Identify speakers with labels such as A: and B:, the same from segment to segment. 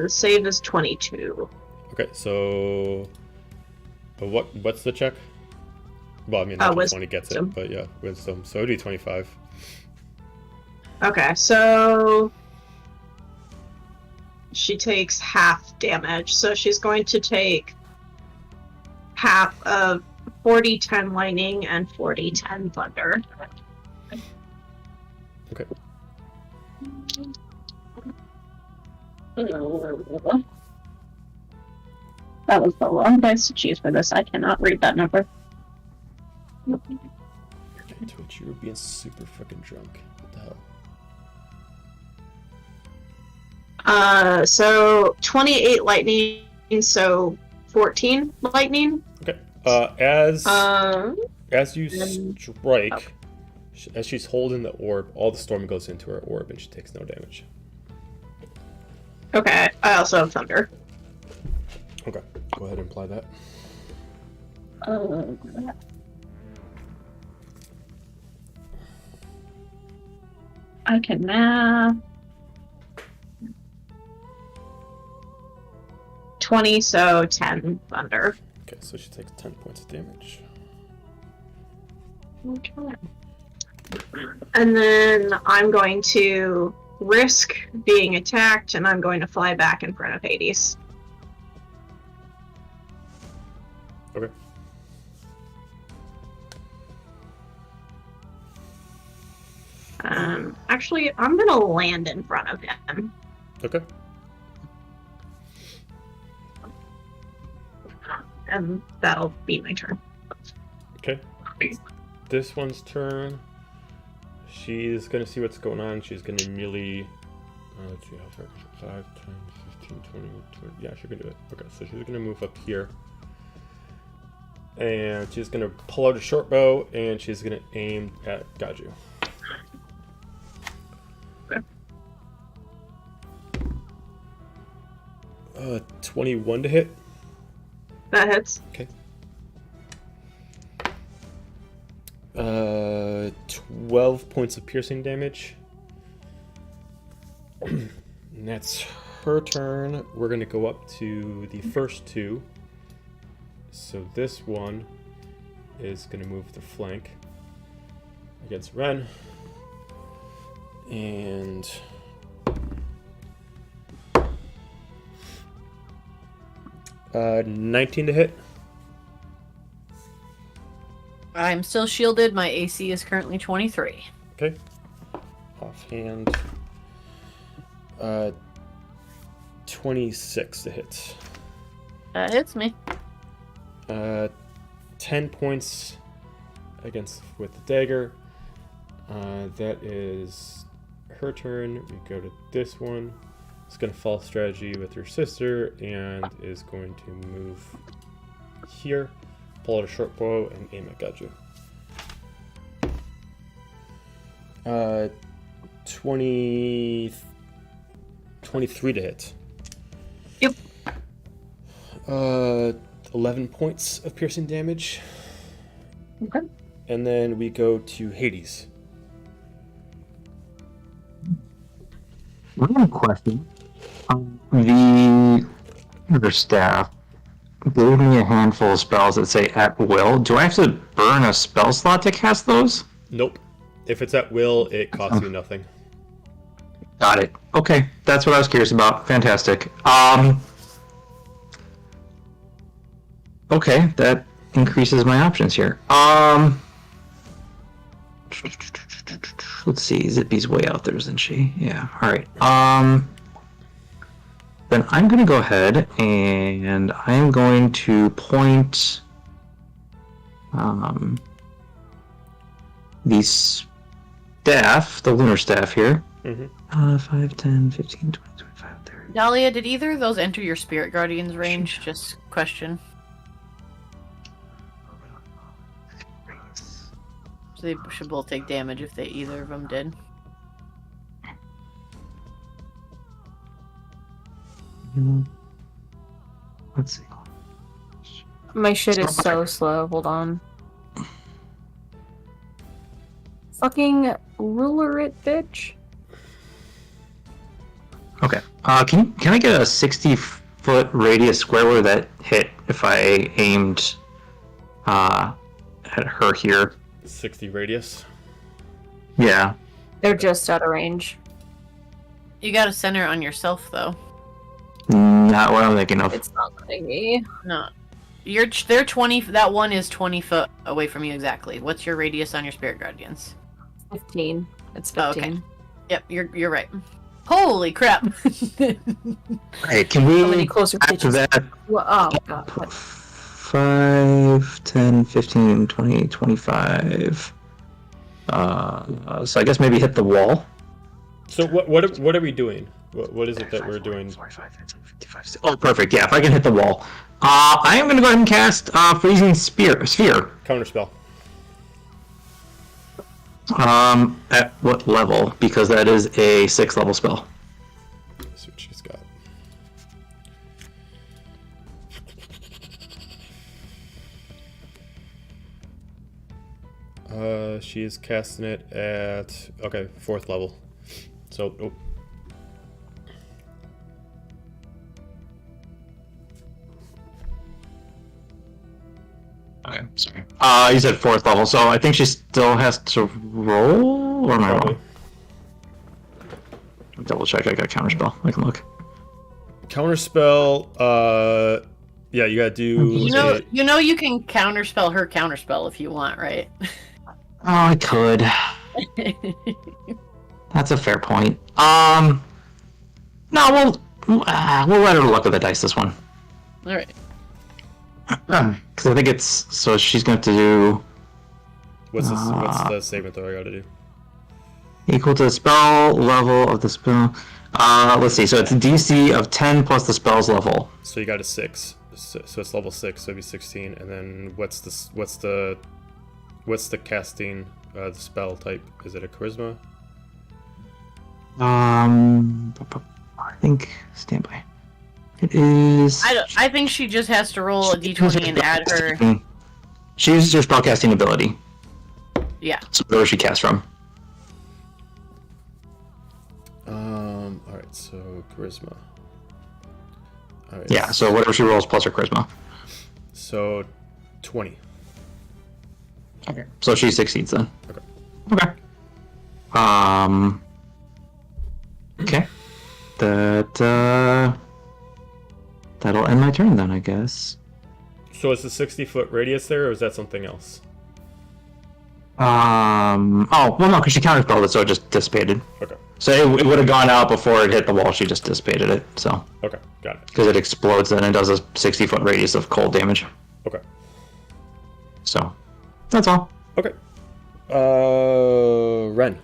A: Save is 22.
B: Okay, so what's the check? Well, I mean, natural 20 gets it, but yeah, wisdom. So it'd be 25.
A: Okay, so she takes half damage. So she's going to take half of 40-10 lightning and 40-10 thunder.
B: Okay.
A: That was the wrong dice to choose for this. I cannot read that number.
B: Twitch, you were being super freaking drunk. What the hell?
A: So 28 lightning, so 14 lightning.
B: Okay. As you strike, as she's holding the orb, all the storm goes into her orb, and she takes no damage.
A: Okay. I also have thunder.
B: Okay. Go ahead and apply that.
A: I can math. 20, so 10 thunder.
B: Okay, so she takes 10 points of damage.
A: Okay. And then I'm going to risk being attacked, and I'm going to fly back in front of Hades.
B: Okay.
A: Actually, I'm gonna land in front of him.
B: Okay.
A: And that'll be my turn.
B: Okay. This one's turn. She's gonna see what's going on. She's gonna immediately. Let's see how far. 5, 10, 15, 20, 20. Yeah, she can do it. Okay, so she's gonna move up here. And she's gonna pull out a short bow and she's gonna aim at Gaju.
A: Okay.
B: 21 to hit.
A: That hits.
B: Okay. 12 points of piercing damage. And that's her turn. We're going to go up to the first two. So this one is going to move the flank against Ren. And... Uh, 19 to hit.
C: I'm still shielded. My AC is currently 23.
B: Okay. Offhand. 26 to hit.
C: That hits me.
B: 10 points against with the dagger. That is her turn. We go to this one. It's going to fall strategy with her sister and is going to move here, pull out a short bow, and aim at Gaju. 23 to hit.
A: Yep.
B: 11 points of piercing damage.
A: Okay.
B: And then we go to Hades.
D: One question. The staff gave me a handful of spells that say at will. Do I have to burn a spell slot to cast those?
B: Nope. If it's at will, it costs you nothing.
D: Got it. Okay, that's what I was curious about. Fantastic. Okay, that increases my options here. Let's see. Zippy's way out there, isn't she? Yeah. All right. Then I'm going to go ahead and I am going to point the staff, the lunar staff here. 5, 10, 15, 20, 25, 30.
C: Dahlia, did either of those enter your Spirit Guardian's range? Just question. So they should both take damage if either of them did.
D: Let's see.
E: My shit is so slow. Hold on. Fucking ruler it, bitch.
D: Okay. Okay. Can I get a 60-foot radius square where that hit if I aimed at her here?
B: 60 radius.
D: Yeah.
E: They're just out of range.
C: You gotta center on yourself, though.
D: Not what I'm thinking of.
E: It's not letting me.
C: No. They're 20. That one is 20 foot away from you exactly. What's your radius on your spirit guardians?
E: 15. It's
C: Oh,
E: 15.
C: okay. Yep, you're right. Holy crap!
D: Hey, can
E: How many
D: we
E: closer
D: after
E: pitches?
D: that
E: Well, oh, God. What?
D: 5, 10, 15, 20, 25. So I guess maybe hit the wall.
B: So what are we doing? What is it that we're doing?
D: 45, 55. Oh, perfect. Yeah, if I can hit the wall. I am going to go ahead and cast Freezing Sphere.
B: Counterspell.
D: At what level? Because that is a 6th level spell.
B: Let's see what she's got. She is casting it at 4th level. So
D: Okay, sorry. You said 4th level, so I think she still has to roll, or am I
B: probably.
D: wrong? Double check. I got counterspell. I can look.
B: Counterspell. Yeah, you gotta do.
C: You know you can counterspell her counterspell if you want, right?
D: Oh, I could. That's a fair point. No, we'll let her look at the dice this one.
C: All right.
D: Because I think it's so she's going to do
B: What's the saving throw I gotta do?
D: equal to the spell level of the spell. Let's see. So it's a DC of 10 plus the spell's level.
B: So you got a 6. So it's level 6. So it'd be 16. And then what's the casting the spell type? Is it a charisma?
D: I think standby. It is.
C: I think she just has to roll a d20 and add her.
D: She uses her spellcasting ability.
C: Yeah.
D: So where she casts from.
B: All right. So charisma. All right.
D: Yeah. So whatever she rolls plus her charisma.
B: So 20.
D: Okay. So she succeeds then.
B: Okay.
D: Okay. Okay. That'll end my turn then, I guess.
B: So is the 60-foot radius there, or is that something else?
D: Oh, well, no, because she counterspelled it, so it just dissipated.
B: Okay.
D: So it would have gone out before it hit the wall. She just dissipated it. So
B: Okay. Got it.
D: because it explodes, then it does a 60-foot radius of cold damage.
B: Okay.
D: So that's all.
B: Okay. Ren.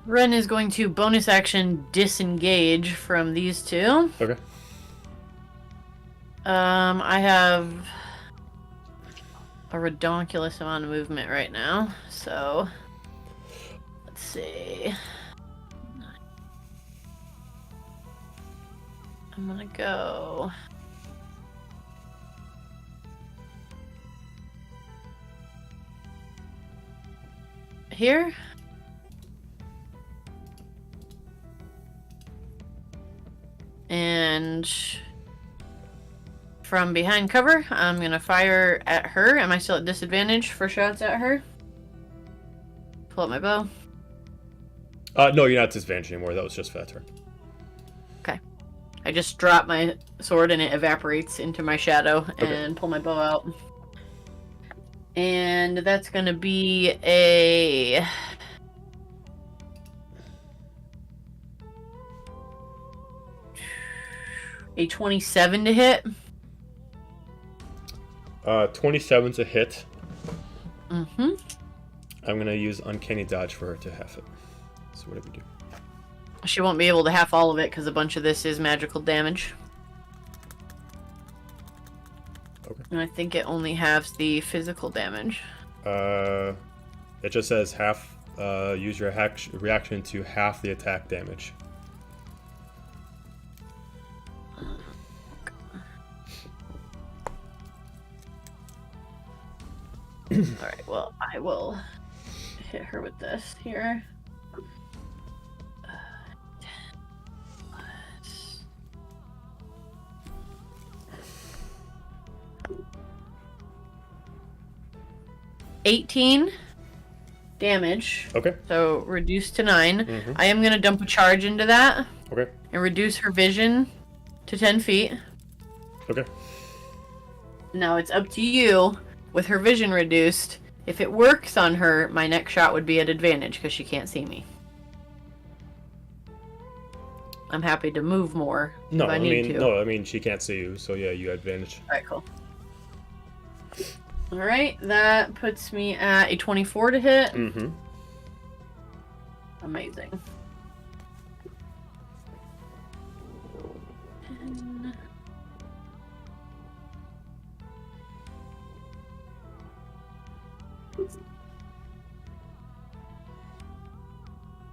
C: Ren is going to bonus action disengage from these two.
B: Okay.
C: I have a redonkulous amount of movement right now, so let's see. I'm gonna go here. And from behind cover, I'm gonna fire at her. Am I still at disadvantage for shots at her? Pull out my bow.
B: No, you're not disadvantaged anymore. That was just for that turn.
C: Okay. I just drop my sword and it evaporates into my shadow and pull my bow out. And that's gonna be a 27 to hit.
B: 27's a hit.
C: Mm-hmm.
B: I'm gonna use Uncanny Dodge for her to half it. So what do we do?
C: She won't be able to half all of it because a bunch of this is magical damage.
B: Okay.
C: And I think it only halves the physical damage.
B: It just says half. Use your reaction to half the attack damage.
C: Alright, well, I will hit her with this here. 18 damage.
B: Okay.
C: So reduced to 9.
B: Mhm.
C: I am going to dump a charge into that
B: Okay.
C: and reduce her vision to 10 feet.
B: Okay.
C: Now it's up to you with her vision reduced. If it works on her, my next shot would be at advantage because she can't see me. I'm happy to move more
B: No,
C: if I need to.
B: I mean she can't see you, so yeah, you have advantage.
C: Alright, cool. Alright, that puts me at a 24 to hit.
B: Mm-hmm.
C: Amazing. 10.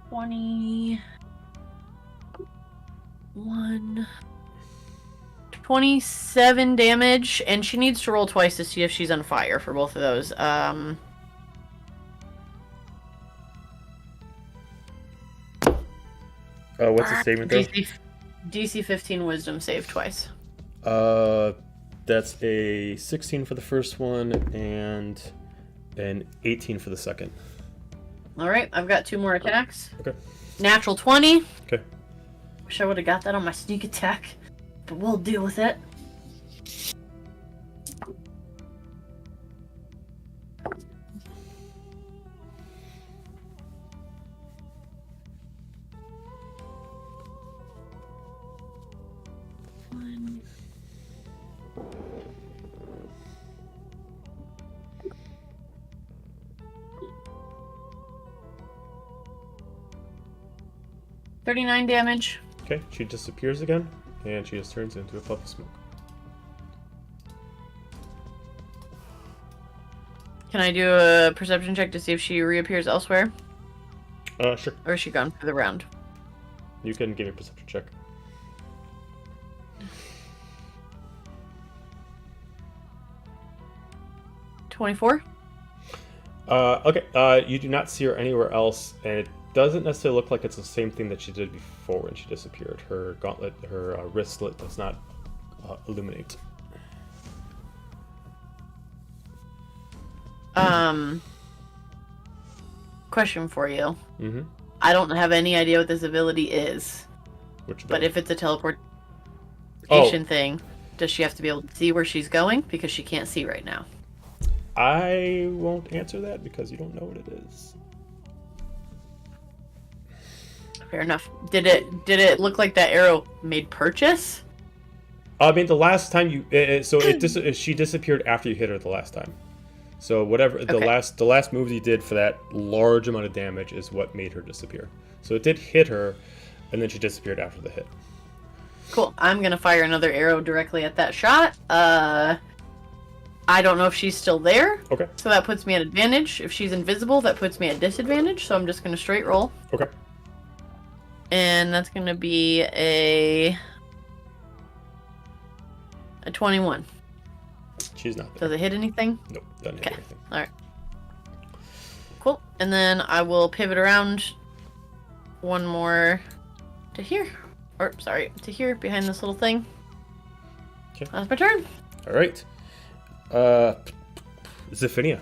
C: 21. 27 damage, and she needs to roll twice to see if she's on fire for both of those.
B: What's the saving throw?
C: DC 15 wisdom save twice.
B: That's a 16 for the first one and an 18 for the second.
C: Alright, I've got 2 more attacks.
B: Okay.
C: Natural 20.
B: Okay.
C: Wish I would have got that on my sneak attack, but we'll deal with it. One. $39 damage.
B: Okay, she disappears again, and she just turns into a puff of smoke.
C: Can I do a perception check to see if she reappears elsewhere?
B: Sure.
C: Or is she gone for the round?
B: You can give me a perception check.
C: 24.
B: Okay, you do not see her anywhere else, and it doesn't necessarily look like it's the same thing that she did before when she disappeared. Her gauntlet, her wristlet does not illuminate.
C: Question for you.
B: Mm-hmm.
C: I don't have any idea what this ability is,
B: Which
C: but if it's a teleportation thing, does she have to be able to see where she's going? Because she can't see right now.
B: I won't answer that because you don't know what it is.
C: Fair enough. Did it look like that arrow made purchase?
B: I mean, the last time you, she disappeared after you hit her the last time. So whatever the last move you did for that large amount of damage is what made her disappear. So it did hit her, and then she disappeared after the hit.
C: Cool. I'm gonna fire another arrow directly at that shot. I don't know if she's still there.
B: Okay.
C: So that puts me at advantage. If she's invisible, that puts me at disadvantage. So I'm just gonna straight roll.
B: Okay.
C: And that's gonna be a 21.
B: She's not there.
C: Does it hit anything?
B: Nope, doesn't hit
C: Okay.
B: anything.
C: Alright. Cool. And then I will pivot around one more to here. Or, sorry, to here, behind this little thing.
B: Okay.
C: That's my turn.
B: All right. Zephynia.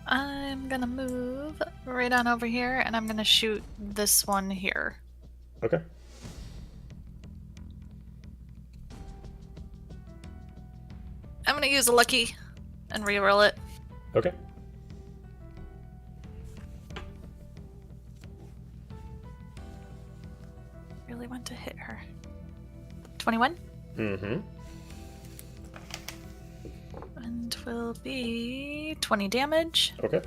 F: I'm gonna move right on over here, and I'm gonna shoot this one here.
B: Okay.
F: I'm gonna use a lucky and reroll it.
B: Okay.
F: Really want to hit her. 21?
B: Mm-hmm.
F: And will be 20 damage.
B: Okay.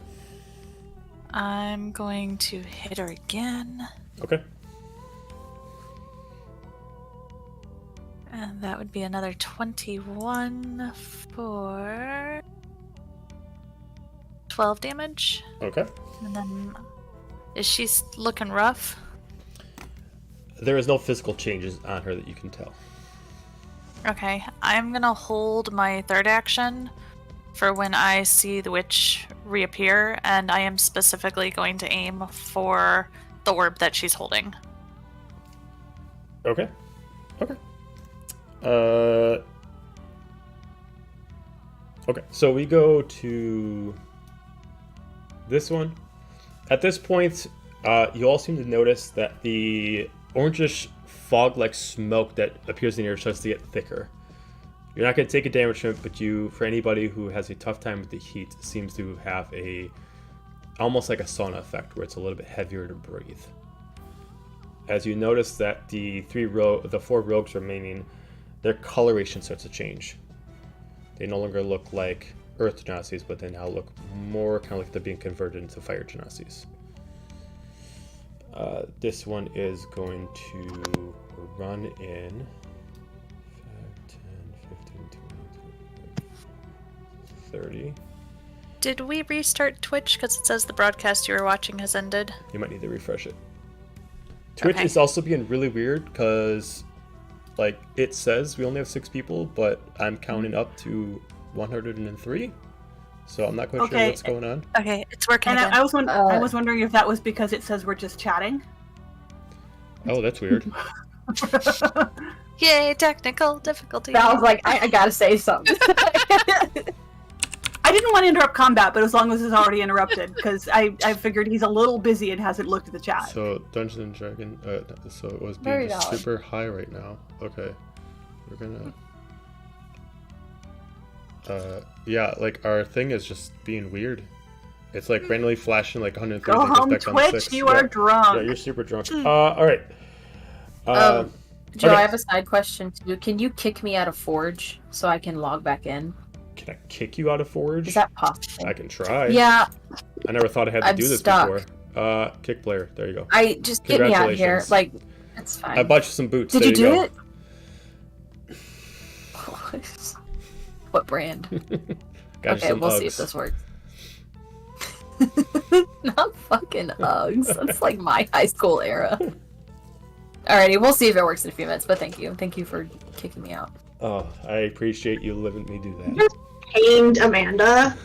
F: I'm going to hit her again.
B: Okay.
F: And that would be another 21 for 12 damage.
B: Okay.
F: And then, is she looking rough?
B: There is no physical changes on her that you can tell.
F: Okay, I'm gonna hold my third action for when I see the witch reappear, and I am specifically going to aim for the orb that she's holding.
B: Okay. Okay. Okay, so we go to this one. At this point, you all seem to notice that the orangish fog-like smoke that appears in the air starts to get thicker. You're not going to take a damage from it, but for anybody who has a tough time with the heat, seems to have almost like a sauna effect, where it's a little bit heavier to breathe. As you notice that the 4 rogues remaining, their coloration starts to change. They no longer look like earth genasies, but they now look more kind of like they're being converted into fire genasies. This one is going to run in 5, 10, 15, 20, 30.
F: Did we restart Twitch? Because it says the broadcast you were watching has ended.
B: You might need to refresh it. Twitch
F: Okay.
B: is also being really weird because, like, it says we only have 6 people, but I'm counting up to 103. So I'm not quite sure
G: Okay.
B: what's going on.
F: Okay, it's working
G: And
F: again.
G: I was wondering if that was because it says we're just chatting.
B: Oh, that's weird.
F: Yay, technical difficulty.
E: I was like, I gotta say something.
G: I didn't want to interrupt combat, but as long as it's already interrupted, because I figured he's a little busy and hasn't looked at the chat.
B: So Dungeons and Dragon, so it was
E: Very
B: being
E: valid.
B: super high right now. Okay, we're gonna. Yeah, like our thing is just being weird. It's like randomly flashing like 130.
G: Go
B: then goes
G: home,
B: back down to
G: Twitch.
B: 6.
G: You are drunk.
B: Yeah, you're super drunk. All right.
E: Joe,
B: Okay.
E: I have a side question too. Can you kick me out of Forge so I can log back in?
B: Can I kick you out of Forge?
E: Is that possible?
B: I can try.
E: Yeah,
B: I never thought I had to
E: I'm
B: do this
E: stuck.
B: before. Kick player. There you go.
E: I just get me out here.
B: Congratulations.
E: Like, it's fine.
B: I bought you some boots.
E: Did
B: there
E: you do
B: go.
E: it? What brand?
B: Got you
E: Okay,
B: some
E: we'll
B: Uggs.
E: see if this works. Not fucking Uggs. That's like my high school era. Alrighty, we'll see if it works in a few minutes, but thank you. Thank you for kicking me out.
B: Oh, I appreciate you letting me do that.
A: Just pained Amanda.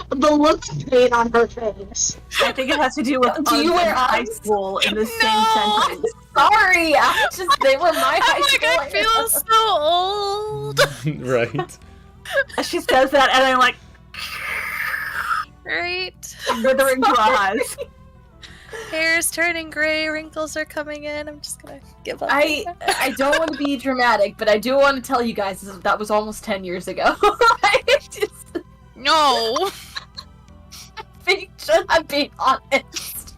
A: The look of pain on her face.
G: I think it has to do with
E: Do you
G: us
E: wear
G: in high
E: Uggs?
G: school in the
F: No!
G: same sentence.
E: Sorry, they were my high
F: I'm
E: school
F: like, I feel so old.
B: Right.
G: She says that, and I'm like
F: Right?
G: withering to our eyes.
F: Hair's turning gray, wrinkles are coming in. I'm just gonna give up.
E: I don't want to be dramatic, but I do want to tell you guys that was almost 10 years ago.
F: No!
E: I'm being honest.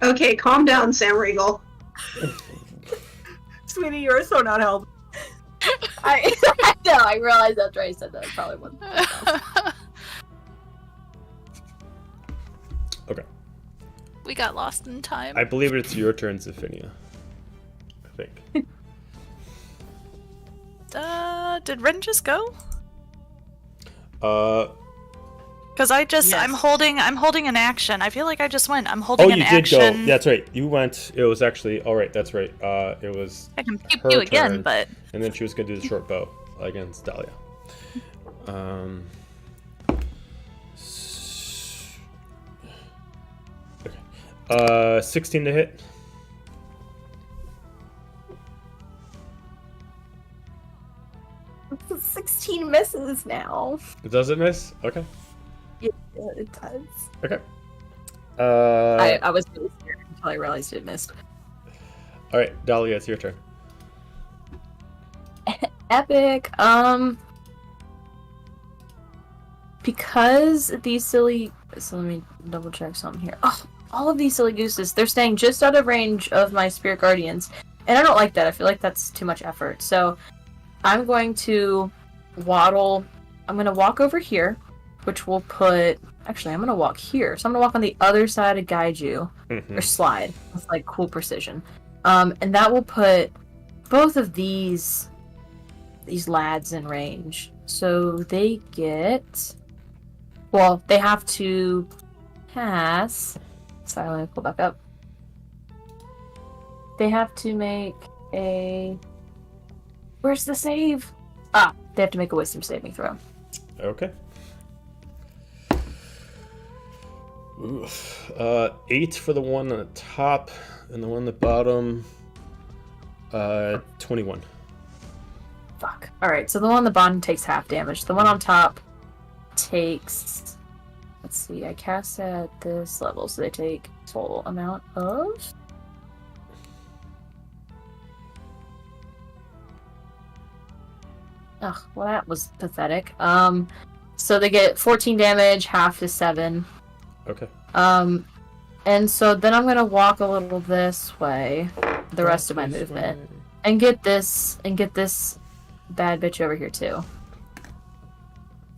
A: Okay, calm down, Sam Riegel.
G: Sweetie, you're so not helped.
E: I know, I realized after I said that I probably wasn't.
B: Okay.
F: We got lost in time.
B: I believe it's your turn, Zephinia. I think.
F: Did Ren just go?
B: Uh.
F: Because
G: Yes.
F: I'm holding an action. I feel like I just went. I'm holding
B: Oh,
F: an
B: you did
F: action.
B: go. That's right. You went. It was actually. All right. That's right. It was.
F: I can peep
B: her
F: you again,
B: turn.
F: but
B: And then she was gonna do the short bow against Dahlia. Okay. 16 to hit.
E: 16 misses now.
B: Does it miss? Okay.
E: Yeah, it does.
B: Okay.
E: I was really scared until I realized it missed.
B: All right, Dahlia, it's your turn.
E: Epic. Because these silly. So let me double check something here. Oh, all of these silly gooses, they're staying just out of range of my spirit guardians, and I don't like that. I feel like that's too much effort. So I'm going to waddle. I'm going to walk over here, which will put. Actually, I'm going to walk here. So I'm going to walk on the other side of Gaiju, or slide. It's like cool precision. And that will put both of these lads in range. So they get. Well, they have to pass. Sorry, let me pull back up. They have to make a. Where's the save? Ah, they have to make a wisdom saving throw.
B: Okay. Oof. 8 for the one on the top, and the one on the bottom. 21.
E: Fuck. Alright, so the one on the bottom takes half damage. The one on top takes let's see, I cast at this level, so they take full amount of... Ugh, well that was pathetic. So they get 14 damage, half to 7.
B: Okay.
E: And so then I'm gonna walk a little this way, the rest of my movement, and get this bad bitch over here too.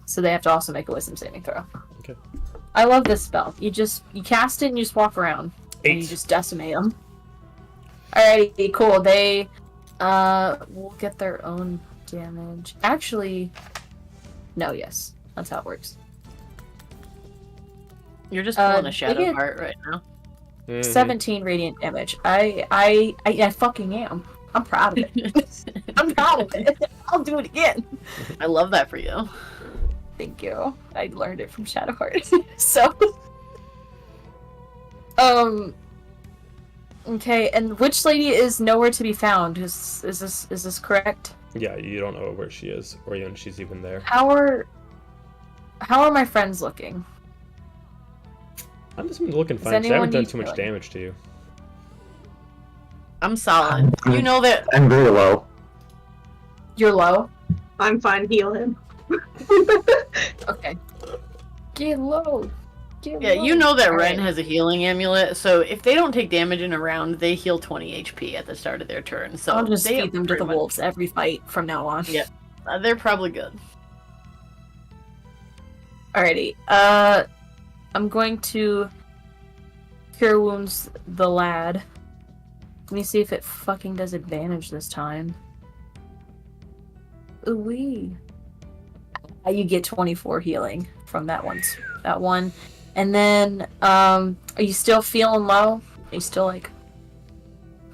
E: So they have to also make a wisdom saving throw.
B: Okay.
E: I love this spell. You cast it and you just walk around.
B: 8.
E: And you just decimate them. Alrighty, cool. They will get their own damage. Actually, no, yes. That's how it works.
C: You're just pulling
E: they
C: a shadow
E: get-
C: heart right now.
E: 17 radiant damage. I fucking am. I'm proud of it. I'm proud of it. I'll do it again.
C: I love that for you.
E: Thank you. I learned it from Shadowheart. So, okay. And Witch Lady is nowhere to be found. Is this correct?
B: Yeah, you don't know where she is, or even she's even there.
E: How are my friends looking?
B: I'm just looking
E: Does
B: fine. 'Cause I haven't
E: anyone
B: done
E: need
B: too much
E: healing?
B: damage to you.
C: I'm solid. You know that.
D: I'm very low.
E: You're low.
A: I'm fine. Heal him.
E: Okay. Get low. Get
C: Yeah,
E: low.
C: you know that
E: All
C: Ren
E: right.
C: has a healing amulet, so if they don't take damage in a round, they heal 20 HP at the start of their turn. So
E: I'll just
C: they
E: feed them to
C: pretty
E: the
C: much-
E: wolves every fight from now on.
C: Yeah. They're probably good.
E: Alrighty. I'm going to cure wounds the lad. Let me see if it fucking does advantage this time. Ooh-wee. You get 24 healing from that one. And then, are you still feeling low? Are you still like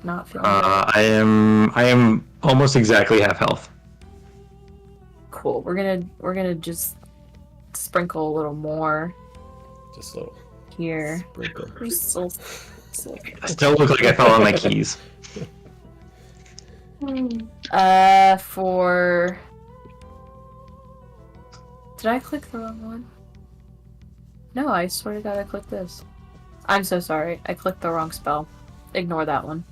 E: not feeling low?
D: I am almost exactly half health.
E: Cool. We're gonna just sprinkle a little more
B: Just a little
E: here.
B: sprinkle.
E: We're so-
D: I still look like I fell on my keys.
E: For... Did I click the wrong one? No, I swear to God I clicked this. I'm so sorry. I clicked the wrong spell. Ignore that one.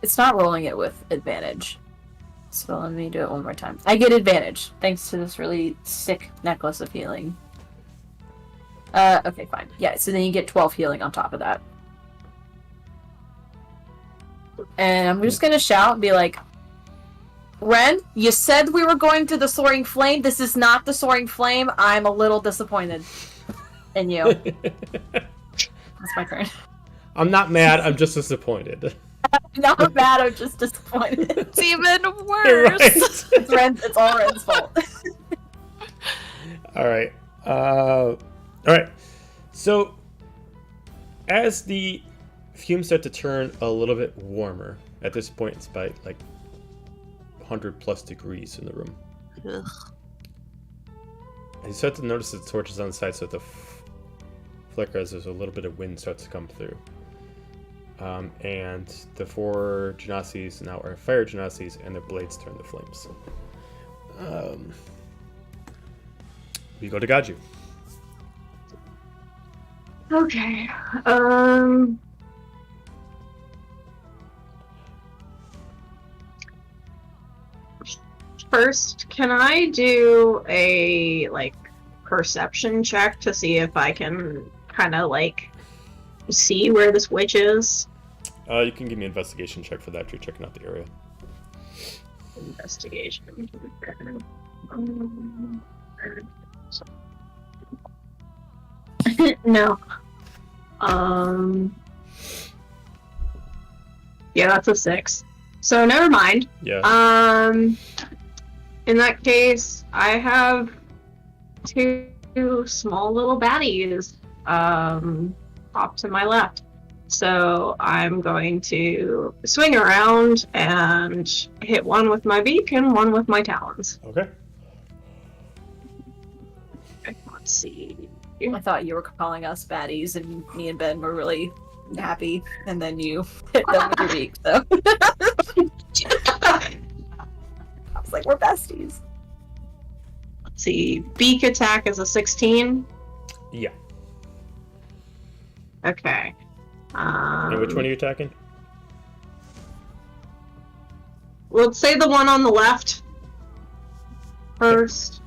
E: It's not rolling it with advantage. So let me do it one more time. I get advantage, thanks to this really sick necklace of healing. Okay, fine. Yeah, so then you get 12 healing on top of that. And I'm just gonna shout and be like, Ren, you said we were going to the Soaring Flame. This is not the Soaring Flame. I'm a little disappointed in you. That's my turn.
B: I'm not mad. I'm just disappointed.
E: Not bad, I'm just disappointed.
F: It's even
B: You're
F: worse.
B: right.
E: It's all Ren's fault.
B: All right. All right. So, as the fumes start to turn a little bit warmer, at this point it's about like 100 plus degrees in the room.
F: Ugh.
B: And you start to notice the torches on the side start to flicker as there's a little bit of wind starts to come through. And the 4 Genasis now are fire Genasis, and their blades turn to flames. We go to Gaju.
A: Okay. First, can I do a perception check to see if I can kind of see where this witch is?
B: You can give me an investigation check for that if you're checking out the area.
A: Investigation. No. Yeah, that's a 6. So never mind.
B: Yeah.
A: In that case, I have 2 small little baddies off to my left. So I'm going to swing around and hit one with my beak and one with my talons.
B: Okay.
A: Let's see.
E: I thought you were calling us baddies, and me and Ben were really happy, and then you hit them with your beak, so. I was like, we're besties.
A: Let's see. Beak attack is a 16.
B: Yeah.
A: Okay.
B: And which one are you attacking?
A: Let's say the one on the left first.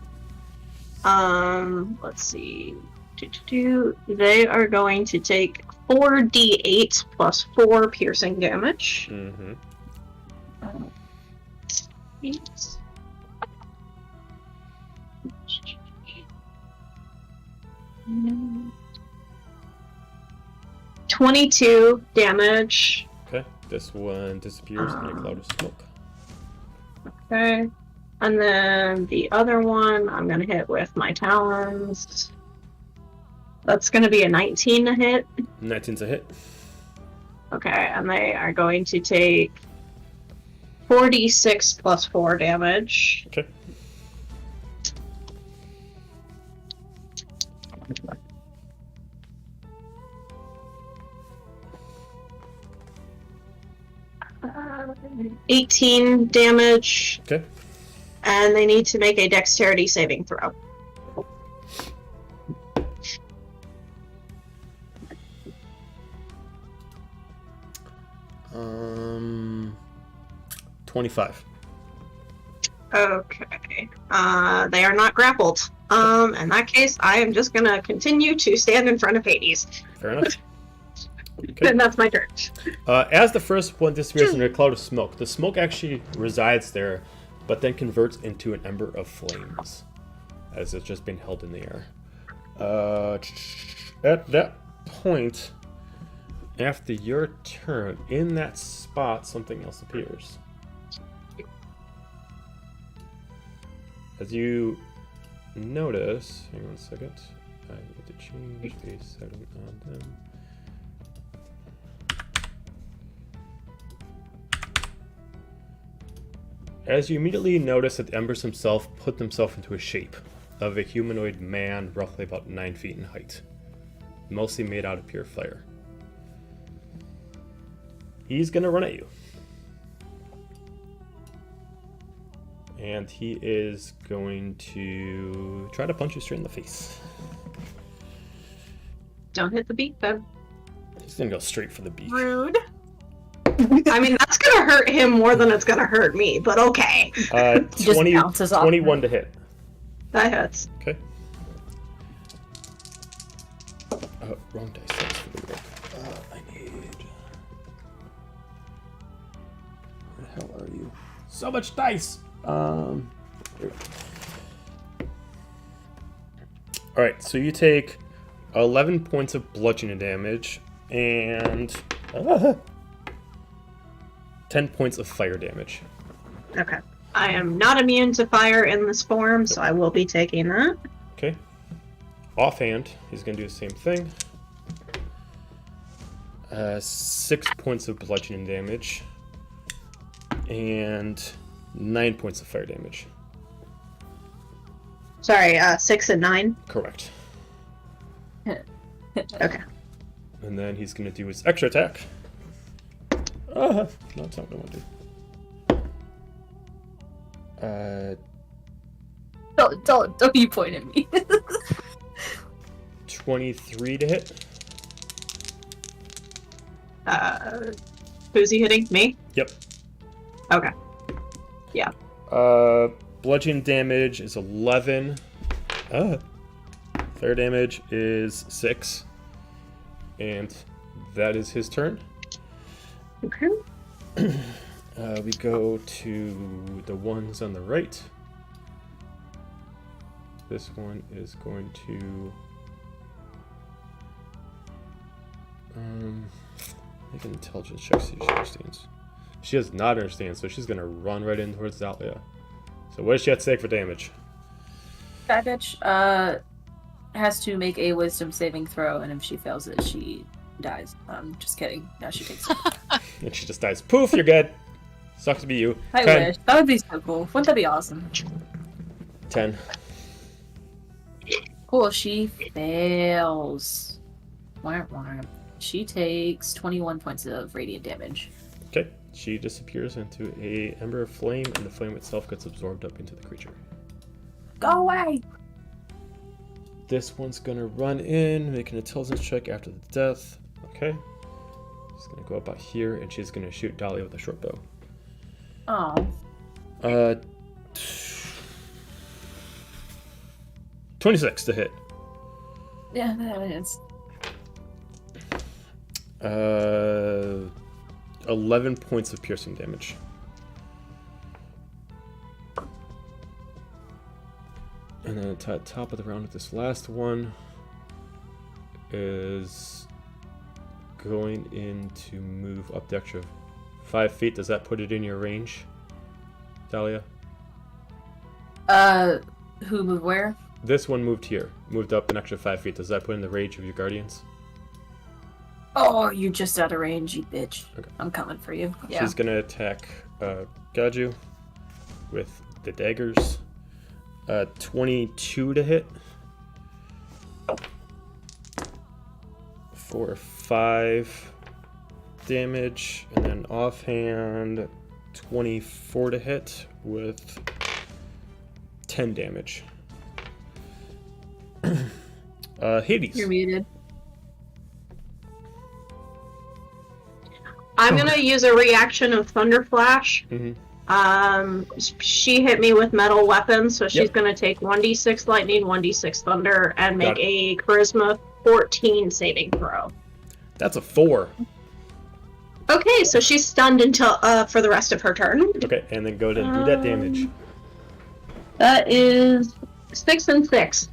A: Let's see. They are going to take 4d8 plus 4 piercing damage.
B: Mm-hmm. 22 damage. Okay. This one disappears in a cloud of smoke.
A: Okay. And then the other one, I'm going to hit with my talons. That's going to be a 19 to hit.
B: 19's a hit.
A: Okay, and they are going to take 4d6 plus 4 damage.
B: Okay.
A: Uh, 18 damage.
B: Okay.
A: And they need to make a dexterity saving throw.
B: Um, 25.
A: Okay. They are not grappled. In that case, I am just gonna continue to stand in front of Hades.
B: Fair enough. Okay.
A: And that's my turn.
B: As the first one disappears in a cloud of smoke, the smoke actually resides there, but then converts into an ember of flames, as it's just been held in the air. At that point, after your turn, in that spot, something else appears. As you notice, hang on a second, I need to change a setting on them. As you immediately notice that the embers himself put themselves into a shape of a humanoid man roughly about 9 feet in height, mostly made out of pure fire. He's gonna run at you. And he is going to try to punch you straight in the face.
A: Don't hit the beak, then.
B: He's gonna go straight for the beak.
G: Rude.
A: I mean, that's gonna hurt him more than it's gonna hurt me, but okay.
B: 21 to hit.
A: That hits.
B: Okay. Wrong dice. That's for the work. I need... Where the hell are you? So much dice! Alright, so you take 11 points of bludgeoning damage and 10 points of fire damage.
A: Okay. I am not immune to fire in this form, so I will be taking that.
B: Okay. Offhand, he's going to do the same thing. 6 points of bludgeoning damage and 9 points of fire damage.
A: Sorry, 6 and 9?
B: Correct.
A: Okay.
B: And then he's going to do his extra attack. No, that's not what I want to do.
E: Don't you point at me.
B: 23 to hit.
A: Who's he hitting? Me?
B: Yep.
A: Okay. Yeah.
B: Bludgeoning damage is 11. Fire damage is 6. And that is his turn.
A: Okay.
B: We go to the ones on the right. This one is going to make an intelligence check, see if she understands. She does not understand, so she's gonna run right in towards Zalia. So what does she have to take for damage?
E: That bitch has to make a wisdom saving throw, and if she fails it, she dies. Just kidding. Now she takes it.
B: And she just dies. Poof, you're good. Sucks to be you.
E: I
B: 10.
E: wish. That would be so cool. Wouldn't that be awesome?
B: 10.
E: Cool, she fails. Wah, wah. She takes 21 points of radiant damage.
B: Okay. She disappears into a ember of flame, and the flame itself gets absorbed up into the creature.
E: Go away!
B: This one's gonna run in, make an intelligence check after the death. Okay. She's gonna go about here, and she's gonna shoot Dahlia with a short bow.
E: Oh.
B: 26 to hit.
E: Yeah, that is.
B: 11 points of piercing damage. And then at the top of the round with this last one is going in to move up the extra 5 feet. Does that put it in your range, Dahlia?
E: Who moved where?
B: This one moved here. Moved up an extra 5 feet. Does that put in the range of your guardians?
E: Oh, you're just out of range, you bitch.
B: Okay.
E: I'm coming for you. Yeah.
B: She's gonna attack Gaju with the daggers. 22 to hit. For 5 damage, and then offhand 24 to hit with 10 damage. Hades.
E: You're muted.
A: I'm gonna use a reaction of Thunder Flash.
B: Mm-hmm.
A: She hit me with metal weapons, so she's
B: Yep.
A: gonna take 1d6 lightning, 1d6 thunder, and make
B: Got it.
A: a charisma 14 saving throw.
B: That's a 4.
A: Okay, so she's stunned until for the rest of her turn.
B: Okay, and then go ahead and do that damage.
A: That is 6 and 6.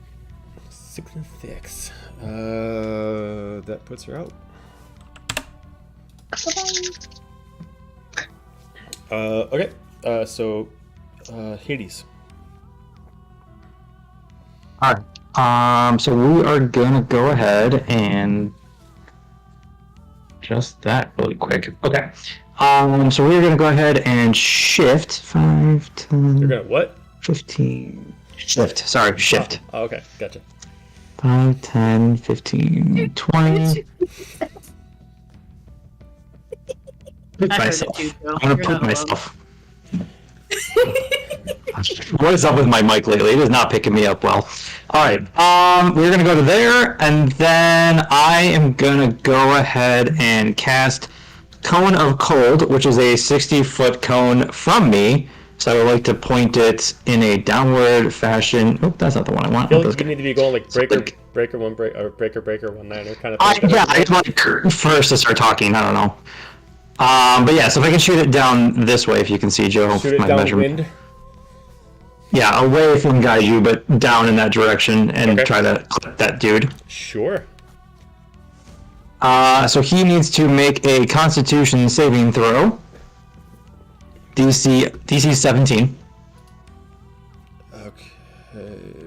B: 6 and 6. That puts her out. Okay. So Hades.
D: Alright. So we are gonna go ahead and just that really quick. Okay. So we're gonna go ahead and shift 5, 10,
B: You're gonna what?
D: 15. Shift. Sorry, shift.
B: Oh, okay, gotcha.
D: 5, 10, 15, 20. Poop
C: I heard it
D: myself.
C: too, Joe.
D: I'm gonna
C: You're
D: poop
C: not alone.
D: myself. What is up with my mic lately? It is not picking me up well. Alright, we're gonna go to there, and then I am gonna go ahead and cast Cone of Cold, which is a 60-foot cone from me. So I would like to point it in a downward fashion. Oh, that's not the one I want.
B: I feel
D: That's
B: like you
D: good.
B: need to be going like breaker,
D: Something-
B: breaker, one break, or breaker, one niner kind of
D: I
B: thing.
D: just like first to start talking. I don't know. But yeah, so if I can shoot it down this way, if you can see, Joe.
B: Shoot it
D: my
B: downwind.
D: Yeah, away from Gaiju, but down in that direction, and
B: Okay.
D: try to clip that dude.
B: Sure.
D: So he needs to make a Constitution saving throw. DC 17.
B: Okay,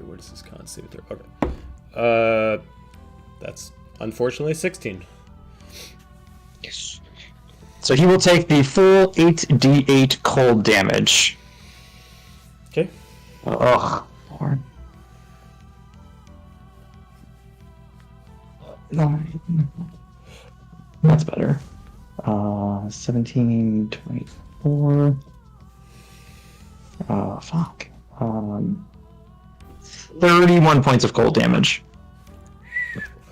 B: what is this con save throw? Okay. That's unfortunately 16.
D: Yes. So he will take the full 8d8 cold damage.
B: Okay.
D: Ugh. Lord. 9. That's better. 17, 24. Fuck. 31 points of cold damage.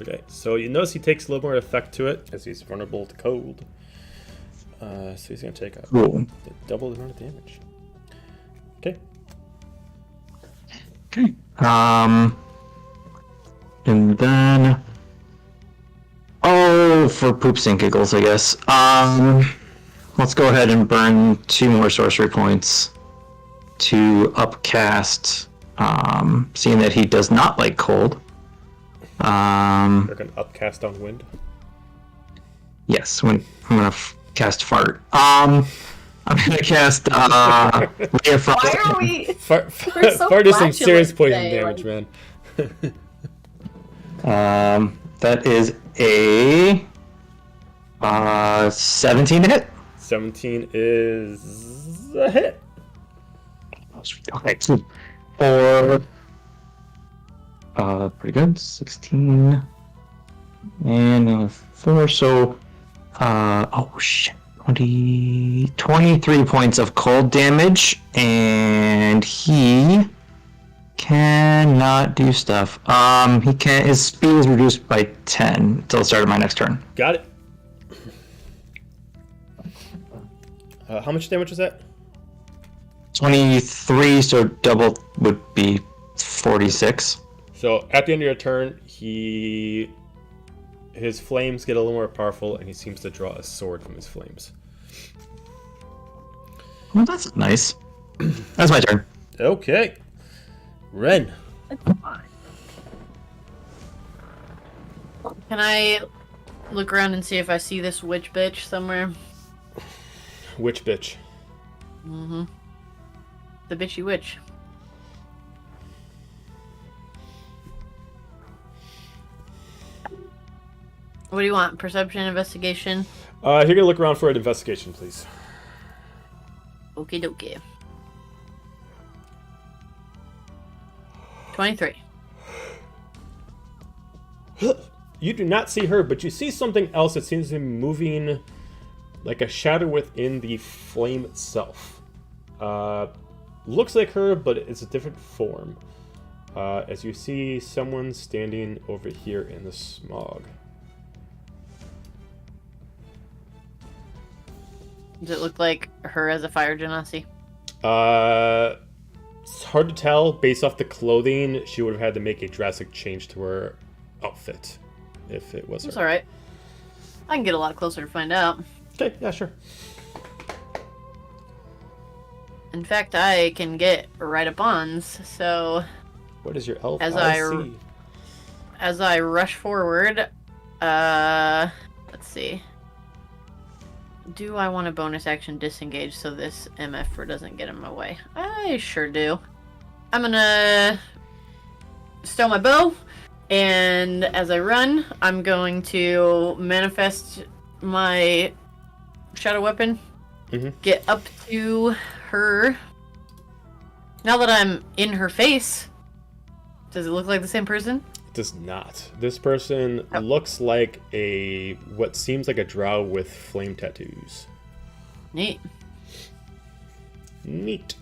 B: Okay, so you notice he takes a little more effect to it as he's vulnerable to cold. So he's gonna take
D: Cool.
B: double the amount of damage. Okay.
D: Okay. And then, for poops and giggles, I guess. Let's go ahead and burn 2 more sorcery points to upcast. Seeing that he does not like cold.
B: They're gonna upcast on wind.
D: Yes, I'm gonna cast fart. I'm gonna cast Ray of Frost.
E: Why are we?
B: Fart
E: We're so
B: is some
E: flatulent
B: serious poison
E: today,
B: damage,
E: like-
B: man.
D: That is a 17 to hit.
B: 17 is a hit.
D: Okay, so or pretty good. 16 and 4. So oh shit, 23 points of cold damage, and he cannot do stuff. He can. His speed is reduced by 10 until the start of my next turn.
B: Got it. How much damage is that?
D: 23, so double would be 46.
B: So at the end of your turn, his flames get a little more powerful, and he seems to draw a sword from his flames.
D: Well, that's nice. That's my turn.
B: Okay. Ren.
C: Can I look around and see if I see this witch bitch somewhere?
B: Which bitch?
C: Mm-hmm. The bitchy witch. What do you want? Perception, investigation?
B: You're gonna look around for an investigation, please.
C: Okie dokie. 23.
B: You do not see her, but you see something else that seems to be moving like a shadow within the flame itself. Looks like her, but it's a different form. As you see someone standing over here in the smog.
C: Does it look like her as a fire genasi?
B: It's hard to tell. Based off the clothing, she would have had to make a drastic change to her outfit if it was her.
C: It's alright. I can get a lot closer to find out.
B: Okay, yeah, sure.
C: In fact, I can get right up on, so
B: What is your elf
C: As
B: IC?
C: as I rush forward, let's see. Do I want a bonus action disengage so this MF doesn't get in my way? I sure do. I'm gonna stow my bow, and as I run, I'm going to manifest my shadow weapon. Get up to her. Now that I'm in her face, does it look like the same person?
B: Does not. This person looks like what seems like a drow with flame tattoos.
C: Neat.
B: Neat.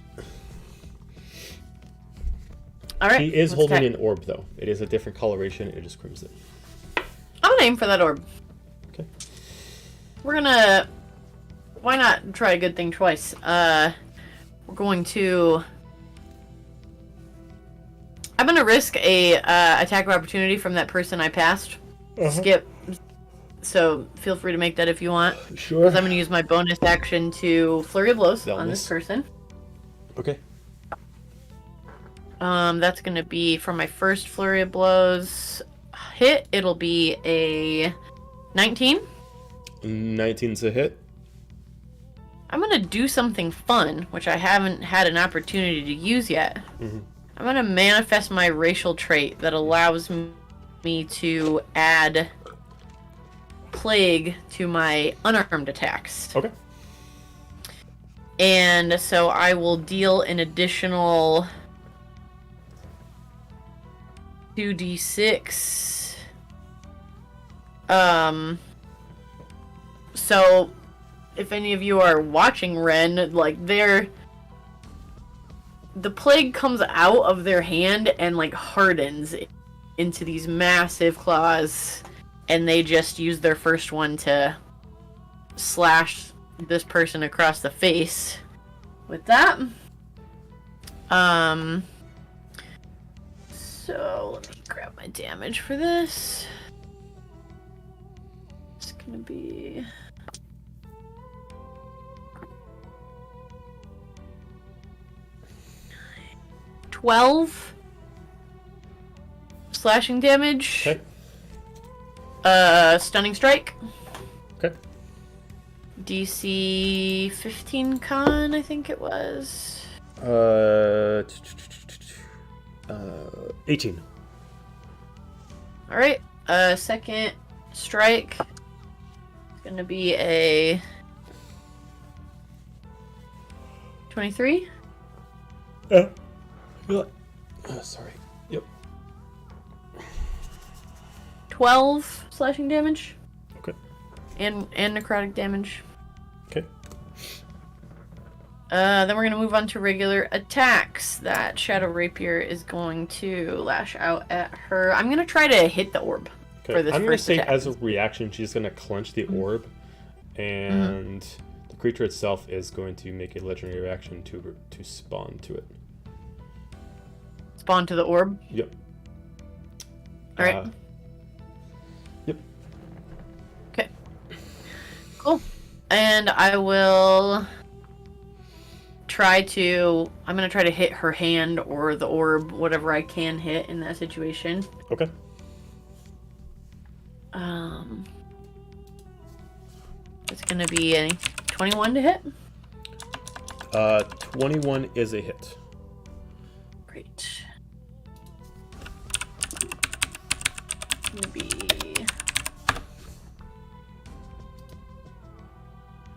C: All right.
B: He is
C: let's
B: holding
C: attack.
B: an orb, though. It is a different coloration. It is crimson.
C: I'm gonna aim for that orb.
B: Okay.
C: We're gonna. Why not try a good thing twice? We're going to. I'm gonna risk a attack of opportunity from that person I passed. Skip. So feel free to make that if you want.
B: Sure.
C: Because I'm gonna use my bonus action to flurry of blows
B: That'll
C: on
B: miss.
C: this person.
B: Okay.
C: That's gonna be for my first flurry of blows hit. It'll be a 19.
B: 19's a hit.
C: I'm gonna do something fun, which I haven't had an opportunity to use yet. I'm gonna manifest my racial trait that allows me to add plague to my unarmed attacks.
B: Okay.
C: And so I will deal an additional 2d6. So if any of you are watching Ren, like the plague comes out of their hand and like hardens into these massive claws, and they just use their first one to slash this person across the face with that. So let me grab my damage for this. It's gonna be 12 slashing damage.
B: Okay.
C: Stunning strike.
B: Okay.
C: DC 15 con, I think it was.
B: 18.
C: All right. Second strike. It's gonna be a 23.
B: Sorry. Yep.
C: 12 slashing damage.
B: Okay.
C: And necrotic damage.
B: Okay.
C: Then we're going to move on to regular attacks. That Shadow Rapier is going to lash out at her. I'm going to try to hit the orb for this
B: I'm going to
C: first
B: say
C: attack.
B: as a reaction, she's going to clench the orb, and the creature itself is going to make a legendary reaction to spawn to it.
C: Spawn to the orb?
B: Yep.
C: Alright.
B: Yep.
C: Okay. Cool. And I will I'm going to try to hit her hand or the orb, whatever I can hit in that situation.
B: Okay.
C: It's going to be a 21 to hit.
B: 21 is a hit.
C: Great. It's going to be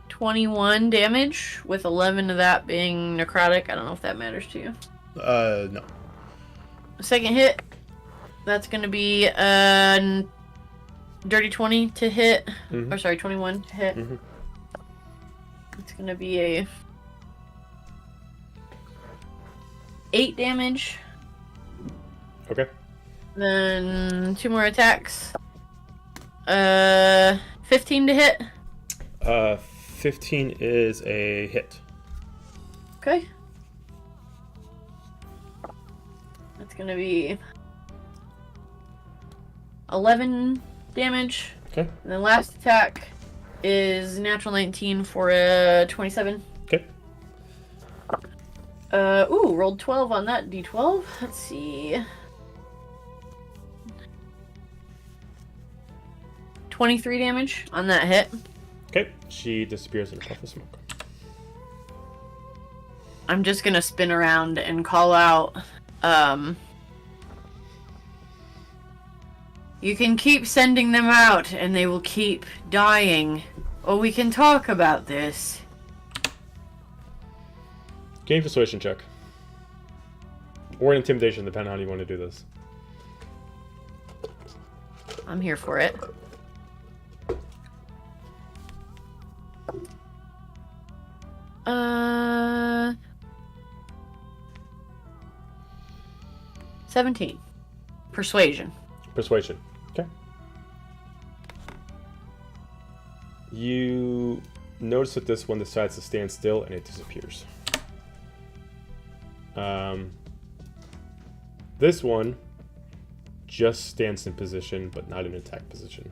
C: 21 damage, with 11 of that being necrotic. I don't know if that matters to you.
B: No.
C: Second hit, that's going to be a dirty 20 to hit. Or sorry, 21 to hit. It's going to be a 8 damage.
B: Okay.
C: Then 2 more attacks. 15 to hit.
B: 15 is a hit.
C: Okay. That's gonna be 11 damage.
B: Okay.
C: And then last attack is natural 19 for a 27.
B: Okay.
C: Rolled 12 on that d12. Let's see. 23 damage on that hit.
B: Okay. She disappears in a puff of smoke.
C: I'm just gonna spin around and call out, you can keep sending them out and they will keep dying. Or we can talk about this.
B: Game persuasion check. Or an intimidation, depending on how you want to do this.
C: I'm here for it. Uh, 17. Persuasion.
B: Persuasion. Okay. You notice that this one decides to stand still and it disappears. This one just stands in position, but not in attack position.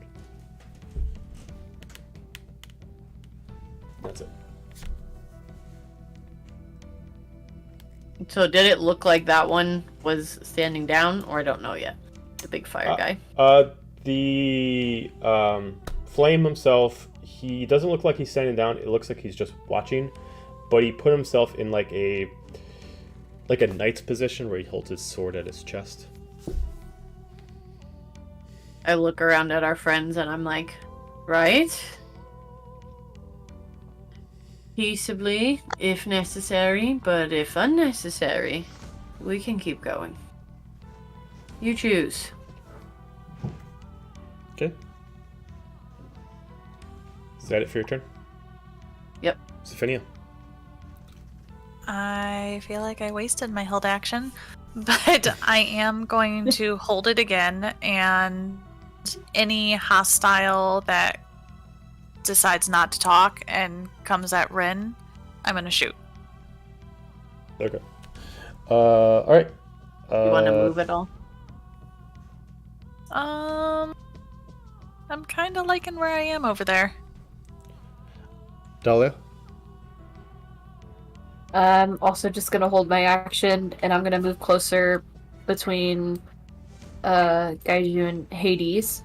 B: That's it.
C: So did it look like that one was standing down, or I don't know yet? The big fire guy.
B: The Flame himself, he doesn't look like he's standing down. It looks like he's just watching, but he put himself in like a knight's position where he holds his sword at his chest.
C: I look around at our friends and I'm like, right? Peaceably, if necessary, but if unnecessary, we can keep going. You choose.
B: Okay. Is that it for your turn?
C: Yep.
B: Sophia.
F: I feel like I wasted my held action, but I am going to hold it again, and any hostile that decides not to talk and comes at Rin, I'm going to shoot.
B: Okay. Alright.
C: You want to move at all?
F: I'm kind of liking where I am over there.
B: Dahlia?
E: I'm also just gonna hold my action, and I'm gonna move closer between Gaiju and Hades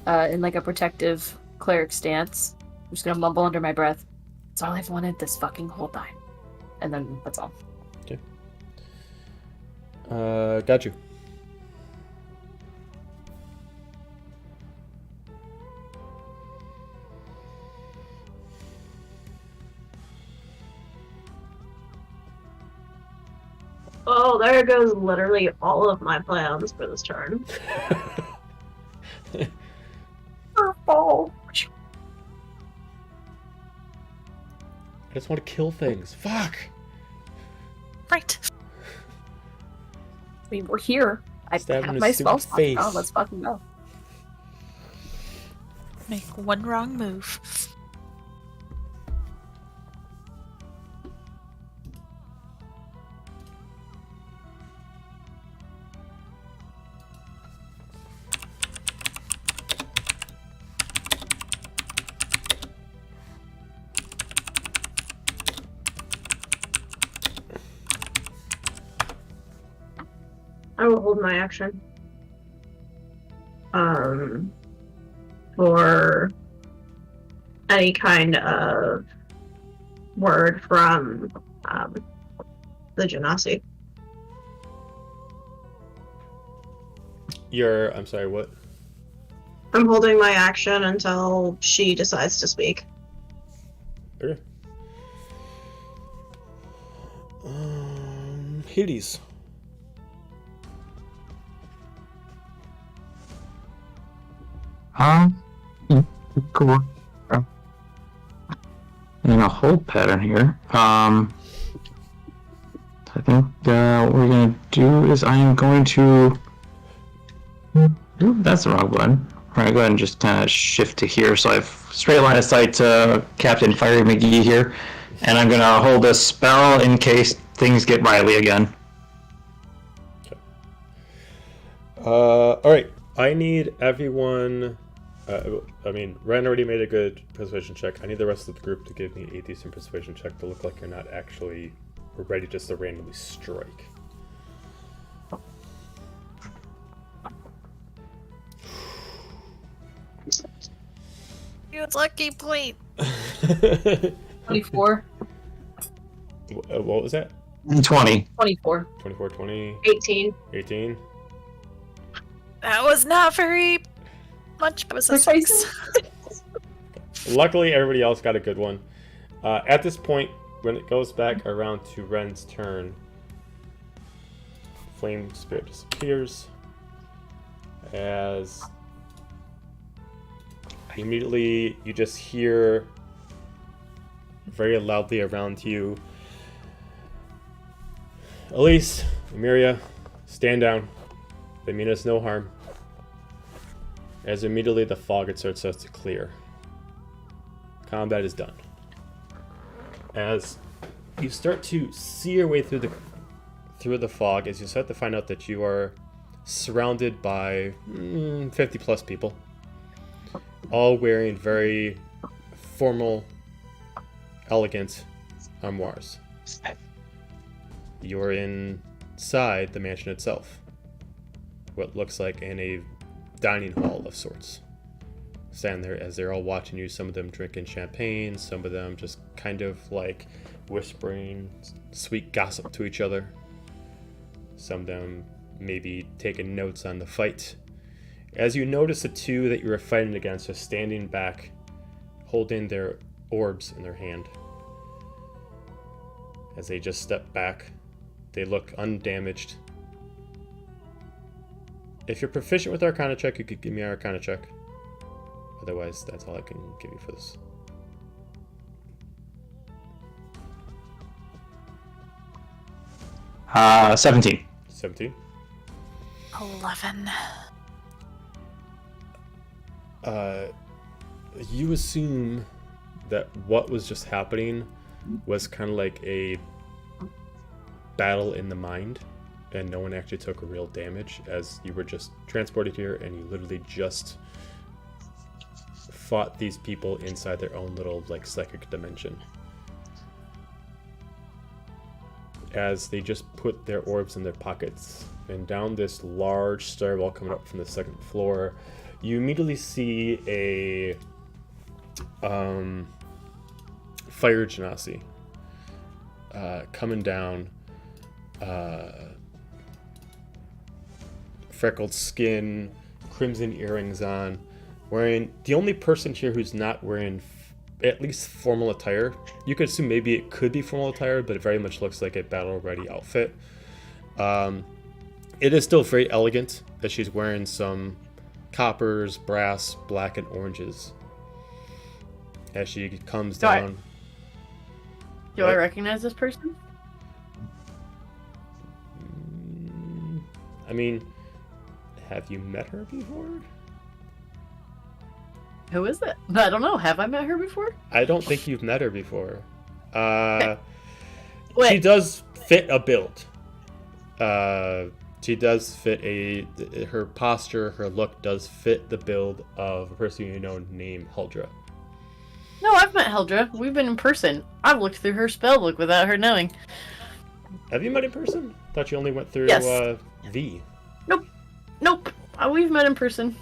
E: in like a protective cleric stance. I'm just gonna mumble under my breath. That's all I've wanted this fucking whole time. And then that's all.
B: Okay. Got you.
A: Oh, there goes literally all of my plans for this turn. Oh.
B: I just want to kill things. Fuck!
F: Right.
E: I mean, we're here. I
B: Stab him
E: have
B: in
E: my
B: his
E: spell
B: stupid
E: slot.
B: face.
E: Oh, let's fucking go.
F: Make one wrong move.
A: I will hold my action. For any kind of word from the Genasi.
B: I'm sorry, what?
A: I'm holding my action until she decides to speak.
B: Okay. Hades.
D: Cool. In a hold pattern here. I think what we're gonna do is I am going to. Oop, that's the wrong button. Alright, go ahead and just kind of shift to here so I have straight line of sight to Captain Fiery McGee here. And I'm gonna hold a spell in case things get Riley again.
B: Alright. I need everyone. Ren already made a good persuasion check. I need the rest of the group to give me a decent persuasion check to look like you're not actually ready just to randomly strike.
F: It's lucky point.
E: 24.
B: What was that?
D: 20.
E: 24.
B: 24, 20,
A: 18.
B: 18.
F: That was not very much. It was a 6.
B: Luckily, everybody else got a good one. At this point, when it goes back around to Ren's turn, Flame Spirit disappears as immediately you just hear very loudly around you, Elise, Emiria, stand down. They mean us no harm. As immediately the fog starts to clear. Combat is done. As you start to see your way through the fog, as you start to find out that you are surrounded by 50 plus people, all wearing very formal, elegant armoires. You're inside the mansion itself, what looks like in a dining hall of sorts. Stand there as they're all watching you, some of them drinking champagne, some of them just kind of like whispering sweet gossip to each other. Some of them maybe taking notes on the fight. As you notice the two that you were fighting against are standing back, holding their orbs in their hand. As they just step back, they look undamaged. If you're proficient with Arcana check, you could give me an Arcana check. Otherwise, that's all I can give you for this.
D: Uh, 17.
B: 17.
F: 11.
B: You assume that what was just happening was kind of like a battle in the mind, and no one actually took real damage, as you were just transported here and you literally just fought these people inside their own little like psychic dimension. As they just put their orbs in their pockets, and down this large stairwell coming up from the second floor, you immediately see a fire genasi coming down, freckled skin, crimson earrings on, wearing the only person here who's not wearing at least formal attire. You could assume maybe it could be formal attire, but it very much looks like a battle-ready outfit. It is still very elegant, as she's wearing some coppers, brass, black, and oranges. As she comes down.
C: Do I recognize this person?
B: I mean, have you met her before?
C: Who is it? I don't know. Have I met her before?
B: I don't think you've met her before.
C: Wait.
B: She does fit a build. She does fit her posture, her look does fit the build of a person you know named Heldra.
C: No, I've met Heldra. We've been in person. I've looked through her spell book without her knowing.
B: Have you met in person? Thought you only went through
C: Yes.
B: V.
C: Nope. We've met in person.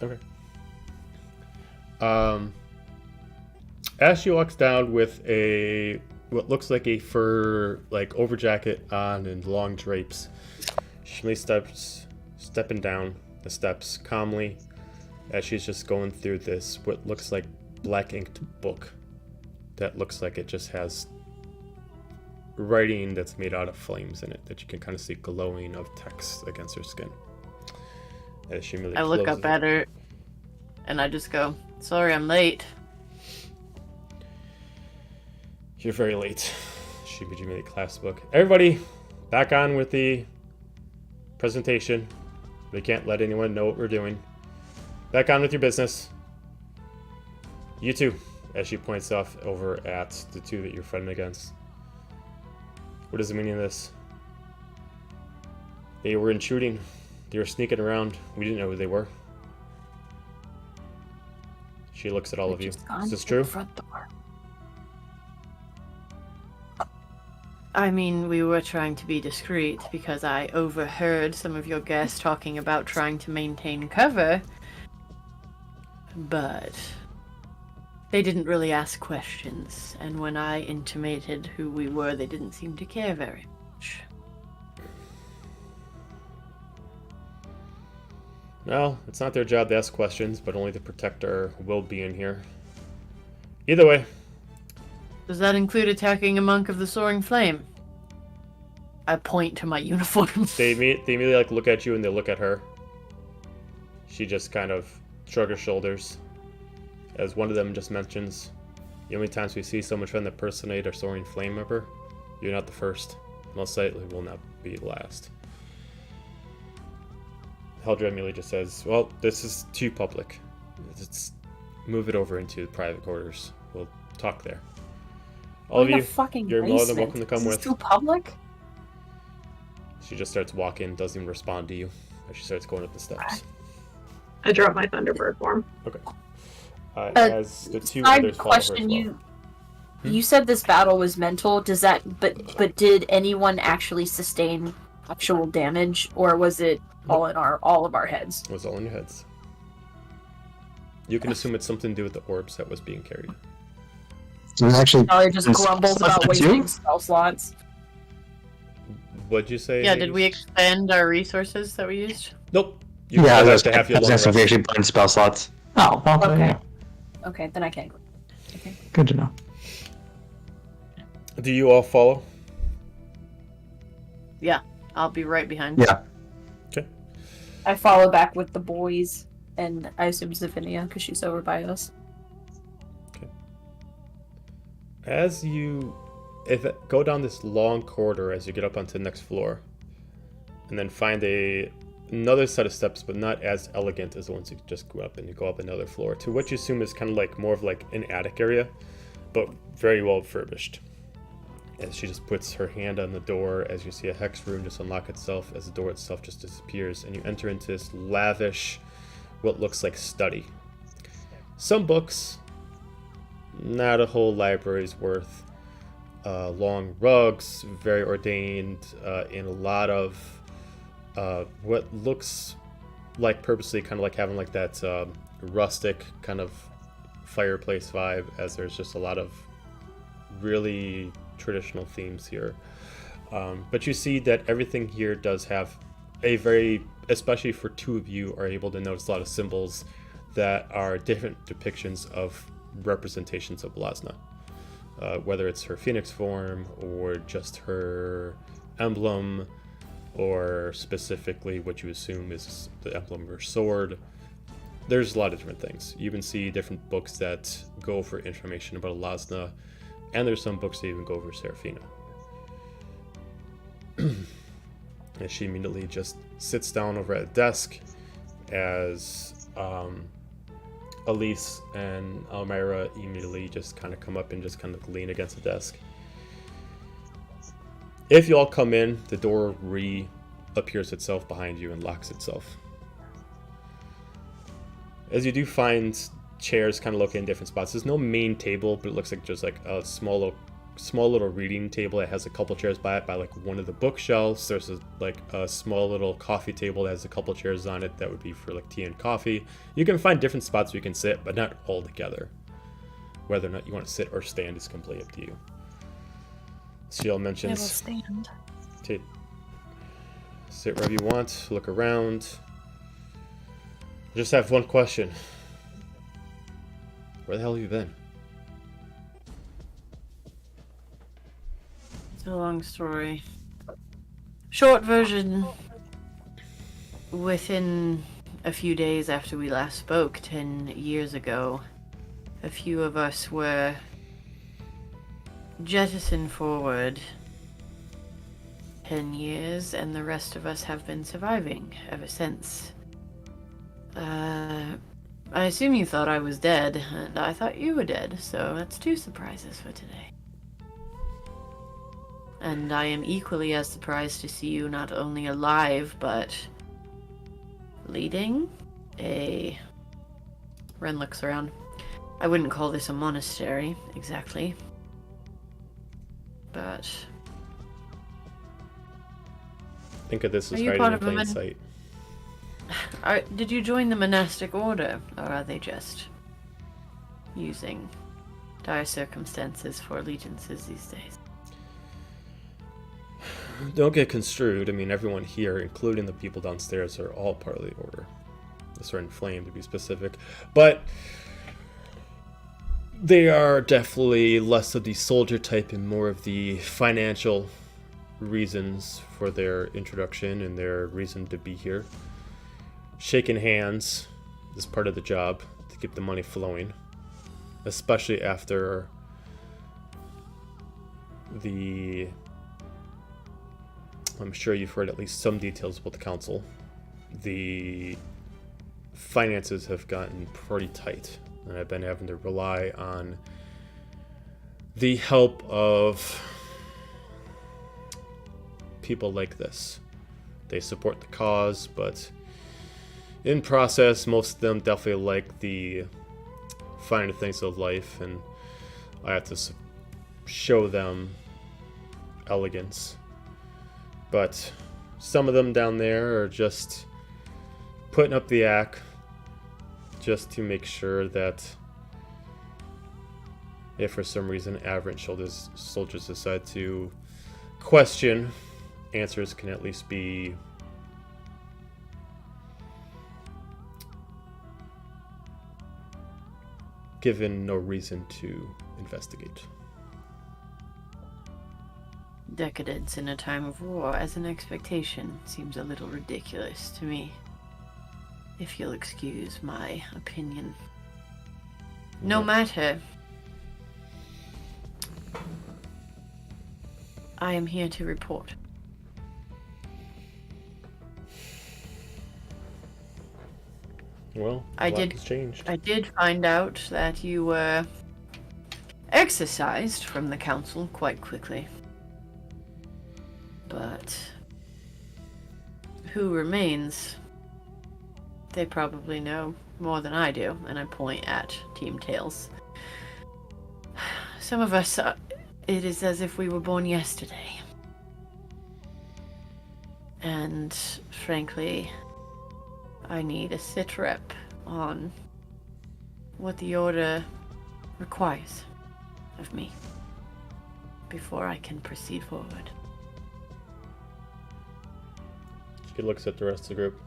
B: Okay. As she walks down with what looks like a fur over jacket on and long drapes, she stepping down the steps calmly as she's just going through this what looks like black inked book that looks like it just has writing that's made out of flames in it that you can kind of see glowing of text against her skin. As she really
C: I look
B: closes
C: up at her and I just go, "Sorry, I'm late."
B: You're very late. She immediately clasps the book. Everybody, back on with the presentation. We can't let anyone know what we're doing. Back on with your business. You two, as she points off over at the two that you're fighting against. What is the meaning of this? They were intruding. They were sneaking around. We didn't know who they were. She looks at all of you. Is this true?
E: Front door.
C: I mean, we were trying to be discreet because I overheard some of your guests talking about trying to maintain cover. But they didn't really ask questions, and when I intimated who we were, they didn't seem to care very much.
B: Well, it's not their job to ask questions, but only to protect our well-being here. Either way.
C: Does that include attacking a monk of the Soaring Flame? I point to my uniform.
B: They immediately look at you and they look at her. She just kind of shrugs her shoulders. As one of them just mentions, the only times we see someone trying to impersonate our Soaring Flame member, you're not the first. Most likely will not be the last. Heldra immediately just says, well, this is too public. Let's move it over into private quarters. We'll talk there. All of you, you're more than welcome to come with.
E: Is this too public?
B: She just starts walking, doesn't even respond to you as she starts going up the steps.
A: I drop my Thunderbird form.
B: Okay. As the two others follow her as well.
E: You said this battle was mental. Does that? But did anyone actually sustain actual damage, or was it all of our heads?
B: It was all in your heads. You can assume it's something to do with the orbs that was being carried.
D: Actually,
E: Sorry, just grumbles about wasting spell slots.
B: What'd you say?
C: Yeah, did we expend our resources that we used?
B: Nope. You
D: yeah,
B: have to have your long
D: we actually burned spell slots. Oh, well,
E: Okay.
D: yeah.
E: Okay, then I can't. Okay.
D: Good to know.
B: Do you all follow?
C: Yeah, I'll be right behind.
D: Yeah.
B: Okay.
E: I follow back with the boys, and I assume Zephinia, because she's over by us.
B: As you go down this long corridor as you get up onto the next floor, and then find another set of steps, but not as elegant as the ones you just go up, and you go up another floor to what you assume is kind of more of an attic area, but very well furbished. As she just puts her hand on the door, as you see a hex rune just unlock itself, as the door itself just disappears, and you enter into this lavish, what looks like study. Some books, not a whole library's worth. Long rugs, very ordained, in a lot of what looks like purposely kind of having that rustic kind of fireplace vibe, as there's just a lot of really traditional themes here. But you see that everything here does have a very, especially for two of you, are able to notice a lot of symbols that are different depictions of representations of Lasna. Whether it's her phoenix form, or just her emblem, or specifically what you assume is the emblem of her sword. There's a lot of different things. You even see different books that go for information about Lasna, And there's some books that even go over Seraphina. And she immediately just sits down over at a desk as Elise and Almira immediately just kind of come up and just kind of lean against the desk. If you all come in, the door reappears itself behind you and locks itself. As you do find chairs kind of located in different spots. There's no main table, but it looks like just like a small little reading table that has a couple chairs by it, by like one of the bookshelves. There's a small little coffee table that has a couple chairs on it that would be for like tea and coffee. You can find different spots where you can sit, but not all together. Whether or not you want to sit or stand is completely up to you. Ciel mentions,
F: I will stand.
B: Sit wherever you want, look around. I just have one question. Where the hell have you been?
C: It's a long story. Short version. Within a few days after we last spoke, 10 years ago, a few of us were jettisoned forward 10 years, and the rest of us have been surviving ever since. I assume you thought I was dead, and I thought you were dead, so that's 2 surprises for today. And I am equally as surprised to see you not only alive, but leading a... Ren looks around. I wouldn't call this a monastery, exactly. But...
B: Think of this as
C: Are you
B: hiding
C: part
B: in
C: of a
B: plain
C: mon-
B: sight.
C: Did you join the monastic order, or are they just using dire circumstances for allegiances these days?
B: Don't get construed. I mean, everyone here, including the people downstairs, are all part of the order. The Certain Flame, to be specific. But they are definitely less of the soldier type and more of the financial reasons for their introduction and their reason to be here. Shaking hands is part of the job to keep the money flowing, especially after the... I'm sure you've heard at least some details about the council. The finances have gotten pretty tight, and I've been having to rely on the help of people like this. They support the cause, but in process, most of them definitely like the finer things of life, and I have to show them elegance. But some of them down there are just putting up the act just to make sure that if for some reason average soldiers decide to question, answers can at least be given no reason to investigate.
C: Decadence in a time of war as an expectation seems a little ridiculous to me, if you'll excuse my opinion. No matter. I am here to report.
B: Well,
C: I
B: a lot
C: did-
B: has changed.
C: I did find out that you were exorcised from the council quite quickly. But who remains? They probably know more than I do, and I point at Team Tails. Some of us, it is as if we were born yesterday. And frankly, I need a sit rep on what the order requires of me before I can proceed forward.
B: She looks at the rest of the group.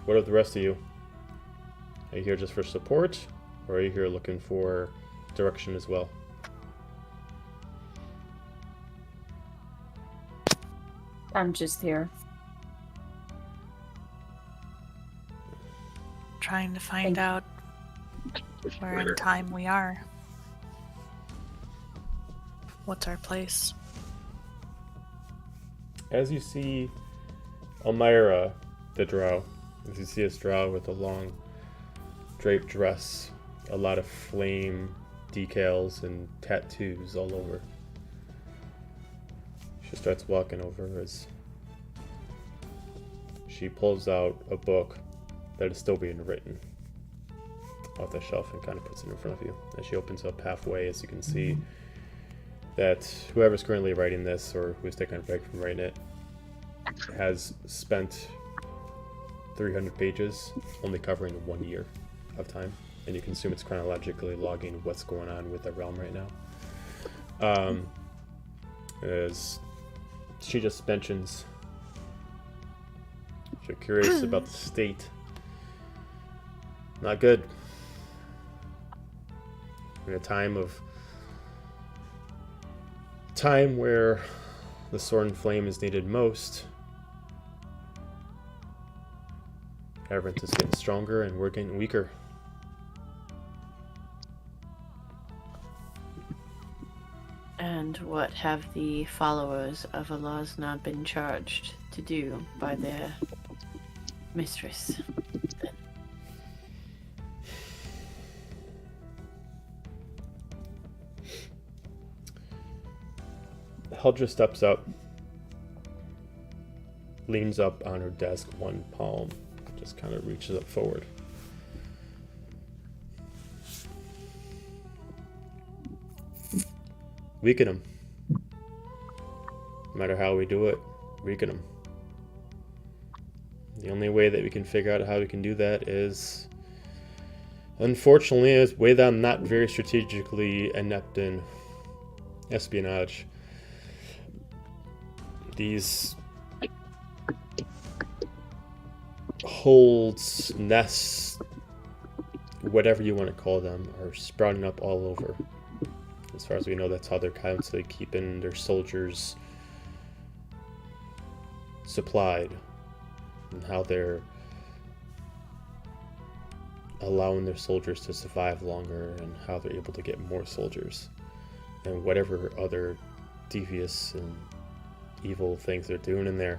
B: What of the rest of you? Are you here just for support, or are you here looking for direction as well?
E: I'm just here.
F: Trying to find out where in time we are. What's our place?
B: As you see Elmira, the drow, as you see this drow with a long draped dress, a lot of flame decals and tattoos all over. She starts walking over as she pulls out a book that is still being written off the shelf and kind of puts it in front of you. As she opens up halfway, as you can see that whoever's currently writing this, or who's taking a break from writing it, has spent 300 pages only covering 1 year of time, and you can assume it's chronologically logging what's going on with the realm right now. As she just mentions, if you're curious about the state, not good. In a time where the sword and flame is needed most, everyone's just getting stronger and we're getting weaker.
C: And what have the followers of Alazna been charged to do by their mistress?
B: Heldra steps up, leans up on her desk, one palm, just kind of reaches up forward. Weaken him. No matter how we do it, weaken him. The only way that we can figure out how we can do that is, unfortunately, is a way that I'm not very strategically inept in espionage. These holds, nests, whatever you want to call them, are sprouting up all over. As far as we know, that's how they're constantly keeping their soldiers supplied, and how they're allowing their soldiers to survive longer, and how they're able to get more soldiers, and whatever other devious and evil things they're doing in there.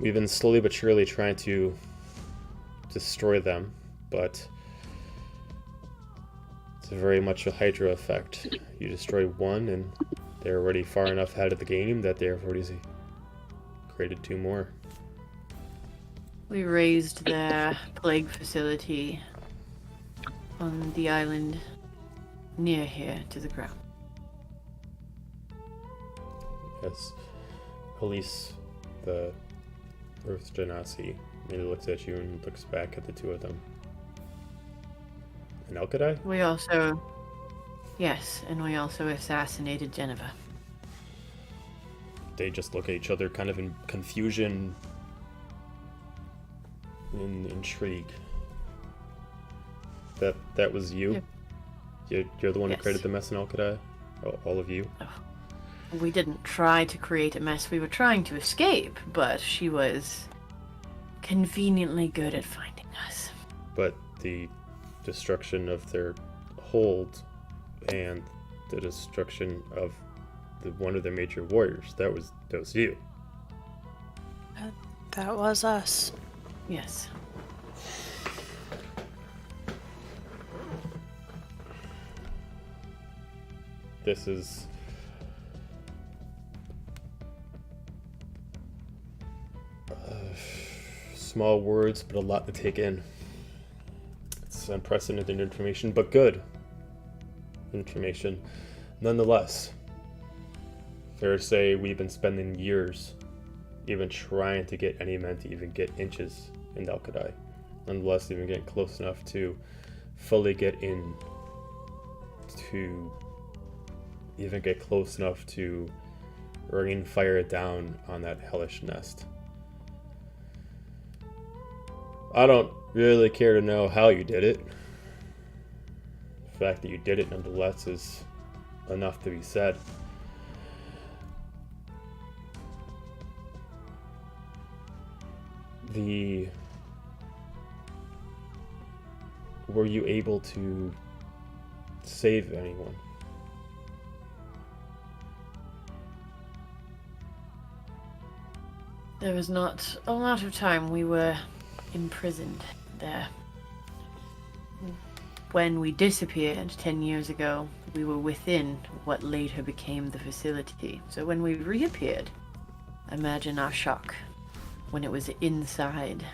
B: We've been slowly but surely trying to destroy them, but it's very much a Hydra effect. You destroy one and they're already far enough ahead of the game that they've already created two more.
C: We razed their plague facility on the island near here to the ground.
B: Yes. Police, the Earth Genasi, maybe looks at you and looks back at the two of them. And Elkadai?
C: We also... Yes, and we also assassinated Geneva.
B: They just look at each other kind of in confusion and intrigue. That was you?
C: Yep.
B: You're the one
C: Yes.
B: who created the mess in Elkadai? All of you?
C: We didn't try to create a mess. We were trying to escape, but she was conveniently good at finding us.
B: But the destruction of their hold and the destruction of one of their major warriors, that was you.
F: That was us.
C: Yes.
B: This is small words, but a lot to take in. It's unprecedented information, but good information nonetheless. Fair to say we've been spending years even trying to get any men to even get inches in Elkadai. Nonetheless, even getting close enough to fully get in, to even get close enough to rain fire down on that hellish nest. I don't really care to know how you did it. The fact that you did it nonetheless is enough to be said. Were you able to save anyone?
C: There was not a lot of time. We were imprisoned there. When we disappeared 10 years ago, we were within what later became the facility. So when we reappeared, imagine our shock when it was inside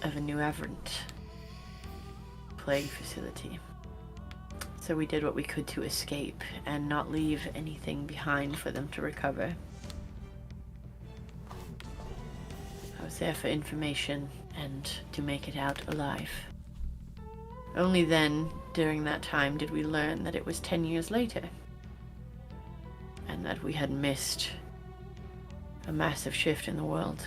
C: of a new aberrant plague facility. So we did what we could to escape and not leave anything behind for them to recover. I was there for information and to make it out alive. Only then, during that time, did we learn that it was 10 years later, and that we had missed a massive shift in the world.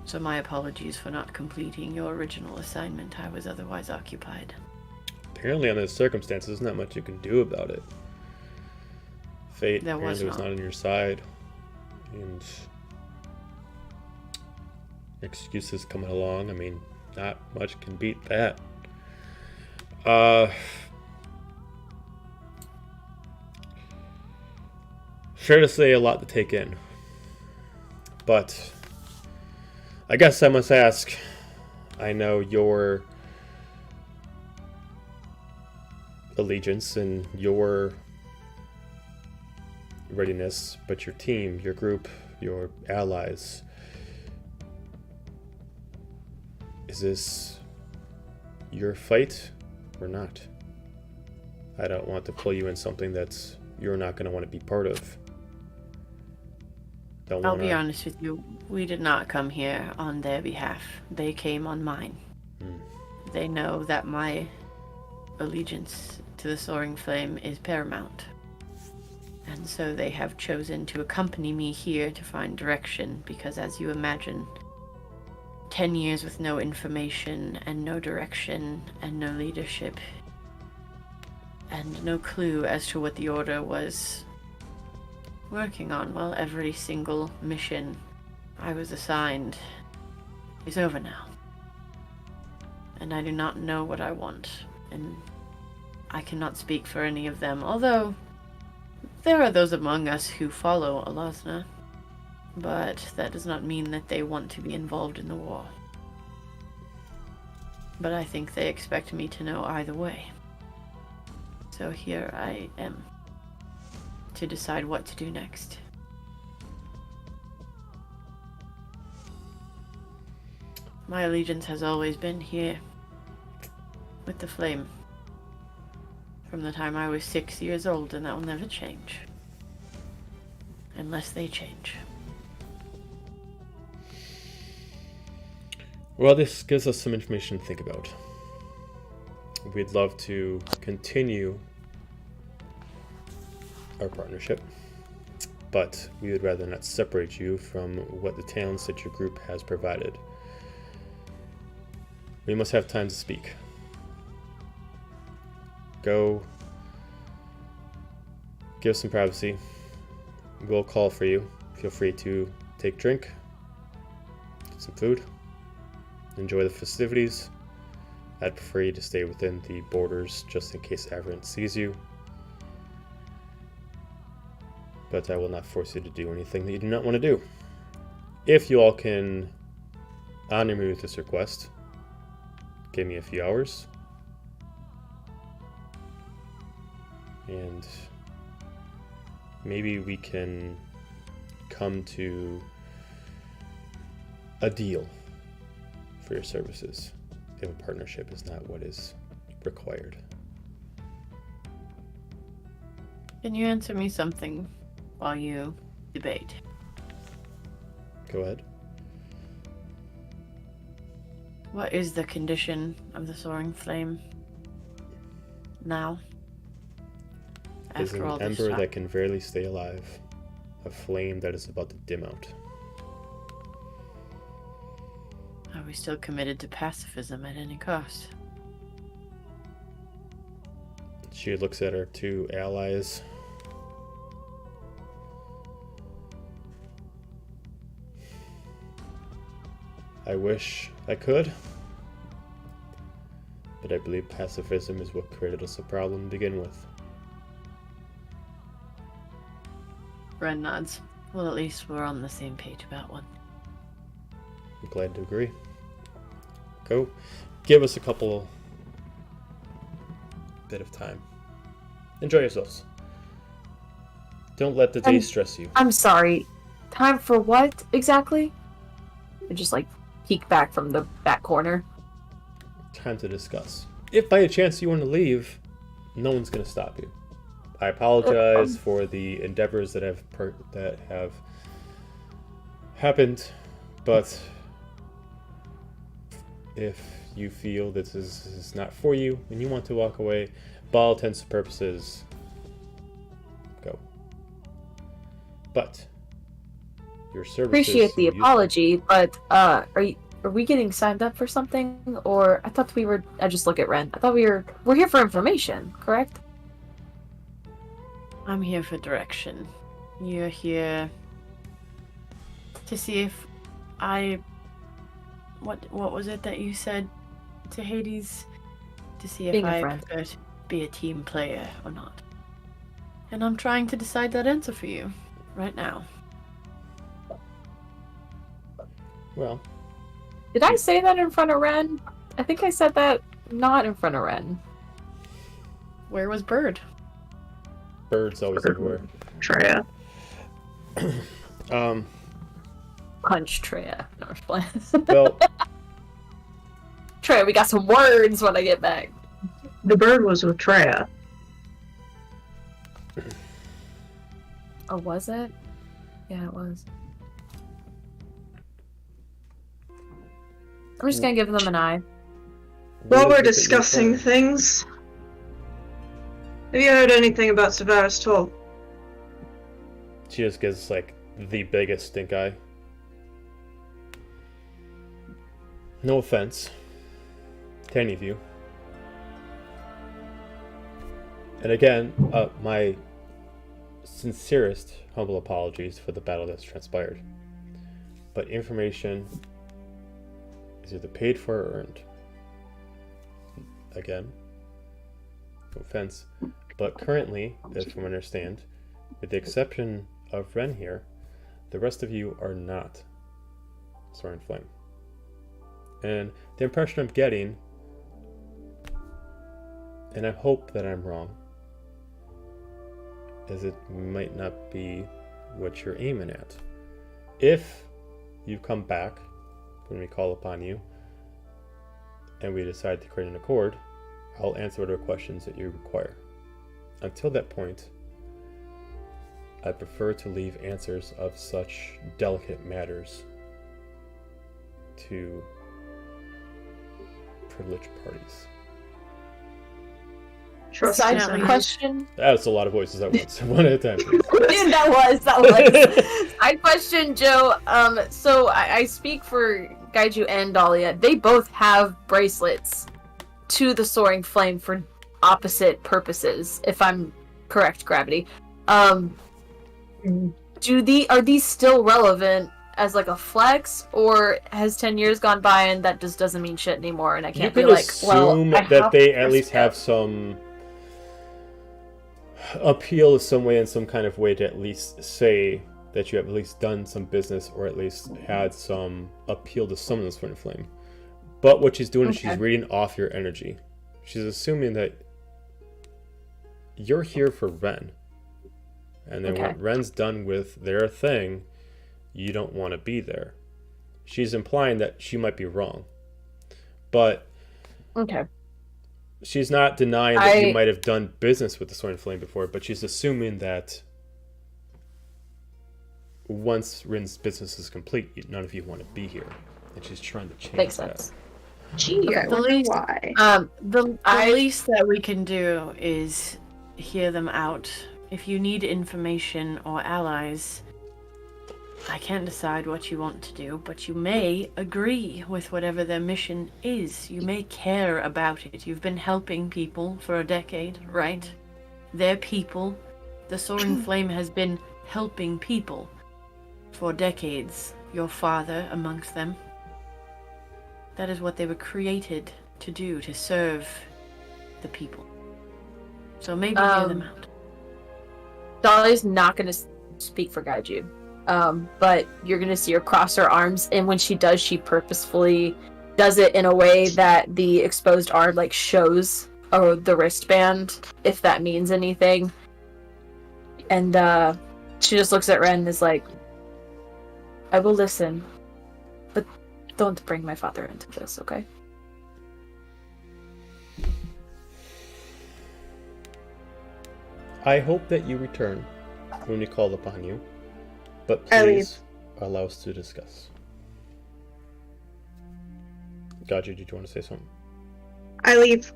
C: So my apologies for not completing your original assignment. I was otherwise occupied.
B: Apparently, under the circumstances, there's not much you can do about it. Fate apparently was not on your side, and excuses coming along. I mean, not much can beat that. Fair to say, a lot to take in. But I guess I must ask, I know your allegiance and your readiness, but your team, your group, your allies, is this your fight or not? I don't want to pull you in something that's you're not going to want to be part of.
C: I'll be honest with you, we did not come here on their behalf. They came on mine. They know that my allegiance to the Soaring Flame is paramount. And so they have chosen to accompany me here to find direction, because as you imagine, 10 years with no information and no direction and no leadership and no clue as to what the Order was working on. Well, every single mission I was assigned is over now. And I do not know what I want, and I cannot speak for any of them, although there are those among us who follow Alazna, but that does not mean that they want to be involved in the war. But I think they expect me to know either way. So here I am, to decide what to do next. My allegiance has always been here, with the flame, from the time I was 6 years old, and that will never change. Unless they change.
B: Well, this gives us some information to think about. We'd love to continue our partnership, but we would rather not separate you from what the talents that your group has provided. We must have time to speak. Go give some privacy. We'll call for you. Feel free to take a drink, get some food, enjoy the festivities. I'd prefer you to stay within the borders just in case Aberrant sees you. But I will not force you to do anything that you do not want to do. If you all can honor me with this request, give me a few hours, and maybe we can come to a deal for your services if a partnership is not what is required.
C: Can you answer me something while you debate?
B: Go ahead.
C: What is the condition of the Soaring Flame now?
B: Is an
C: After all this
B: ember
C: time?
B: that can barely stay alive, a flame that is about to dim out.
C: Are we still committed to pacifism at any cost?
B: She looks at her two allies. I wish I could, but I believe pacifism is what created us a problem to begin with.
C: Ren nods. Well, at least we're on the same page about one.
B: I'm glad to agree. Go. Give us a bit of time. Enjoy yourselves. Don't let the day stress you.
E: I'm sorry. Time for what exactly? I just like peek back from the back corner.
B: Time to discuss. If by a chance you want to leave, no one's going to stop you. I apologize for the endeavors that have happened, but if you feel this is not for you and you want to walk away, by all intents and purposes, go. But your services.
E: Appreciate the
B: useful.
E: apology, but are we getting signed up for something? Or I thought we were. I just look at Ren. I thought we're here for information, correct?
C: I'm here for direction. You're here to see if I... What was it that you said to Hades? To see if
E: Being a
C: I
E: friend.
C: prefer to be a team player or not. And I'm trying to decide that answer for you right now.
B: Well,
E: Did I say that in front of Ren? I think I said that not in front of Ren.
C: Where was Bird?
B: Bird's always everywhere.
A: Treya.
E: Punch Treya. No, I'm just playing.
B: Well,
E: Treya, we got some words when I get back.
A: The bird was with Treya.
E: Oh, was it? Yeah, it was. I'm just gonna give them an eye.
A: While
B: what
A: we're
B: is it that you're
A: discussing
B: planning?
A: things, have you heard anything about Severus Toll?
B: She just gives like the biggest stink eye. No offense to any of you. And again, my sincerest humble apologies for the battle that's transpired. But information is either paid for or earned. Again, no offense. But currently, as from what I understand, with the exception of Ren here, the rest of you are not Soaring Flame. And the impression I'm getting, and I hope that I'm wrong, is it might not be what you're aiming at. If you come back when we call upon you, and we decide to create an accord, I'll answer whatever questions that you require. Until that point, I prefer to leave answers of such delicate matters to privileged parties.
A: Trust
E: Side
A: is nice.
E: question.
B: That's a lot of voices at once. One at a time, please.
E: Dude, that was. Side question, Joe. So I speak for Gaiju and Dahlia. They both have bracelets to the Soaring Flame for opposite purposes, if I'm correct, Gravity. Are these still relevant as like a flex, or has 10 years gone by and that just doesn't mean shit anymore and I
B: You
E: can't
B: can
E: be like, well,
B: assume
E: I
B: that
E: have
B: they
E: to
B: at least have some appeal in some way, in some kind of way, to at least say that you have at least done some business or at least had some appeal to summon this Twin Flame. But what she's doing is she's
E: Okay.
B: reading off your energy. She's assuming that you're here for Ren. And then
E: Okay.
B: when Ren's done with their thing, you don't want to be there. She's implying that she might be wrong. But
E: Okay.
B: she's not denying that you might have done business with the Soaring Flame before, but she's assuming that once Rin's business is complete, none of you want to be here. And she's trying to change
E: Makes
B: that.
E: sense.
A: Gee, I
E: Okay.
A: wonder why.
C: The least that we can do is hear them out. If you need information or allies, I can't decide what you want to do, but you may agree with whatever their mission is. You may care about it. You've been helping people for a decade, right? They're people. The Soaring Flame has been helping people for decades. Your father amongst them. That is what they were created to do, to serve the people. So maybe hear them out.
E: Dolly's not gonna speak for Gaiju. But you're gonna see her cross her arms, and when she does, she purposefully does it in a way that the exposed arm like shows the wristband, if that means anything. And she just looks at Ren and is like, I will listen, but don't bring my father into this, okay?
B: I hope that you return when we call upon you, but
A: I
B: please allow us to discuss. Gaiju, did you want to say something?
A: I leave.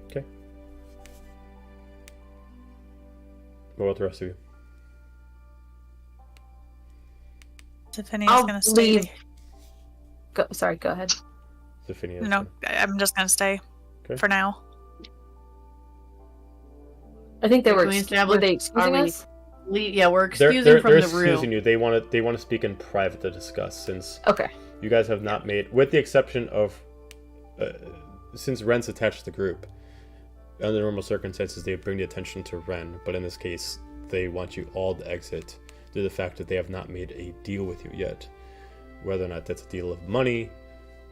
B: Okay. What about the rest of you?
F: Tiffany
E: I'll
F: is gonna stay.
E: leave. Go ahead.
B: Zephania?
F: No, I'm just gonna stay
B: Okay.
F: for now.
E: I think they
C: Can
E: were
C: we
E: were
C: establish-
E: they
C: are
E: excusing
C: we-
E: us?
C: Yeah, we're
B: They're
C: excusing from the
B: excusing
C: room.
B: you. They want to speak in private to discuss, since
E: Okay.
B: you guys have not made, with the exception of, since Ren's attached to the group, under normal circumstances they bring the attention to Ren, but in this case they want you all to exit due to the fact that they have not made a deal with you yet. Whether or not that's a deal of money,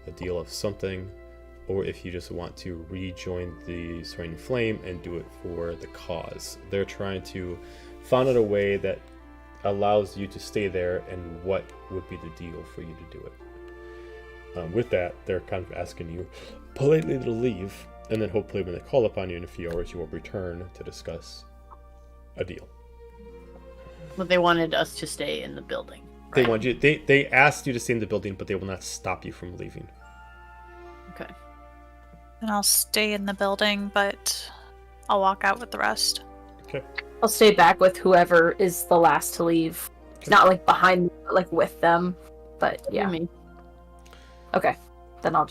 B: a deal of something, or if you just want to rejoin the Serene Flame and do it for the cause. They're trying to find out a way that allows you to stay there, and what would be the deal for you to do it. With that, they're kind of asking you politely to leave, and then hopefully when they call upon you in a few hours, you will return to discuss a deal.
C: But they wanted us to stay in the building.
B: They
C: right?
B: want you. They asked you to stay in the building, but they will not stop you from leaving.
C: Okay.
F: And I'll stay in the building, but I'll walk out with the rest.
B: Okay.
E: I'll stay back with whoever is the last to leave.
B: Okay.
E: Not like behind me, but like with them. But yeah.
C: Me.
E: Okay. Then I'll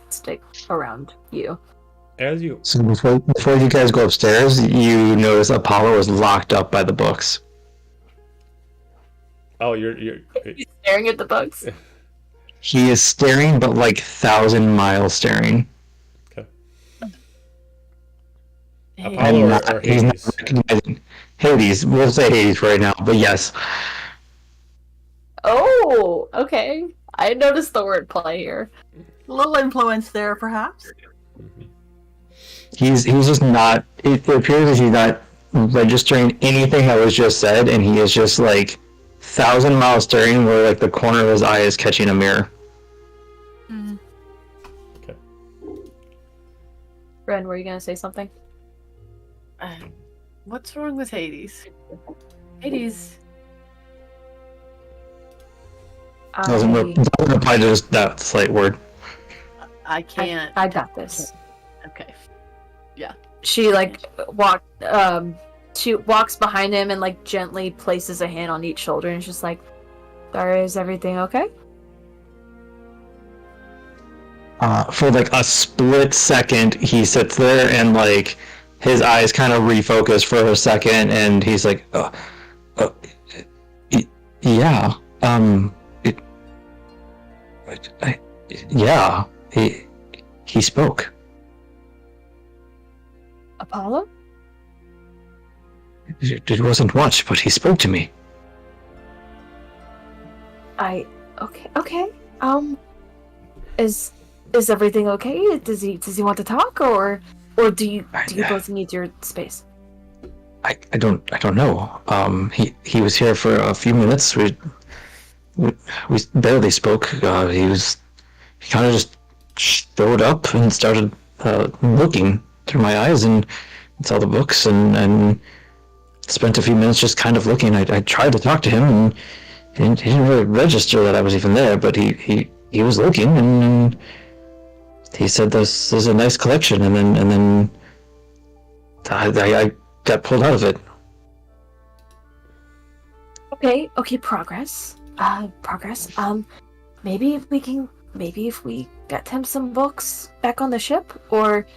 E: stick around you.
B: As you
D: So before you guys go upstairs, you notice Apollo is locked up by the books.
B: you're
E: He's staring at the books.
D: He is staring, but like 1,000-mile staring.
B: okay.
C: Hey,
B: Apollo or
D: He's not
B: Hades?
D: recognizing Hades. We'll say Hades right now, but yes.
E: Oh, okay. I noticed the word play here.
G: A little influence there, perhaps.
B: Mhm.
D: He's just not. It appears that he's not registering anything that was just said, and he is just like 1,000-mile staring, where like the corner of his eye is catching a mirror.
F: Mm.
B: Okay.
E: Ren, were you gonna say something?
C: What's wrong with Hades? Hades.
D: Doesn't apply to just that slight word.
C: I can't.
E: I got this.
C: Okay.
E: She she walks behind him and like gently places a hand on each shoulder and is just like, Dara, is everything okay?
D: For like a split second, he sits there and like his eyes kind of refocus for a second, and he's like, yeah, yeah, he spoke.
E: Apollo?
D: It wasn't much, but he spoke to me.
E: Okay. Is everything okay? Does he want to talk, or do you both need your space?
D: I don't know. He was here for a few minutes. We barely spoke. He kind of just showed up and started looking through my eyes and saw the books and spent a few minutes just kind of looking. I tried to talk to him, and he didn't really register that I was even there, but he was looking, and he said this is a nice collection, and then I got pulled out of it.
E: Okay, progress. Maybe if we get him some books back on the ship, or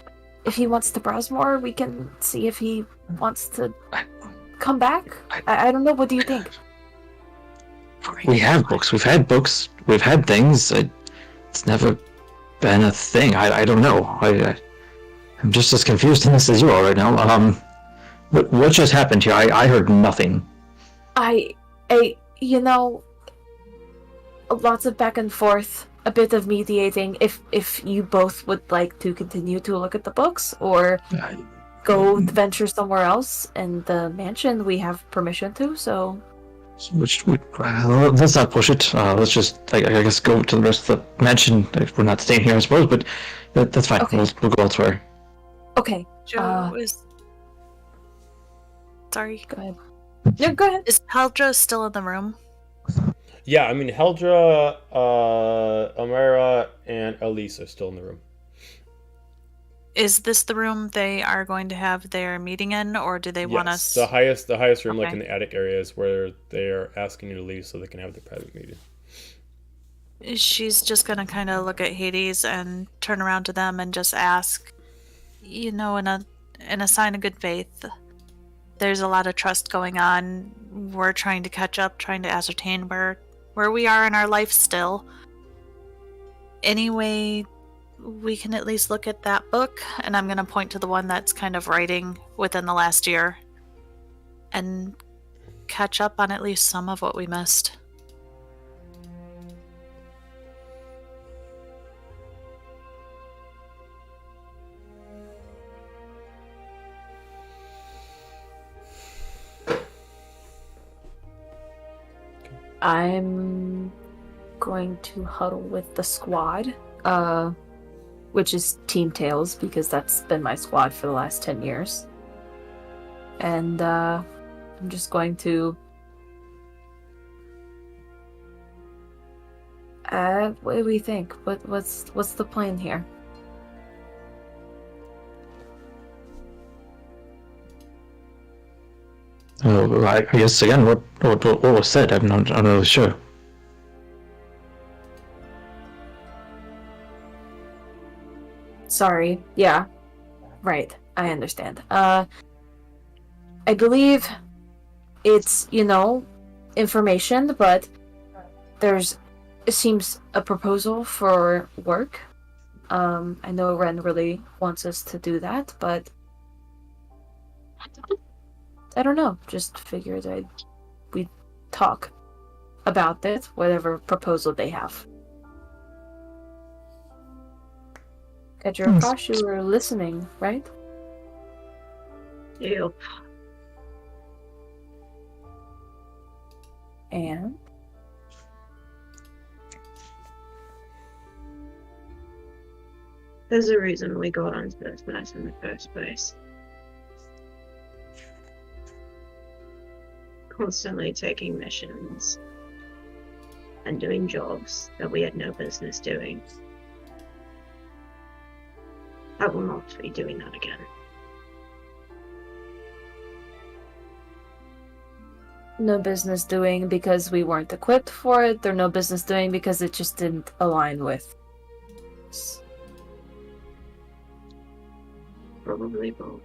E: if he wants to browse more, we can see if he wants to come back. I don't know. What do you think?
D: We have books. We've had books. We've had things. It's never been a thing. I don't know. I'm just as confused in this as you are right now. What just happened here? I heard nothing.
E: you know, lots of back and forth, a bit of mediating. If you both would like to continue to look at the books or go venture somewhere else in the mansion, we have permission to. So,
D: let's not push it. Let's just, I guess, go to the rest of the mansion. We're not staying here, I suppose, but that's fine.
E: Okay.
D: We'll go elsewhere.
E: Okay.
F: Joe is. Sorry.
E: Go ahead. Yeah, go ahead.
F: Is Heldra still in the room?
B: Yeah, I mean, Heldra, Amara, and Elise are still in the room.
F: Is this the room they are going to have their meeting in, or do they want us?
B: The highest room, like
F: Okay.
B: in the attic area, is where they are asking you to leave so they can have their private meeting.
F: She's just gonna kind of look at Hades and turn around to them and just ask, you know, in a sign of good faith. There's a lot of trust going on. We're trying to catch up, trying to ascertain where we are in our life still. Anyway, we can at least look at that book, and I'm going to point to the one that's kind of writing within the last year, and catch up on at least some of what we missed.
E: I'm going to huddle with the squad, which is Team Tails, because that's been my squad for the last 10 years. And I'm just going to... what do we think? What's the plan here?
D: I guess again, what was said? I'm not really sure.
E: Sorry. Yeah. Right. I understand. I believe it's, information, but it seems a proposal for work. I know Ren really wants us to do that, but I don't know. Just figured we'd talk about it, whatever proposal they have. Kajirakosh, you were listening, right?
A: Yep.
E: And?
A: There's a reason we got onto this mess in the first place. Constantly taking missions and doing jobs that we had no business doing. I will not be doing that again.
E: No business doing because we weren't equipped for it, or no business doing because it just didn't align with us?
A: Probably both.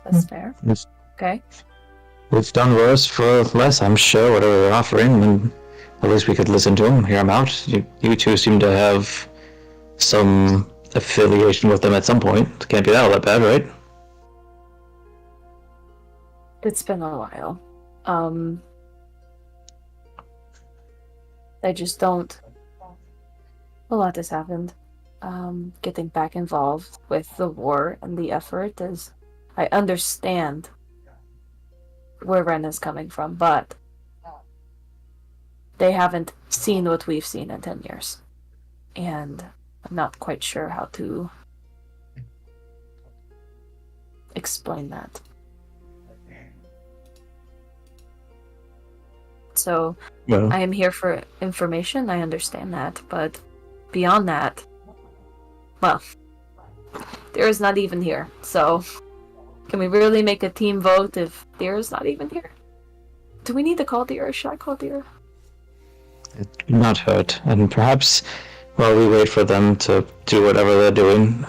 E: That's fair.
D: Yes.
E: Okay.
D: We've done worse for less, I'm sure, whatever they're offering, and at least we could listen to them, hear them out. You two seem to have some affiliation with them at some point. It can't be that all that bad, right?
E: It's been a while. I just don't... A lot has happened. Getting back involved with the war and the effort is... I understand where Ren is coming from, but they haven't seen what we've seen in 10 years. And I'm not quite sure how to explain that. So,
D: Well,
E: I am here for information, I understand that, but beyond that, well, Deer is not even here, so can we really make a team vote if Deer is not even here? Do we need to call Deer, or should I call Deer?
D: it could not hurt, and perhaps while we wait for them to do whatever they're doing,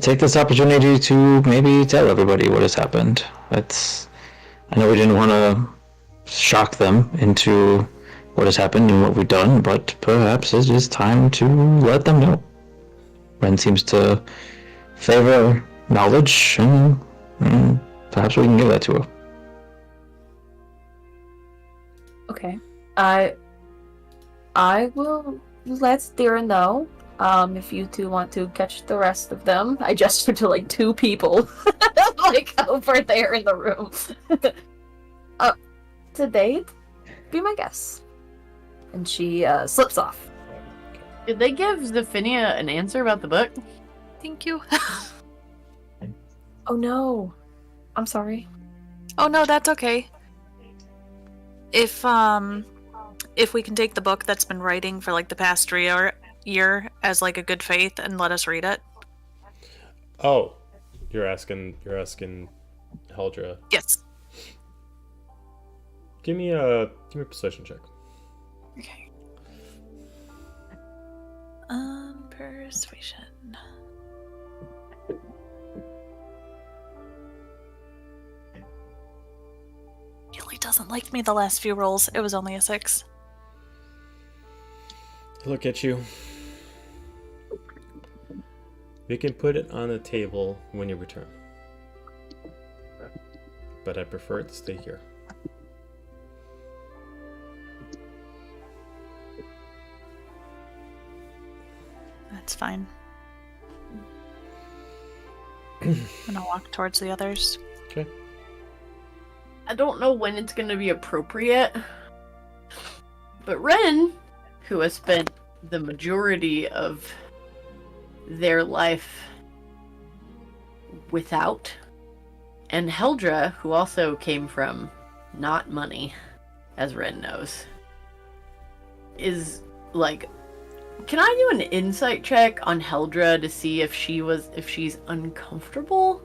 D: take this opportunity to maybe tell everybody what has happened. I know we didn't want to shock them into what has happened and what we've done, but perhaps it is time to let them know. Ren seems to favor knowledge, and Perhaps we can give that to her.
E: Okay. I will let Thera know. If you two want to catch the rest of them, I gestured to like 2 people, like over there in the room. Today, be my guest. And she slips off.
C: Did they give Zephinia an answer about the book?
F: Thank you.
E: Oh no, I'm sorry.
F: Oh no, that's okay. If we can take the book that's been writing for like the past year as like a good faith and let us read it.
B: Oh, you're asking Heldra.
F: Yes.
B: Give me a persuasion check.
F: Okay. Persuasion. He really doesn't like me the last few rolls. It was only a 6.
B: Look at you. We can put it on the table when you return. But I prefer it to stay here.
F: That's fine. I'm gonna walk towards the others.
B: Okay.
C: I don't know when it's going to be appropriate, but Ren, who has spent the majority of their life without, and Heldra, who also came from not money, as Ren knows, is like, can I do an insight check on Heldra to see if she's uncomfortable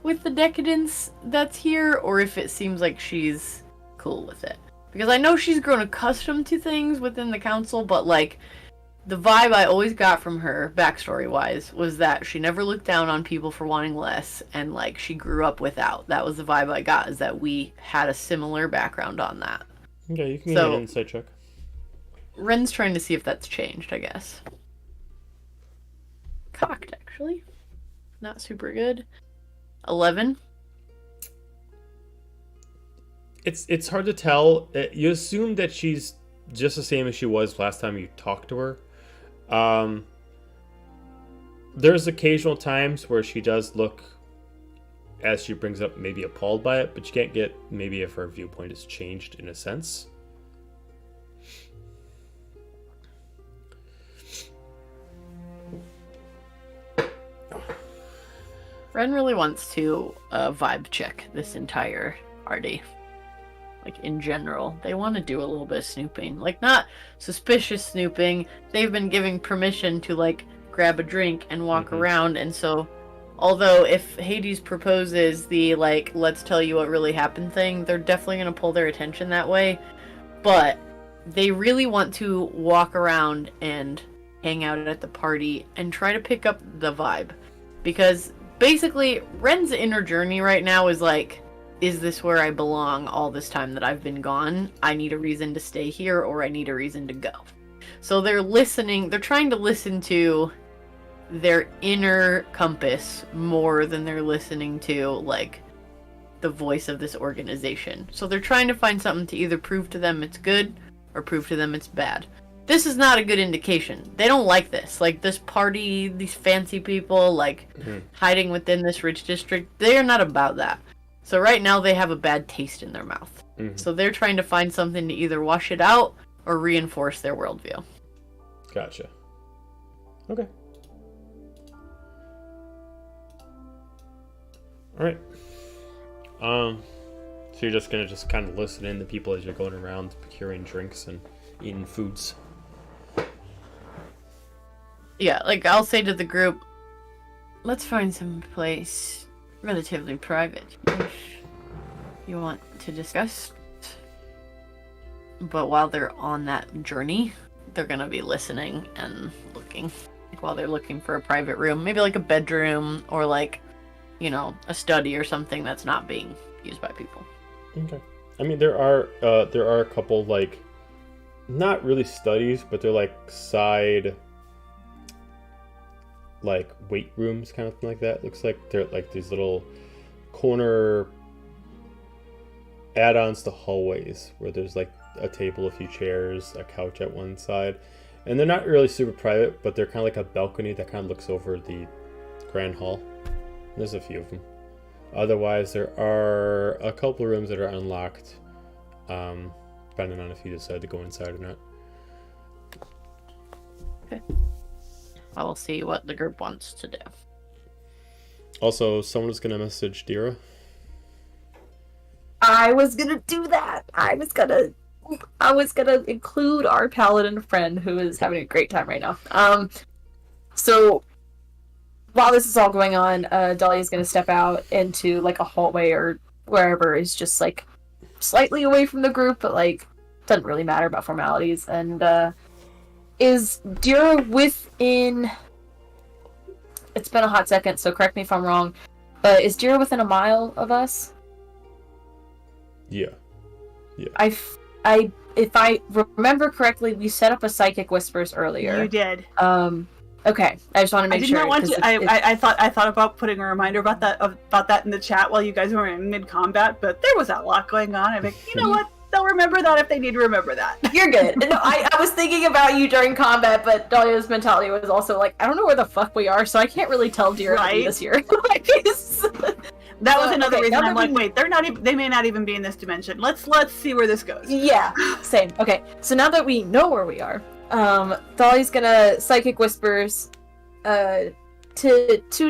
C: with the decadence that's here, or if it seems like she's cool with it? Because I know she's grown accustomed to things within the council, but like, the vibe I always got from her, backstory-wise, was that she never looked down on people for wanting less, and like, she grew up without. That was the vibe I got, is that we had a similar background on that.
B: Okay, you can get an insight check.
C: Ren's trying to see if that's changed, I guess. Cocked, actually. Not super good. 11.
B: It's hard to tell. You assume that she's just the same as she was last time you talked to her. There's occasional times where she does look, as she brings up, maybe appalled by it, but you can't get maybe if her viewpoint has changed in a sense.
C: Ren really wants to vibe check this entire party. Like, in general. They want to do a little bit of snooping. Like, not suspicious snooping. They've been giving permission to, like, grab a drink and walk around. And so, although if Hades proposes the, like, let's tell you what really happened thing, they're definitely going to pull their attention that way. But they really want to walk around and hang out at the party and try to pick up the vibe. Because basically, Ren's inner journey right now is like, is this where I belong all this time that I've been gone? I need a reason to stay here, or I need a reason to go. So they're trying to listen to their inner compass more than they're listening to, like, the voice of this organization. So they're trying to find something to either prove to them it's good, or prove to them it's bad. This is not a good indication. They don't like this. Like, this party, these fancy people, like, hiding within this rich district, they are not about that. So right now they have a bad taste in their mouth. So they're trying to find something to either wash it out or reinforce their worldview.
B: Gotcha. Okay. Alright. So you're just gonna kind of listen in to people as you're going around procuring drinks and eating foods.
C: Yeah, like, I'll say to the group, let's find some place relatively private if you want to discuss. But while they're on that journey, they're gonna be listening and looking. Like, while they're looking for a private room, maybe like a bedroom, or like, you know, a study or something that's not being used by people.
B: Okay. I mean, there are a couple, like, not really studies, but they're like side, like, weight rooms, kind of thing like that. Looks like they're like these little corner add-ons to hallways where there's like a table, a few chairs, a couch at one side, and they're not really super private, but they're kind of like a balcony that kind of looks over the grand hall. There's a few of them. Otherwise, there are a couple of rooms that are unlocked, depending on if you decide to go inside or not.
C: Okay. I will see what the group wants to do.
B: Also, someone is going to message Dira.
E: I was gonna do that. I was gonna include our paladin friend who is having a great time right now. So while this is all going on, Dolly is gonna step out into like a hallway or wherever is just like slightly away from the group, but like doesn't really matter about formalities. And is Dira within? It's been a hot second, so correct me if I'm wrong. But is Dira within a mile of us?
B: Yeah.
E: If I remember correctly, we set up a psychic whispers earlier.
G: You did.
E: Okay. I just want to make sure.
G: I did not want to. I thought about putting a reminder about that in the chat while you guys were in mid combat, but there was a lot going on. I'm like, you know what? They'll remember that if they need to remember that.
E: You're good. No, I was thinking about you during combat, but Dahlia's mentality was also like, I don't know where the fuck we are, so I can't really tell Dira to be this year.
G: That was another reason I'm like, wait, they may not even be in this dimension. Let's see where this goes.
E: Yeah, same. Okay, so now that we know where we are, Dolly's gonna psychic whispers to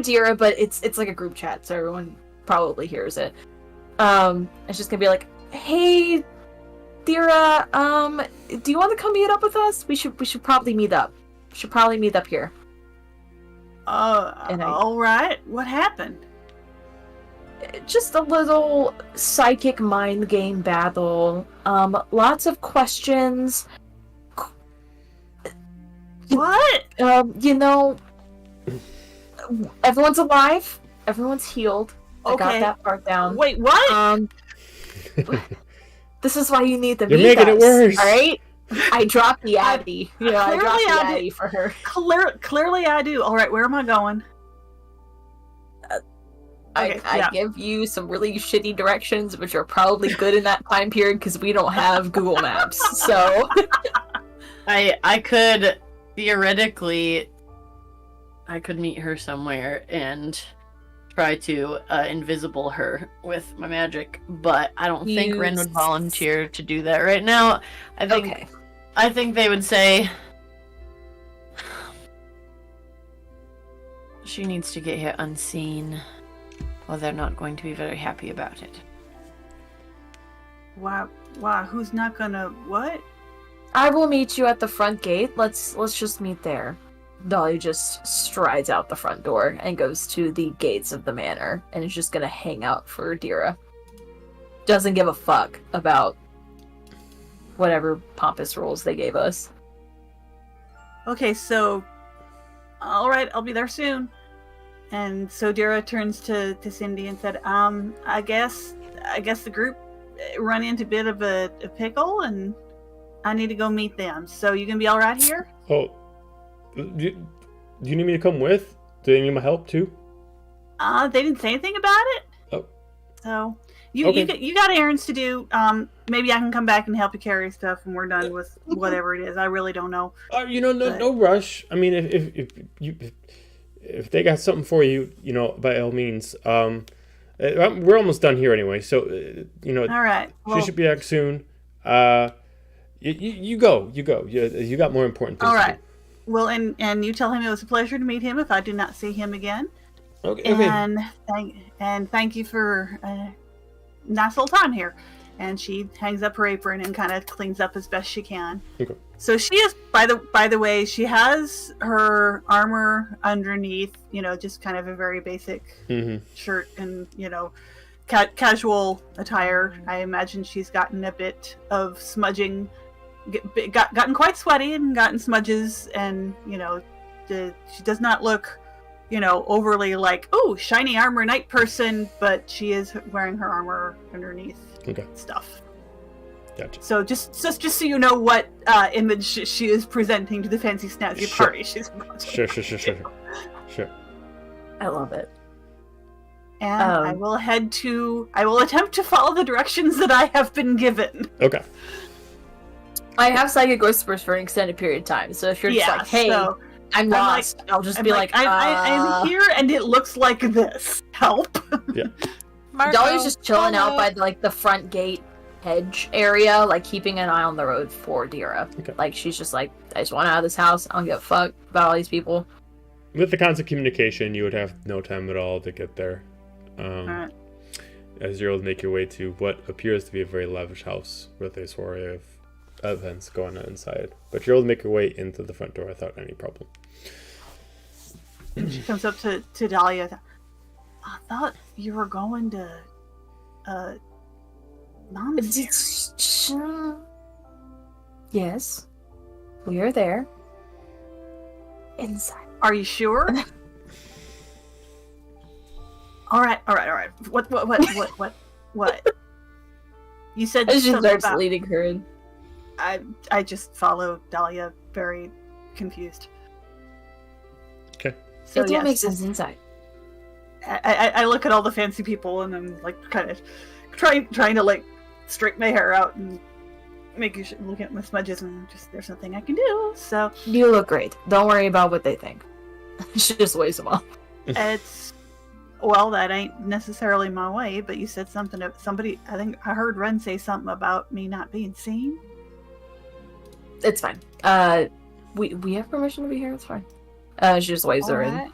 E: Dira, but it's like a group chat, so everyone probably hears it. It's just gonna be like, hey, Dira, do you want to come meet up with us? We should probably meet up. Should probably meet up here.
G: All right. What happened?
E: Just a little psychic mind game battle. Lots of questions.
G: What?
E: You know, everyone's alive. Everyone's healed.
G: Okay.
E: I got that part down.
G: Wait, what?
E: This is why you need the
B: You're making it worse.
E: All right. I dropped the Addy.
G: Clearly
E: I dropped the
G: I
E: Addy for her.
G: Clearly I do. All right, where am I going?
E: I give you some really shitty directions, which are probably good in that time period because we don't have Google Maps. So
C: I could theoretically, I could meet her somewhere and try to invisible her with my magic, but I don't think Ren would volunteer to do that right now. I think they would say she needs to get here unseen, or they're not going to be very happy about it.
G: Wow, who's not gonna what?
E: I will meet you at the front gate. Let's just meet there. Dolly just strides out the front door and goes to the gates of the manor and is just gonna hang out for Dira. Doesn't give a fuck about whatever pompous rules they gave us.
G: Okay, so all right, I'll be there soon. And so Dira turns to Cindy and said, I guess the group run into a bit of a pickle and I need to go meet them. So you gonna be all right here?
B: Oh, do you need me to come with? Do they need my help too?
G: They didn't say anything about it.
B: Oh.
G: So you got errands to do. Maybe I can come back and help you carry stuff when we're done with whatever it is. I really don't know.
B: No rush. I mean, if they got something for you, by all means. We're almost done here anyway, so
G: all right. Well,
B: she should be back soon. You go. You got more important things.
G: All right.
B: To do.
G: Well, and you tell him it was a pleasure to meet him if I do not see him again.
B: Okay.
G: And thank you for a nice little time here. And she hangs up her apron and kind of cleans up as best she can.
B: Okay.
G: So she is, by the way, she has her armor underneath, just kind of a very basic shirt and, casual attire. I imagine she's gotten a bit of smudging, gotten quite sweaty and gotten smudges, and, she does not look, overly like, oh, shiny armor knight person, but she is wearing her armor underneath stuff.
B: Gotcha.
G: So just so you know what image she is presenting to the fancy snazzy party she's about to
B: Sure.
E: I love it.
G: And I will attempt to follow the directions that I have been given.
B: Okay.
E: I have Psychic Whispers for an extended period of time, so if you're just like, hey,
G: so
E: I'm lost, I'll just be like,
G: I'm here and it looks like this. Help.
B: Yeah.
E: Dolly's just chilling out by the front gate hedge area, like keeping an eye on the road for Dira.
B: Okay.
E: Like she's just like, I just want out of this house. I don't give a fuck about all these people.
B: With the constant communication, you would have no time at all to get there.
G: Alright.
B: As you're able to make your way to what appears to be a very lavish house with a soiree of events going on inside. But you're able to make your way into the front door without any problem.
G: She comes up to Dahlia. I thought you were going to monastery.
E: Yes, we are there. Inside.
G: Are you sure? All right. What? You said
E: She
G: something
E: starts
G: about...
E: leading her in.
G: I just follow Dahlia, very confused.
B: Okay.
G: So
E: It don't make sense inside.
G: I look at all the fancy people and I'm like kind of trying to like straighten my hair out and look at my smudges and just there's nothing I can do. So
E: You look great. Don't worry about what they think. She just waves them off.
G: it's that ain't necessarily my way. But you said something. Somebody, I think I heard Ren say something about me not being seen.
E: It's fine. We have permission to be here. It's fine. She just waves her in.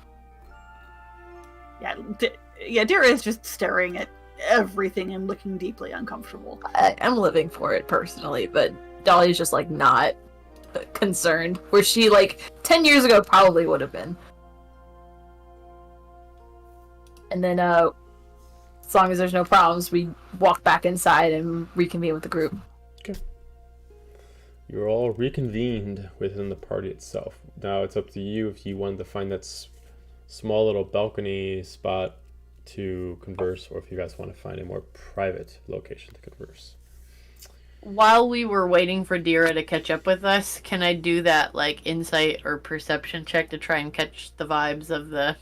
G: Yeah, Dira is just staring at everything and looking deeply uncomfortable.
E: I'm living for it personally, but Dolly's just like not concerned. Where she 10 years ago probably would have been. And then, as long as there's no problems, we walk back inside and reconvene with the group.
B: Okay. You're all reconvened within the party itself. Now it's up to you if you wanted to find that small little balcony spot to converse, or if you guys want to find a more private location to converse.
C: While we were waiting for Dira to catch up with us, can I do that insight or perception check to try and catch the vibes of the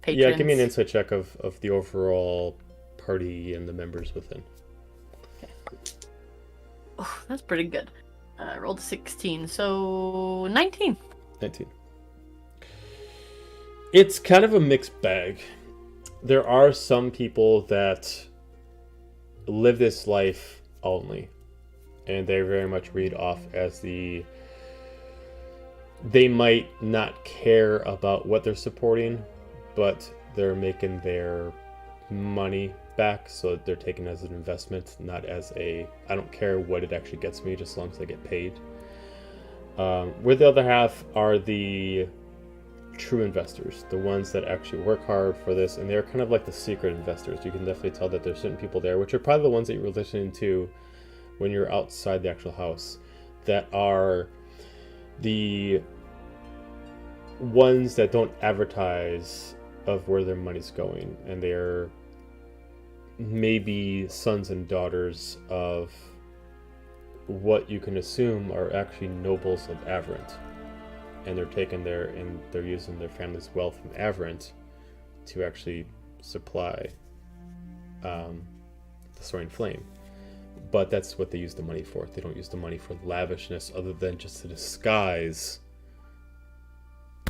C: patrons?
B: Yeah, give me an insight check of the overall party and the members within.
C: Okay. Oh, that's pretty good. I rolled a 16, so 19.
B: 19. It's kind of a mixed bag. There are some people that live this life only, and they very much read off as they might not care about what they're supporting, but they're making their money back, so they're taking it as an investment, not as I don't care what it actually gets me, just as long as I get paid. Where the other half are the true investors, the ones that actually work hard for this, and they're kind of like the secret investors. You can definitely tell that there's certain people there, which are probably the ones that you were listening to when you're outside the actual house, that are the ones that don't advertise of where their money's going, and they're maybe sons and daughters of what you can assume are actually nobles of Averant, and they're taken there and they're using their family's wealth from Averant to actually supply the Soaring Flame. But that's what they use the money for. They don't use the money for lavishness, other than just to disguise,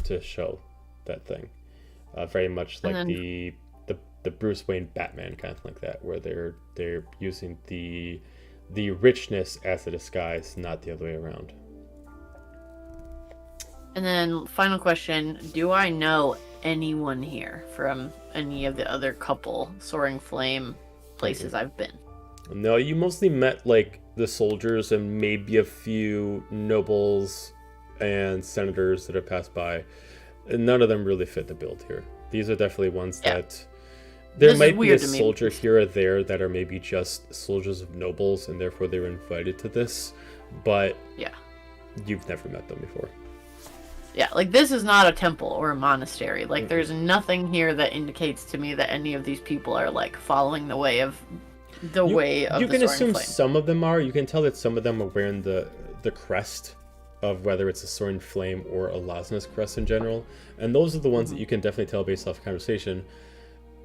B: to show that thing. Very much like the Bruce Wayne Batman kind of like that, where they're using the richness as a disguise, not the other way around.
C: And then, final question, do I know anyone here from any of the other couple Soaring Flame places I've been?
B: No, you mostly met the soldiers and maybe a few nobles and senators that have passed by. And none of them really fit the build here. These are definitely ones that there might be a soldier here or there that are maybe just soldiers of nobles, and therefore they were invited to this. But you've never met them before.
C: Yeah, this is not a temple or a monastery. There's nothing here that indicates to me that any of these people are following the way of the
B: You can assume
C: Flame.
B: some of them are. You can tell that some of them are wearing the crest of whether it's a Soaring Flame or a Lasna's crest in general, and those are the ones that you can definitely tell based off conversation.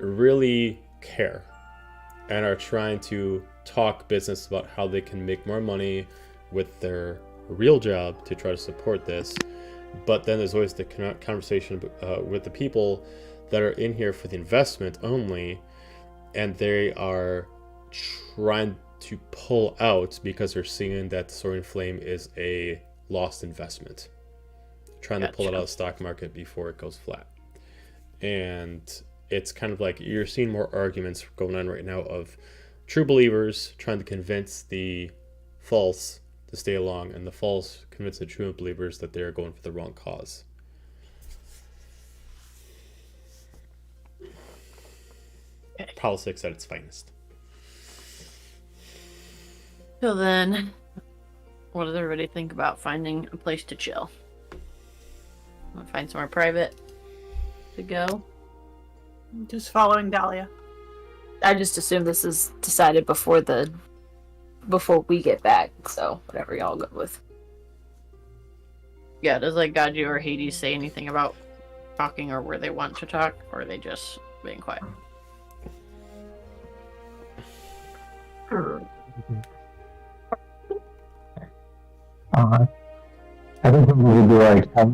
B: really care and are trying to talk business about how they can make more money with their real job to try to support this. But then there's always the conversation with the people that are in here for the investment only, and they are trying to pull out because they're seeing that the Soaring Flame is a lost investment, trying to pull it out of the stock market before it goes flat. And it's kind of like you're seeing more arguments going on right now of true believers trying to convince the false to stay along, and the false convince the true believers that they're going for the wrong cause. Politics at its finest.
C: So then, what does everybody think about finding a place to chill? Want to find somewhere private to go?
G: Just following Dahlia.
E: I just assume this is decided before we get back, so whatever y'all go with.
C: Yeah, does like Gaju or Hades say anything about talking or where they want to talk, or are they just being quiet?
D: I think we would be like, I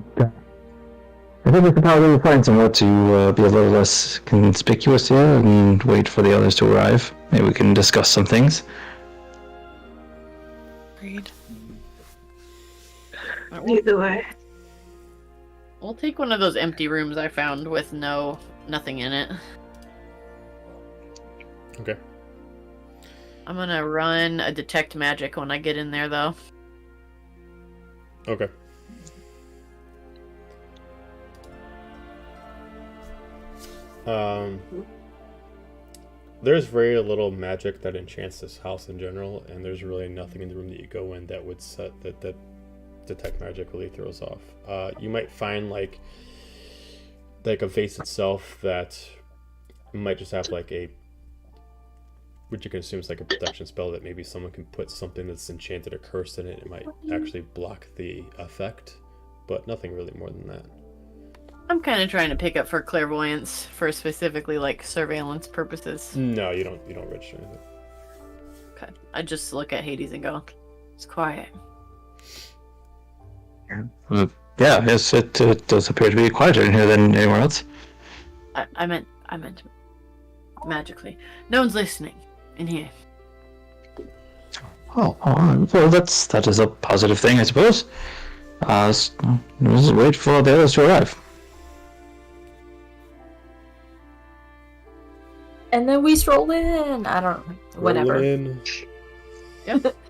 D: think we could probably find somewhere to be a little less conspicuous here and wait for the others to arrive. Maybe we can discuss some things.
F: Agreed.
A: Either way.
C: We'll take one of those empty rooms I found with nothing in it.
B: Okay.
C: I'm gonna run a detect magic when I get in there, though.
B: Okay. There's very little magic that enchants this house in general, and there's really nothing in the room that you go in that would set that detect magic really throws off. You might find like a vase itself that might just have like a, which you can assume is like a protection spell that maybe someone can put something that's enchanted or cursed in it. It might actually block the effect, but nothing really more than that.
C: I'm kind of trying to pick up for clairvoyance for specifically like surveillance purposes.
B: No, you don't register anything.
C: Okay. I just look at Hades and go, it's quiet.
D: Yeah, yes, it does appear to be quieter in here than anywhere else.
C: I meant magically. No one's listening in here.
D: Oh, well, that is a positive thing, I suppose. Let's wait for the others to arrive.
E: And then we stroll in. I don't know. Whatever.
B: Rolling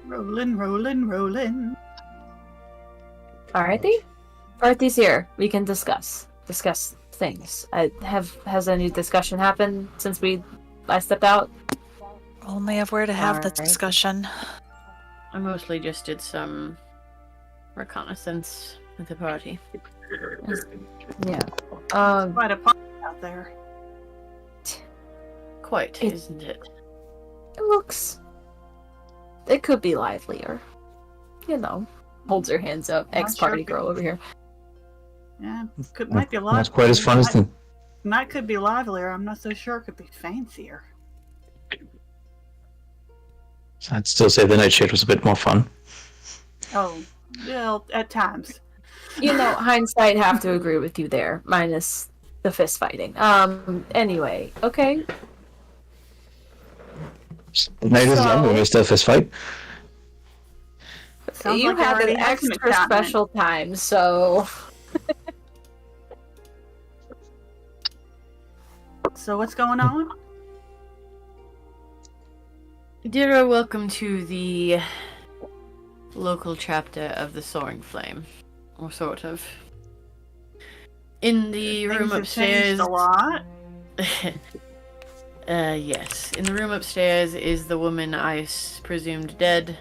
B: in.
G: Rolling.
E: Alrighty. Artie's here. We can discuss things. Has any discussion happened since I stepped out?
F: Only of where to have the
E: Alright.
F: discussion.
C: I mostly just did some reconnaissance with the party.
E: Yeah.
G: Quite a party out there.
C: Quite,
E: It-
C: isn't it?
E: It could be livelier. You know. Holds her hands up.
G: Not
E: Ex-party
G: sure.
E: girl over here.
G: Yeah, might be livelier.
D: Not quite as fun as the...
G: Night could be livelier. I'm not so sure it could be fancier.
D: I'd still say the night shift was a bit more fun.
G: Oh, well, at times.
E: You know, hindsight have to agree with you there, minus the fist fighting. Anyway, okay.
D: The night is young, we still fist fight.
G: Sounds
E: You
G: like
E: had
G: already
E: an
G: had some
E: extra
G: excitement.
E: special time, so
G: So what's going on?
C: Dear, welcome to the local chapter of the Soaring Flame. Or sort of. In the
G: Things
C: room
G: have
C: upstairs...
G: changed a lot.
C: Yes. In the room upstairs is the woman I presumed dead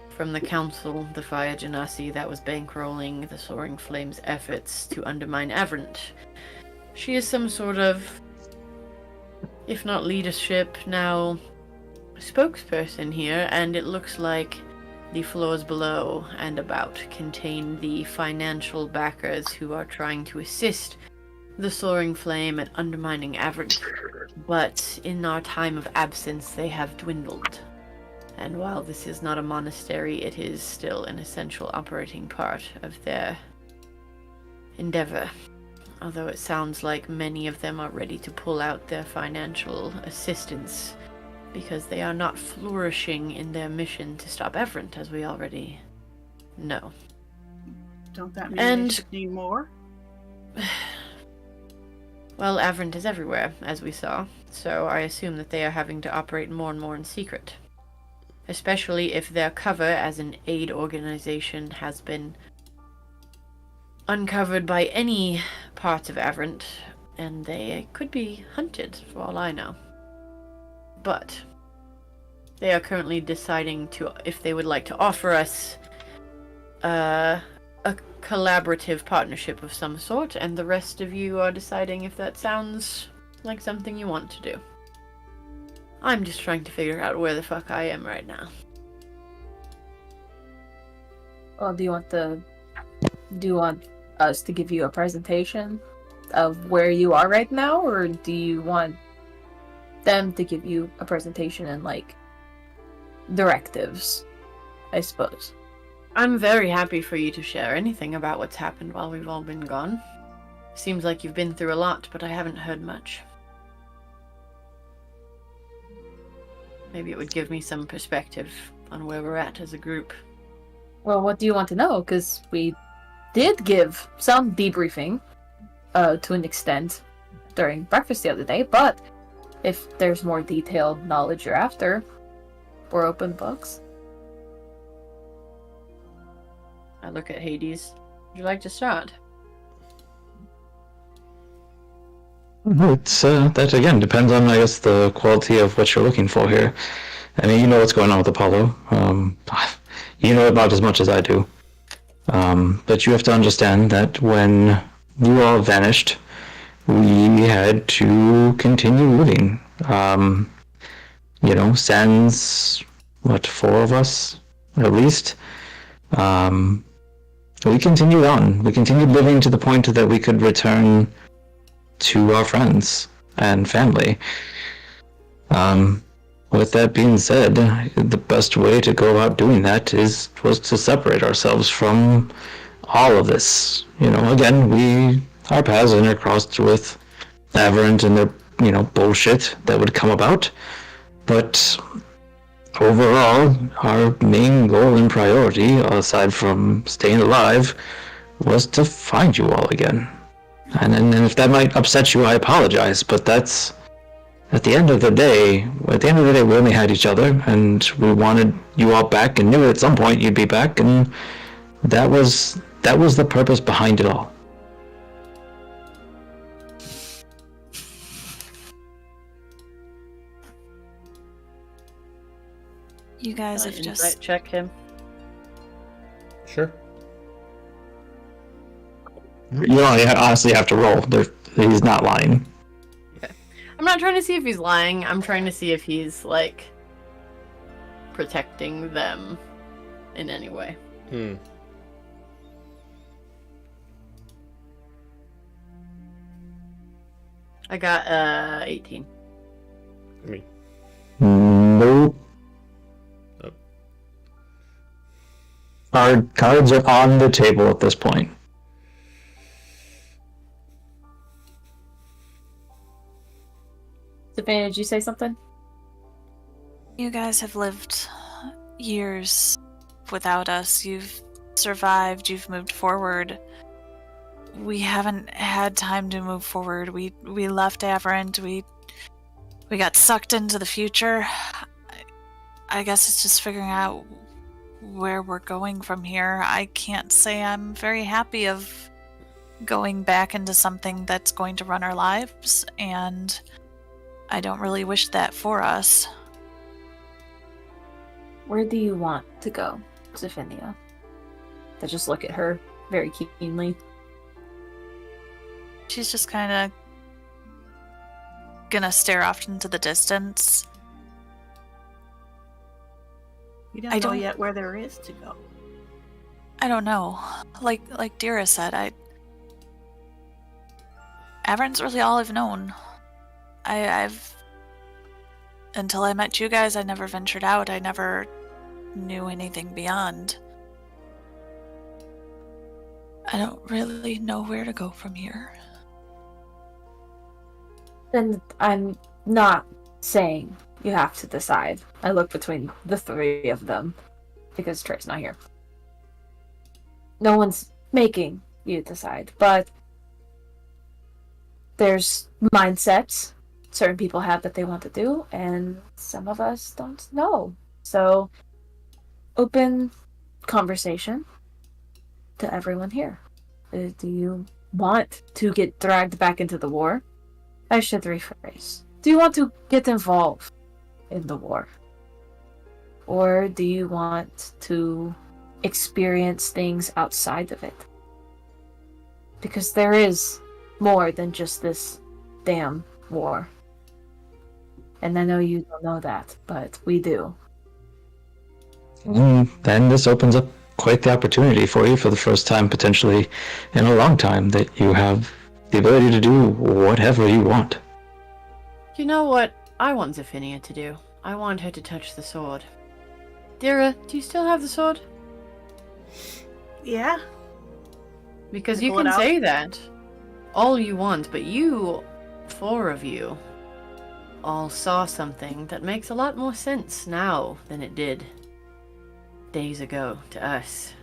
C: from the council, the Fire Genasi that was bankrolling the Soaring Flame's efforts to undermine Avrant. She is some sort of, if not leadership, now spokesperson here, and it looks like the floors below and about contain the financial backers who are trying to assist the Soaring Flame at undermining Avrant But in our time of absence, they have dwindled. And while this is not a monastery, it is still an essential operating part of their endeavor. Although it sounds like many of them are ready to pull out their financial assistance because they are not flourishing in their mission to stop Everent, as we already know.
G: Don't that mean they should need more?
C: Well, Avrent is everywhere, as we saw, so I assume that they are having to operate more and more in secret. Especially if their cover as an aid organization has been uncovered by any parts of Avrent, and they could be hunted, for all I know. But they are currently deciding if they would like to offer us a collaborative partnership of some sort, and the rest of you are deciding if that sounds like something you want to do. I'm just trying to figure out where the fuck I am right now.
E: Well, do you want us to give you a presentation of where you are right now, or do you want them to give you a presentation and, like, directives, I suppose?
C: I'm very happy for you to share anything about what's happened while we've all been gone. Seems like you've been through a lot, but I haven't heard much. Maybe it would give me some perspective on where we're at as a group.
E: Well, what do you want to know? Because we did give some debriefing, to an extent, during breakfast the other day, but if there's more detailed knowledge you're after, we're open books.
C: I look at Hades. Would you like to start?
D: It's that again depends on, I guess, the quality of what you're looking for here. I mean, you know what's going on with Apollo. You know about as much as I do. But you have to understand that when you all vanished, we had to continue living. Sans, 4 of us, at least. We continued on. We continued living to the point that we could return to our friends and family. With that being said, the best way to go about doing that was to separate ourselves from all of this. Again, our paths intercrossed with Averant and their, bullshit that would come about. But overall, our main goal and priority, aside from staying alive, was to find you all again. And if that might upset you, I apologize, but that's... At the end of the day, we only had each other, and we wanted you all back and knew at some point you'd be back, and that was the purpose behind it all.
F: You guys have just...
C: check him.
B: Sure.
D: You honestly have to roll. He's not lying.
C: Okay. I'm not trying to see if he's lying. I'm trying to see if he's, like, protecting them in any way. I got 18.
B: Me.
D: Nope. Our cards are on the table at this point.
E: Savannah, did you say something?
F: You guys have lived years without us. You've survived, you've moved forward. We haven't had time to move forward. We left Averant, we got sucked into the future. I guess it's just figuring out where we're going from here. I can't say I'm very happy of going back into something that's going to run our lives, and I don't really wish that for us.
E: Where do you want to go, Zephania? I just look at her very keenly.
F: She's just kind of gonna stare off into the distance.
G: You don't know yet where there is to go.
F: I don't know. Like Dira said, Averant's really all I've known. I've until I met you guys, I never ventured out. I never knew anything beyond. I don't really know where to go from here.
E: And I'm not saying you have to decide. I look between the three of them because Trey's not here. No one's making you decide, but there's mindsets certain people have that they want to do, and some of us don't know. So, open conversation to everyone here. Do you want to get dragged back into the war? I should rephrase. Do you want to get involved in the war? Or do you want to experience things outside of it? Because there is more than just this damn war. And I know you don't know that, but we do.
D: Then this opens up quite the opportunity for you for the first time, potentially in a long time, that you have the ability to do whatever you want.
C: You know what I want Zephynia to do? I want her to touch the sword. Dira, do you still have the sword?
G: Yeah.
C: Because
G: You
C: you
G: pull it
C: can
G: out?
C: say that all you want, but you, 4 of you, all saw something that makes a lot more sense now than it did days ago to us.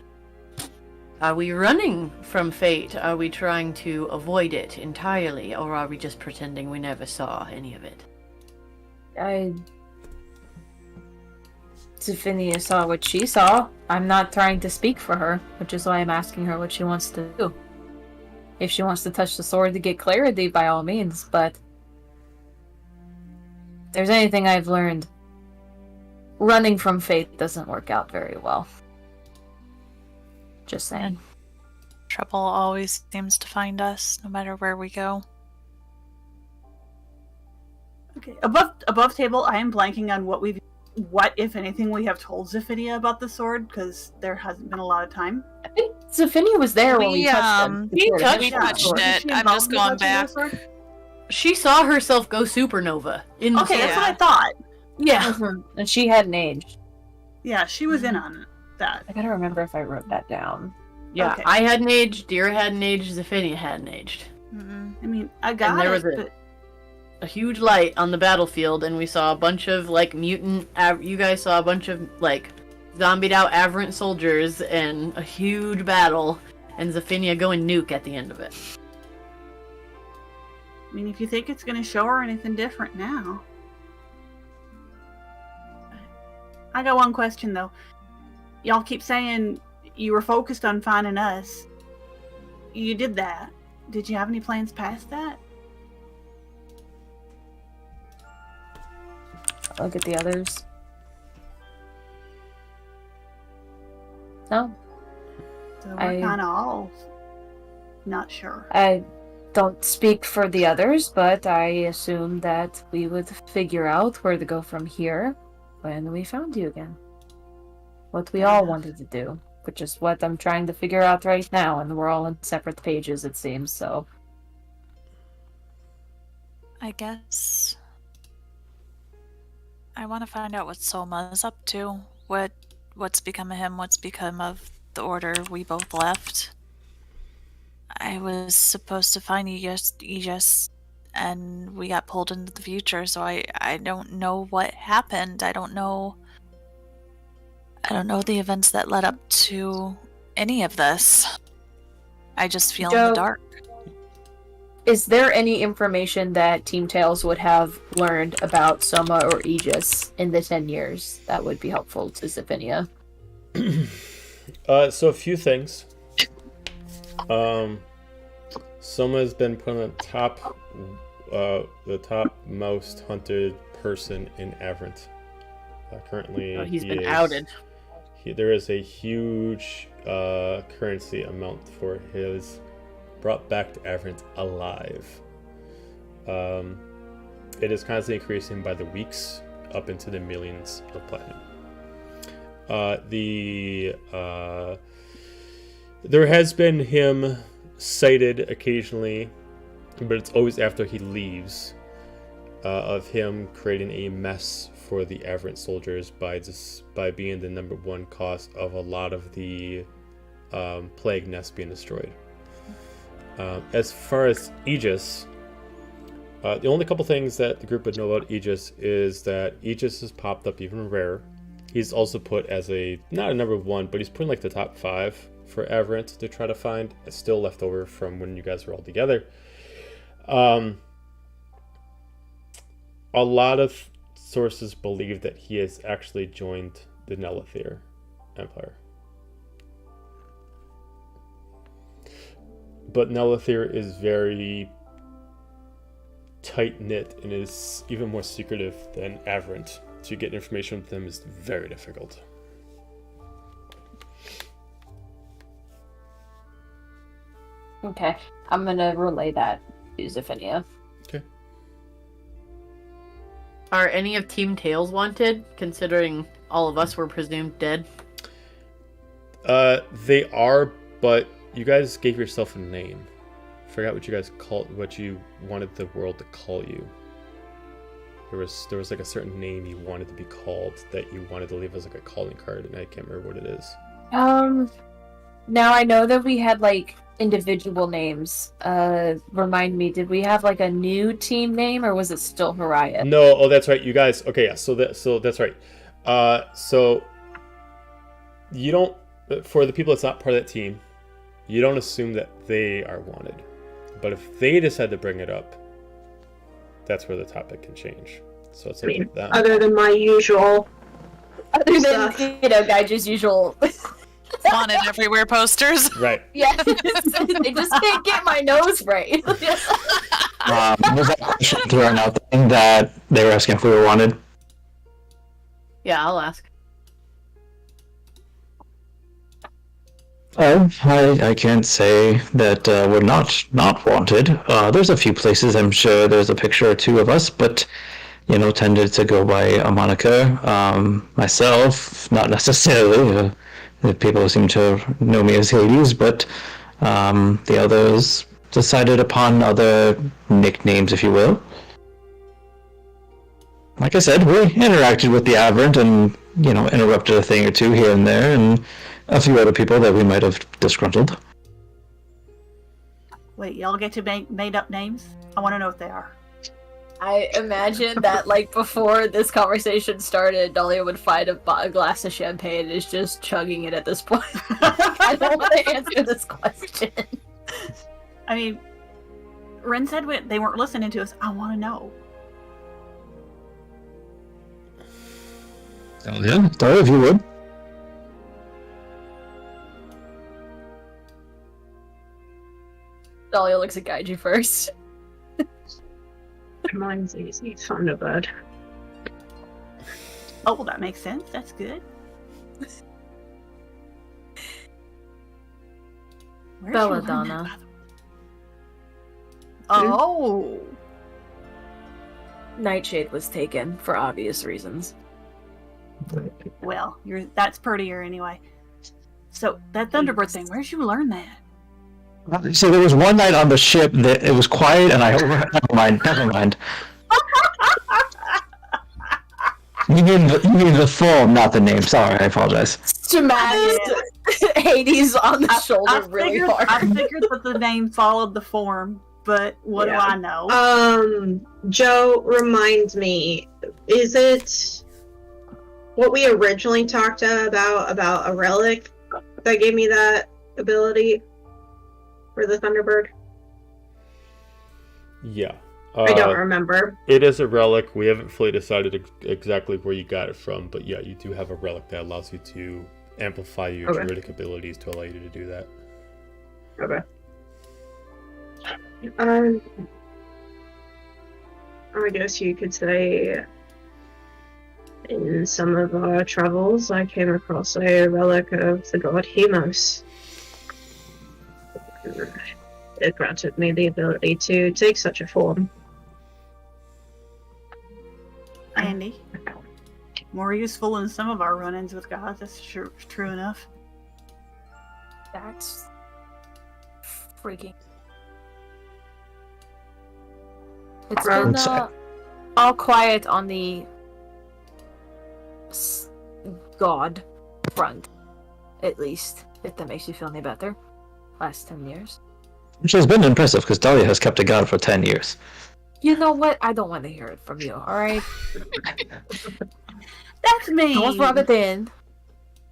C: Are we running from fate? Are we trying to avoid it entirely? Or are we just pretending we never saw any of it?
E: Zephynia saw what she saw. I'm not trying to speak for her, which is why I'm asking her what she wants to do. If she wants to touch the sword to get clarity, by all means, but if there's anything I've learned, running from fate doesn't work out very well. Just saying.
F: Trouble always seems to find us, no matter where we go.
G: Okay. Above table, I am blanking on what if anything we have told Zephynia about the sword, because there hasn't been a lot of time.
E: I think Zephynia was there when we touched them.
C: we touched
F: We
C: Yeah.
F: touched
G: Was
F: it.
G: she
F: I'm
G: involved
F: just
G: in
F: going
G: touching
F: back.
G: the sword?
C: She saw herself go supernova in the
G: Okay,
C: sword.
G: that's what I thought.
C: Yeah.
E: Mhm. And she hadn't aged.
G: Yeah, she was in on that.
E: I gotta remember if I wrote that down.
C: Yeah,
G: Okay.
C: I hadn't aged, Dira hadn't aged, Zephynia hadn't aged.
F: Mm-mm.
G: I mean, I got
C: there
G: it,
C: was
G: but
C: A huge light on the battlefield, and we saw a bunch of, like, you guys saw a bunch of, like, zombied out aberrant soldiers and a huge battle, and Zephynia going nuke at the end of it.
G: I mean, if you think it's gonna show her anything different now. I got one question though. Y'all keep saying you were focused on finding us. You did that. Did you have any plans past that?
E: Look at the others. No,
G: So we're
E: I-
G: kind of all not sure.
E: I don't speak for the others, but I assume that we would figure out where to go from here when we found you again. What we all wanted to do, which is what I'm trying to figure out right now, and we're all on separate pages, it seems, so.
F: I guess I want to find out what Soma's up to. What's become of him? What's become of the order we both left? I was supposed to find Aegis, and we got pulled into the future. So I don't know what happened. I don't know the events that led up to any of this. I just feel in
E: Joe,
F: the dark.
E: Is there any information that Team Tails would have learned about Soma or Aegis in the 10 years that would be helpful to Zephynia?
B: So a few things. Soma's been put on the top most hunted person in Averant. Currently,
C: He's
B: he
C: been
B: is-
C: outed.
B: There is a huge currency amount for his brought back to Averant alive. It is constantly increasing by the weeks, up into the millions of platinum. There has been him sighted occasionally, but it's always after he leaves. of him creating a mess for the Aberrant soldiers by being the number one cause of a lot of the plague nests being destroyed. As far as Aegis, the only couple things that the group would know about Aegis is that Aegis has popped up even rare. He's also put as not a number one, but he's put in like the top 5 for Aberrant to try to find. It's still left over from when you guys were all together. A lot of sources believe that he has actually joined the Nelithir Empire. But Nelithir is very tight-knit and is even more secretive than Aberrant. To get information with them is very difficult.
E: Okay, I'm gonna relay that to Zephania.
B: Okay.
C: Are any of Team Tails wanted, considering all of us were presumed dead?
B: They are, but you guys gave yourself a name. Forgot what you guys what you wanted the world to call you. There was like a certain name you wanted to be called that you wanted to leave as like a calling card, and I can't remember what it is.
E: Now I know that we had like individual names. Remind me, did we have like a new team name, or was it still Haraya?
B: No, oh that's right, you guys. Okay, yeah, so that's right. So you don't, for the people that's not part of that team, you don't assume that they are wanted. But if they decide to bring it up, that's where the topic can change. So it's like that.
A: Other than my usual.
E: Other than,
A: stuff.
E: Gaiju's usual.
F: Wanted everywhere posters.
B: Right.
E: Yeah, they just can't get my nose right.
D: Was that question thrown out there that they were asking if we were wanted?
C: Yeah, I'll ask.
D: Oh, I can't say that we're not wanted. There's a few places, I'm sure there's a picture or two of us, but, tended to go by a moniker. Myself, not necessarily. The people seem to know me as Hades, but the others decided upon other nicknames, if you will. Like I said, we interacted with the Aberrant and, interrupted a thing or two here and there, and a few other people that we might have disgruntled.
G: Wait, y'all get to make made up names? I want to know what they are.
E: I imagine that, like, before this conversation started, Dahlia would find a glass of champagne and is just chugging it at this point. I don't want to answer this question.
G: I mean, Ren said they weren't listening to us. I want to know.
D: Yeah, Dahlia, if you would.
E: Dahlia looks at Gaiju first.
A: Mine's easy. Thunderbird.
G: Oh, well, that makes sense. That's good. Where'd you learn that,
E: Belladonna.
G: by the way? Oh.
E: Nightshade was taken for obvious reasons.
G: Well, that's prettier anyway. So, that Thunderbird thing, where'd you learn that?
D: So there was one night on the ship that it was quiet, and never mind. You mean the full, not the name. Sorry, I apologize.
E: Smashed Hades on the shoulder really hard.
G: I figured that the name followed the form, but what do I know?
A: Joe, remind me, is it what we originally talked about a relic that gave me that ability for the Thunderbird?
B: Yeah.
A: I don't remember.
B: It is a relic. We haven't fully decided exactly where you got it from, but yeah, you do have a relic that allows you to amplify your druidic abilities to allow you to do that.
A: Okay. I guess you could say in some of our travels I came across a relic of the god Hemos. It granted me the ability to take such a form.
G: Andy. More useful than some of our run-ins with gods, that's true enough.
E: That's freaking. It's been all quiet on the god front, at least, if that makes you feel any better. Last 10 years.
D: Which has been impressive, because Dahlia has kept a god for 10 years.
E: You know what? I don't want to hear it from you, alright?
G: That's me.
E: Don't rub it in.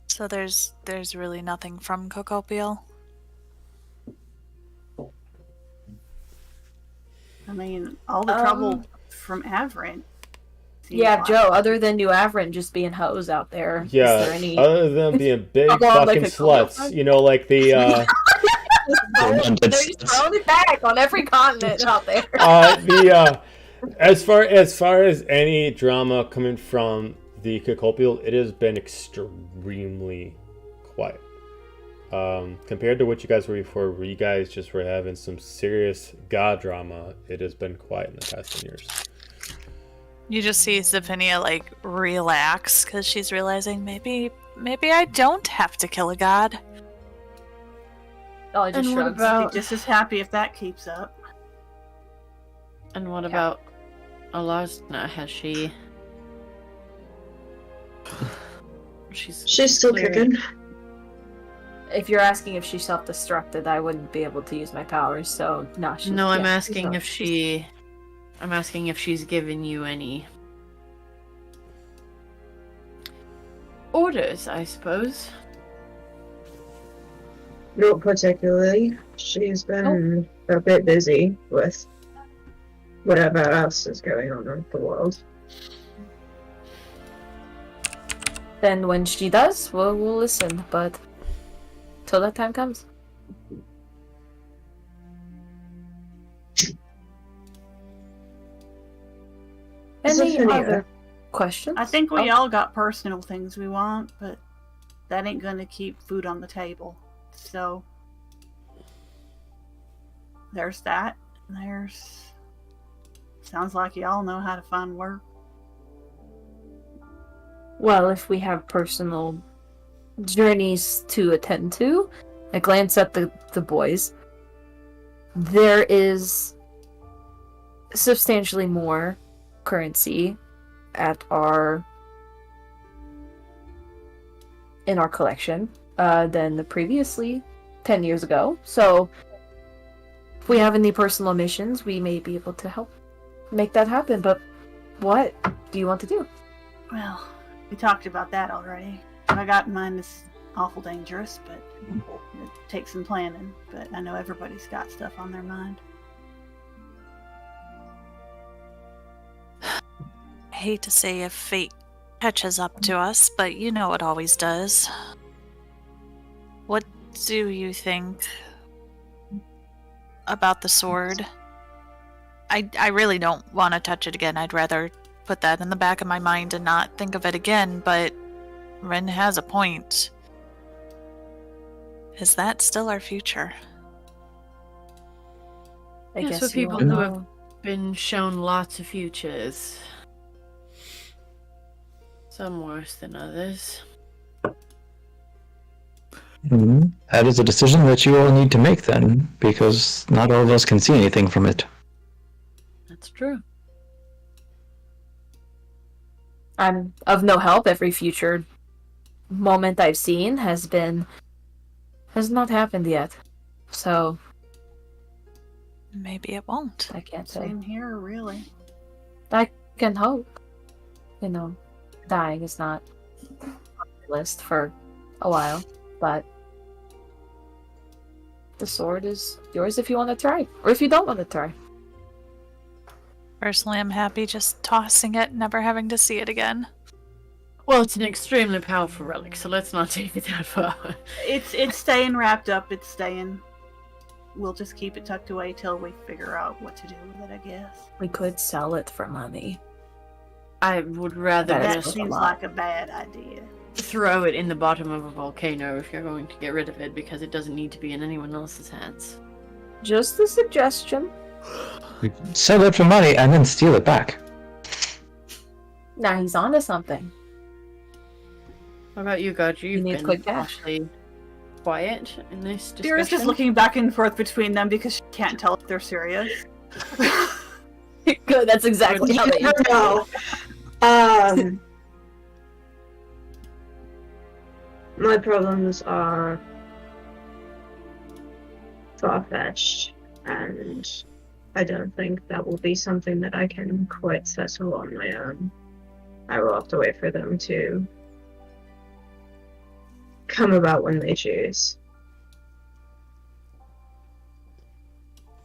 F: So there's really nothing from Cocopiel?
G: I mean, all the trouble from Avrin.
E: Yeah, Joe, other than New Avrin just being hoes out there,
B: Yeah,
E: is there any...
B: other than being big
E: I'll go on,
B: fucking
E: like, a
B: sluts.
E: couple-
B: You know, like the,
E: They're just throwing it back on every continent out there.
B: as far as any drama coming from the Cocopiel, it has been extremely quiet. Compared to what you guys were before, where you guys just were having some serious god drama, it has been quiet in the past 10 years.
F: You just see Zephinia like relax because she's realizing maybe I don't have to kill a god.
E: Oh, I just
C: And what
E: shrugs.
C: about-
G: Be just as happy if that keeps up.
C: And what about Alasna? Has she?
A: She's still
C: clear-
A: kicking.
E: If you're asking if she self-destructed, I wouldn't be able to use my powers, so no. She's,
C: No, I'm
E: yeah,
C: asking
E: she's
C: if she. I'm asking if she's given you any orders, I suppose.
A: Not particularly. She's been a bit busy with whatever else is going on in the world.
E: Then when she does, we'll listen, but till that time comes. Any
A: Zephynia.
E: other questions?
G: I think we
E: Oh,
G: all got personal things we want, but that ain't gonna keep food on the table. So there's that. There's sounds like y'all know how to find work.
E: well, if we have personal journeys to attend to, I glance at the boys. There is substantially more currency in our collection than the previously 10 years ago. So if we have any personal missions, we may be able to help make that happen. But what do you want to do?
G: Well, we talked about that already. What I got in mind is awful dangerous, but it takes some planning. But I know everybody's got stuff on their mind.
F: I hate to say if fate catches up to us, but you know it always does. What do you think about the sword? I really don't want to touch it again. I'd rather put that in the back of my mind and not think of it again, but Ren has a point. Is that still our future?
E: I
C: Yes,
E: guess
C: for
E: you
C: people
E: wanna
C: who have
E: know.
C: been shown lots of futures. Some worse than others.
D: That is a decision that you all need to make then, because not all of us can see anything from it.
C: That's true.
E: I'm of no help. Every future moment I've seen has not happened yet. So
F: Maybe it won't.
E: I can't say.
G: Same here, really.
E: I can hope. You know, dying is not on the list for a while, but the sword is yours if you want to try, or if you don't want to try.
F: Personally, I'm happy just tossing it, never having to see it again.
C: Well, it's an extremely powerful relic, so let's not take it that far.
G: It's staying wrapped up. It's staying. We'll just keep it tucked away till we figure out what to do with it, I guess.
E: We could sell it for money.
C: I would rather
E: That
G: That
E: is
C: just
E: a
G: seems
E: lot.
G: like a bad idea.
C: throw it in the bottom of a volcano if you're going to get rid of it, because it doesn't need to be in anyone else's hands.
E: Just a suggestion.
D: Sell it for money and then steal it back.
E: Now he's onto something.
C: What about you, Gaji? You've
E: need
C: been
E: quick cash.
C: awfully quiet in this discussion.
G: Dira's just looking back and forth between them because she can't tell if they're serious.
E: Good That's exactly how they
A: never know. My problems are far-fetched, and I don't think that will be something that I can quite settle on my own. I will have to wait for them to come about when they choose.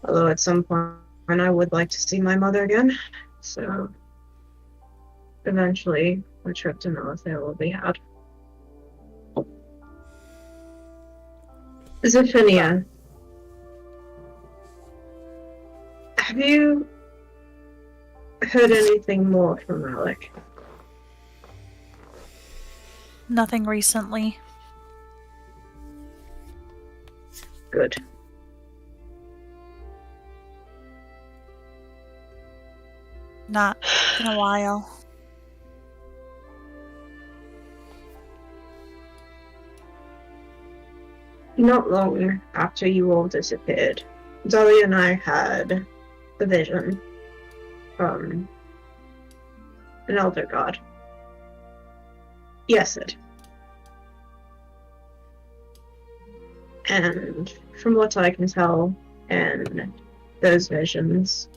A: Although at some point I would like to see my mother again, so eventually a trip to Melithair will be had. Zephynia, have you heard anything more from Alec?
F: Nothing recently.
A: Good.
F: Not in a while.
A: Not long after you all disappeared, Dolly and I had a vision from an elder god. Yesid. And from what I can tell in those visions,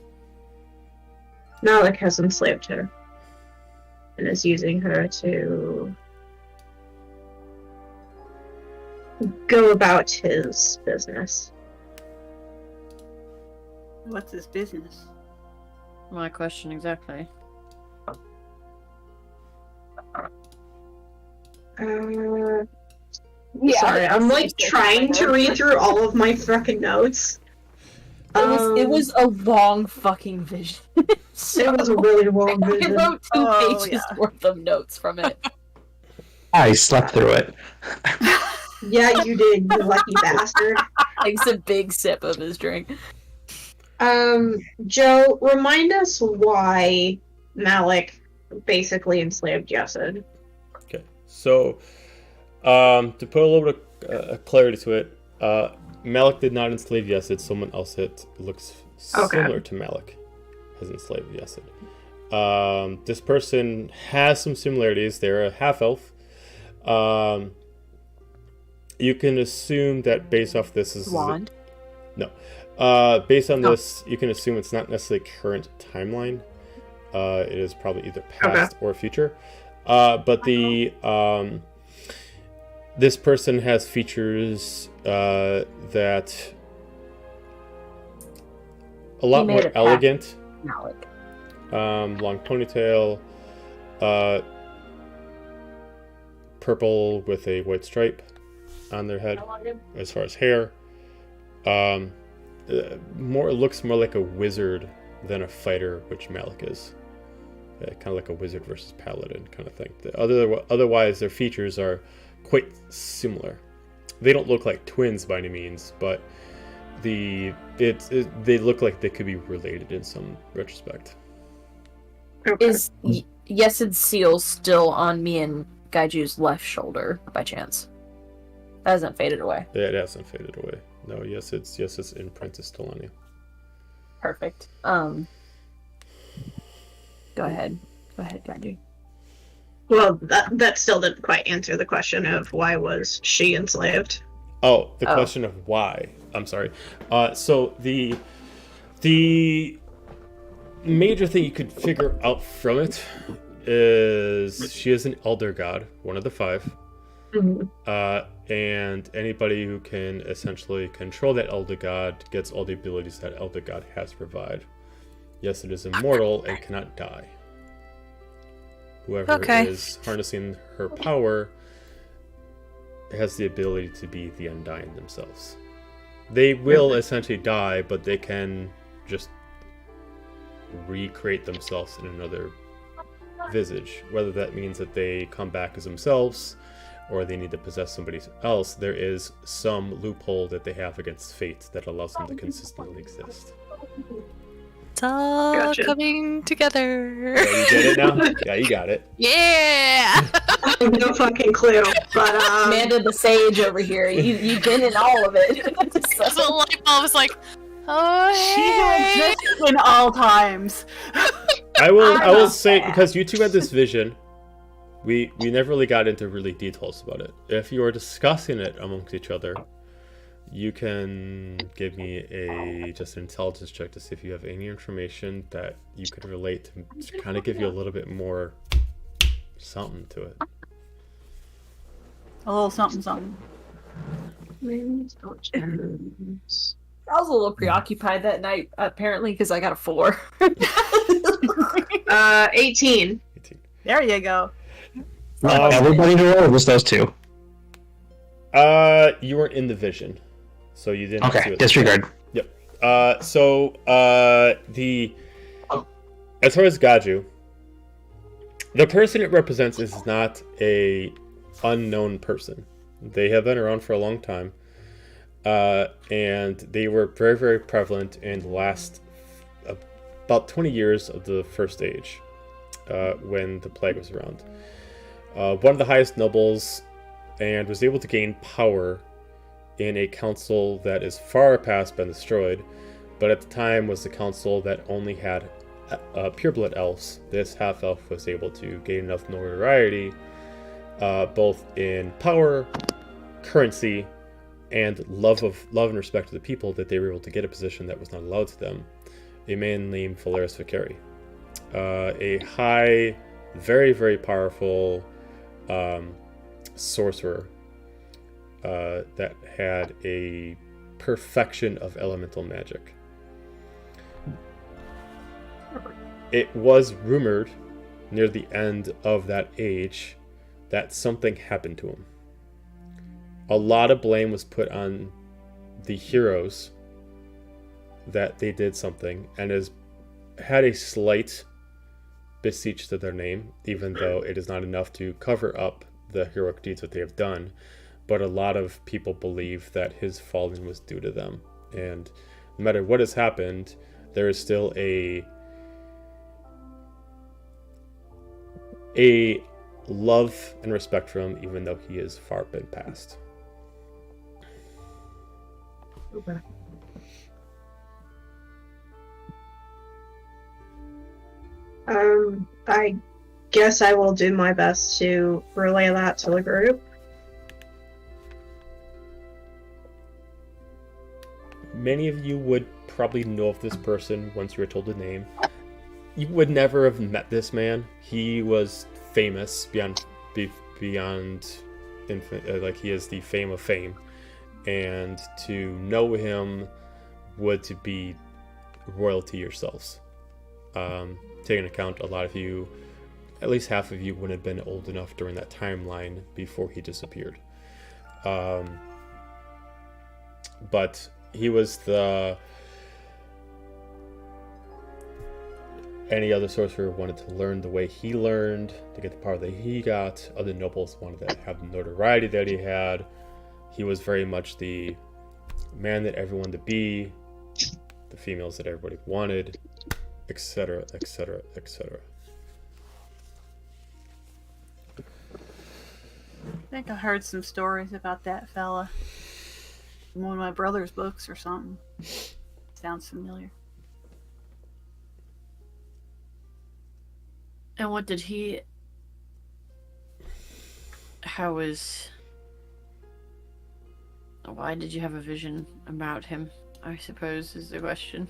A: Malik has enslaved her and is using her to go about his business.
G: What's his business?
C: My question exactly.
A: Sorry, I'm like trying to read through all of my frickin' notes.
E: It was a long fucking vision. So
A: It was a really long
E: I
A: vision.
E: wrote 2
G: Oh,
E: pages
G: yeah.
E: worth of notes from it.
D: I slept through it.
A: Yeah, you did, you lucky bastard.
E: Takes a big sip of his drink.
A: Joe, remind us why Malik basically enslaved Yesid.
B: Okay, so to put a little bit of clarity to it, Malik did not enslave Yesid. Someone else that looks similar to Malik has enslaved Yesid. This person has some similarities. They're a half-elf. You can assume that based off this is
E: Blonde.
B: No. Based on this, you can assume it's not necessarily current timeline. It is probably either past or future. But the this person has features that a lot more elegant.
E: Malik.
B: Long ponytail, purple with a white stripe on their head as far as hair. Looks more like a wizard than a fighter, which Malik is. Kind of like a wizard versus paladin kind of thing. Otherwise, their features are quite similar. They don't look like twins by any means, but they look like they could be related in some retrospect.
A: Okay.
E: Is Yesid's seal still on me and Gaiju's left shoulder by chance? That hasn't faded away.
B: Yeah, it hasn't faded away. No, its imprint is still on you.
E: Perfect. Go ahead, Gaiju.
A: Well, that still didn't quite answer the question of why was she enslaved.
B: Oh, the question of why. I'm sorry. So the major thing you could figure out from it is she is an elder god, one of the 5.
A: Mm-hmm.
B: And anybody who can essentially control that elder god gets all the abilities that elder god has to provide. Yes, it is immortal and cannot die. Whoever is harnessing her power has the ability to be the Undying themselves. They will essentially die, but they can just recreate themselves in another visage. Whether that means that they come back as themselves or they need to possess somebody else, there is some loophole that they have against fate that allows them to consistently exist.
F: It's all coming together.
B: Yeah, you get it now? Yeah, you got it.
F: Yeah!
A: I have no fucking clue, but
E: Amanda the Sage over here, you've been in all of it.
F: So the light bulb was like, Oh,
G: She
F: hey.
G: exists in all times.
B: I will
E: not
B: say,
E: bad.
B: because you two had this vision, we never really got into really details about it. If you are discussing it amongst each other, you can give me just an intelligence check to see if you have any information that you could relate to kind of give you a little bit more something to it.
G: A little something, something.
E: I was a little preoccupied that night, apparently, because I got a 4.
A: 18.
G: There you go.
D: Everybody to roll, or just those two?
B: You weren't in the vision, so you didn't see
D: Okay,
B: what
D: disregard.
B: Yep. As far as Gaju, the person it represents is not a unknown person. They have been around for a long time, and they were very, very prevalent in the last about 20 years of the First Age, when the plague was around. One of the highest nobles, and was able to gain power in a council that is far past been destroyed, but at the time was the council that only had pureblood elves. This half-elf was able to gain enough notoriety, both in power, currency, and love and respect to the people, that they were able to get a position that was not allowed to them. A man named Valeris Vicari, a high, very, very powerful sorcerer that had a perfection of elemental magic. It was rumored near the end of that age that something happened to him. A lot of blame was put on the heroes that they did something, and has had a slight beseech to their name, even though it is not enough to cover up the heroic deeds that they have done. But a lot of people believe that his falling was due to them, and no matter what has happened, there is still a love and respect for him, even though he has far been past.
A: Okay. I guess I will do my best to relay that to the group.
B: Many of you would probably know of this person once you were told the name. You would never have met this man. He was famous beyond infinite, like he is the fame of fame. And to know him would to be royalty yourselves. Taking into account a lot of you, at least half of you, wouldn't have been old enough during that timeline before he disappeared. But he was any other sorcerer wanted to learn the way he learned, to get the power that he got. Other nobles wanted to have the notoriety that he had. He was very much the man that everyone wanted to be, the females that everybody wanted, etc., etc., etc.
G: I think I heard some stories about that fella in one of my brother's books or something. Sounds familiar.
C: And what did he... How was... Why did you have a vision about him, I suppose, is the question.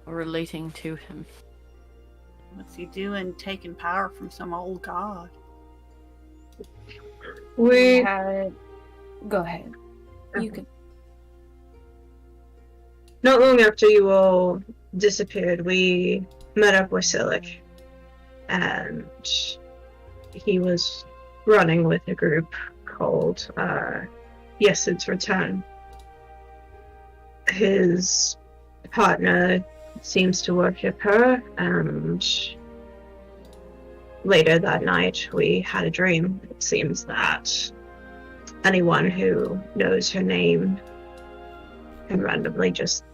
C: Or relating to him.
G: What's he doing taking power from some old god?
A: We
E: Go ahead. You can.
A: Not long after you all disappeared, we met up with Silic, and he was running with a group called Yes, It's Return. His partner seems to worship her, and later that night we had a dream. It seems that anyone who knows her name can randomly just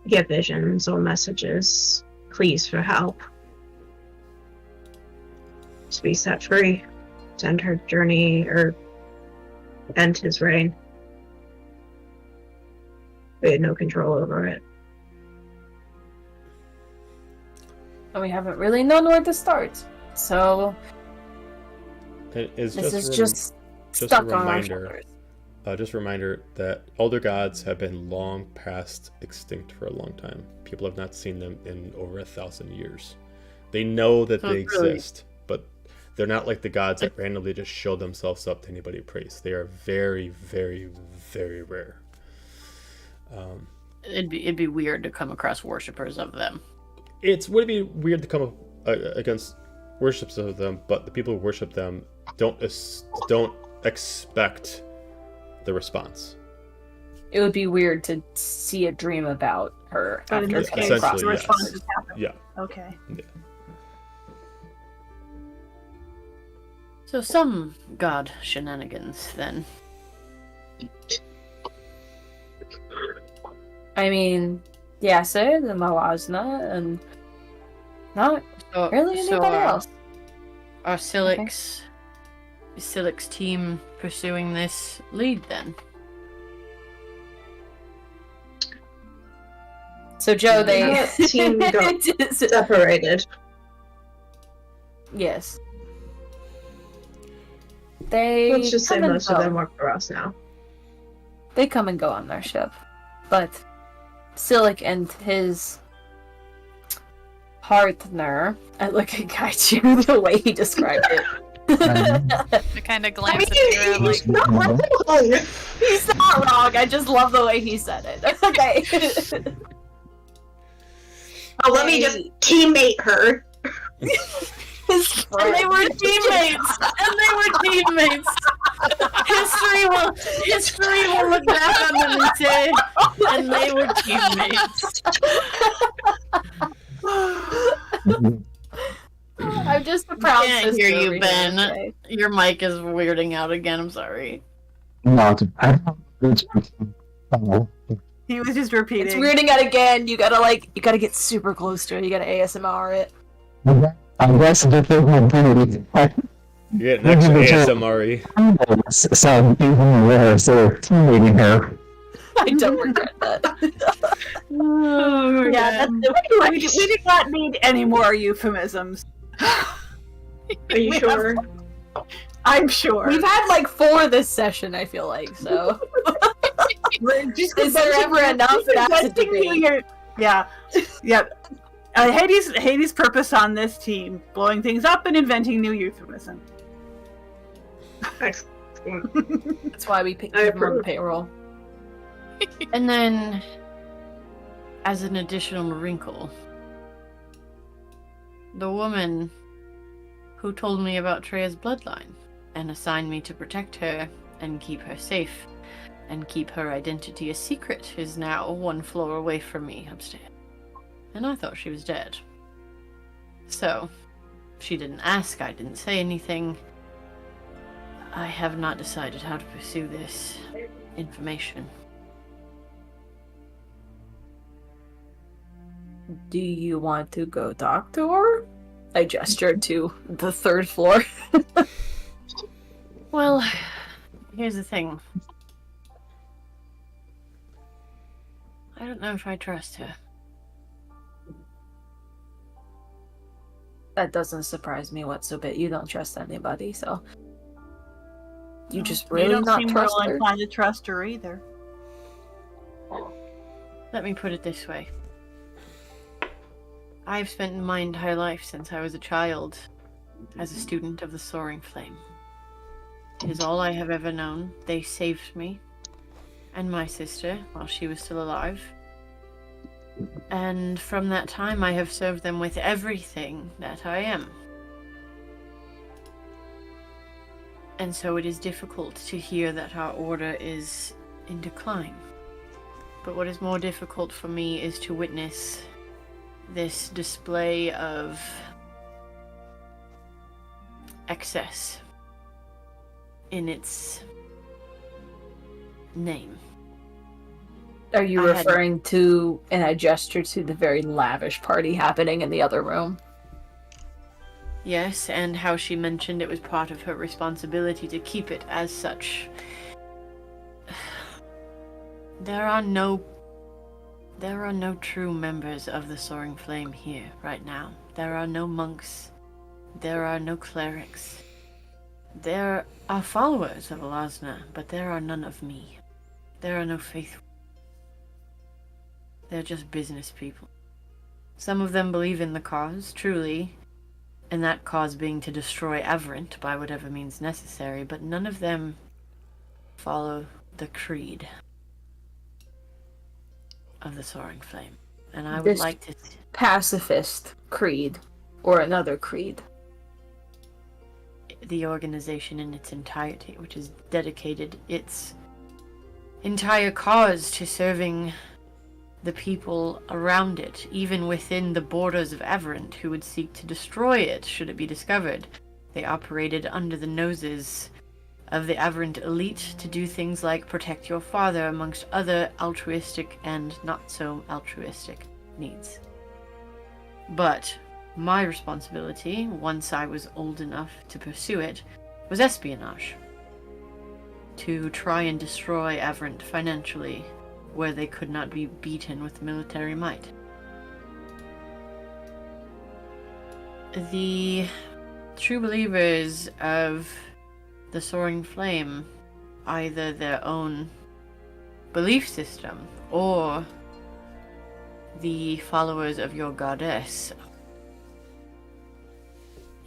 A: get visions or messages, pleas for help, to be set free, to end her journey or end his reign. We had no control over it.
E: And we haven't really known where to start. So
B: It's
E: this is just
B: a
E: stuck on our
B: reminder.
E: shoulders.
B: Just a reminder that elder gods have been long past extinct for a long time. People have not seen them in over 1,000 years. They know that they exist, but they're not like the gods that randomly just show themselves up to anybody who prays. They are very, very, very rare.
C: It'd be weird to come across worshippers of them.
B: Would be weird to come up against worships of them, but the people who worship them don't expect the response.
E: It would be weird to see a dream about her
G: But in
E: after
G: this
E: coming
G: case,
E: across
G: the
B: yes.
G: response has happened.
B: Yeah.
G: Okay.
C: So some god shenanigans, then.
E: I mean, Yasser, the Mawazna, and not
C: So,
E: really anybody else.
C: Our Silic's team pursuing this lead, then?
E: So Joe, they
A: That team got separated.
E: Yes. They
A: Let's just say
E: come and
A: most of
E: go.
A: them work for us now.
E: They come and go on their ship. But Silic and his partner, I look at Kaiju the way he described it.
F: I kind of glance at you like,
A: he's not wrong.
E: He's not wrong, I just love the way he said it. Okay.
A: Oh, let me just teammate her.
C: And they were teammates! History will look back on them and say, and they were teammates.
E: I'm just a proud
C: Can't
E: sister
C: hear you,
E: over here,
C: Ben.
E: okay?
C: Your mic is weirding out again, I'm sorry.
D: No, I don't.
G: He was just repeating.
E: It's weirding out again. You gotta get super close to it. You gotta ASMR it.
D: I guess the thing would be
B: You get an extra ASMR.
D: so even rare, so teammating her.
E: I don't regret that.
C: Oh,
G: Yeah, we do not need any more euphemisms.
A: Are you sure?
G: I'm sure.
E: We've had like 4 this session, I feel like, so.
G: Just
E: Is there ever enough? That's a debate.
G: Yeah. Hades' purpose on this team: blowing things up and inventing new euphemisms.
A: Excellent.
E: That's why we picked
A: I
E: him on the
A: approve.
E: payroll.
C: And then, as an additional wrinkle, the woman who told me about Treya's bloodline and assigned me to protect her and keep her safe and keep her identity a secret is now 1 floor away from me upstairs. And I thought she was dead. So, she didn't ask, I didn't say anything. I have not decided how to pursue this information.
E: Do you want to go talk to her? I gestured to the 3rd floor.
C: Well, here's the thing. I don't know if I trust her.
E: That doesn't surprise me whatsoever. You don't trust anybody, so. You just really
G: you don't
E: not
G: seem
E: trust
G: well
E: her?
G: inclined to trust her either.
C: Let me put it this way. I've spent my entire life since I was a child as a student of the Soaring Flame. It is all I have ever known. They saved me and my sister while she was still alive. And from that time I have served them with everything that I am. And so it is difficult to hear that our order is in decline. But what is more difficult for me is to witness this display of excess in its name.
E: Are you
C: I had-
E: referring to, and I gestured to the very lavish party happening in the other room?
C: Yes, and how she mentioned it was part of her responsibility to keep it as such. There are no There are no true members of the Soaring Flame here right now. There are no monks. There are no clerics. There are followers of Alasna, but there are none of me. There are no faithful. They're just business people. Some of them believe in the cause, truly, and that cause being to destroy Everent by whatever means necessary, but none of them follow the creed of the Soaring Flame. And I would
E: This
C: like to...
E: pacifist creed, or another creed.
C: The organization in its entirety, which has dedicated its entire cause to serving the people around it, even within the borders of Everent, who would seek to destroy it should it be discovered. They operated under the noses of the Everent elite to do things like protect your father, amongst other altruistic and not so altruistic needs. But my responsibility, once I was old enough to pursue it, was espionage. To try and destroy Everent financially, where they could not be beaten with military might. The true believers of the Soaring Flame, either their own belief system or the followers of your goddess,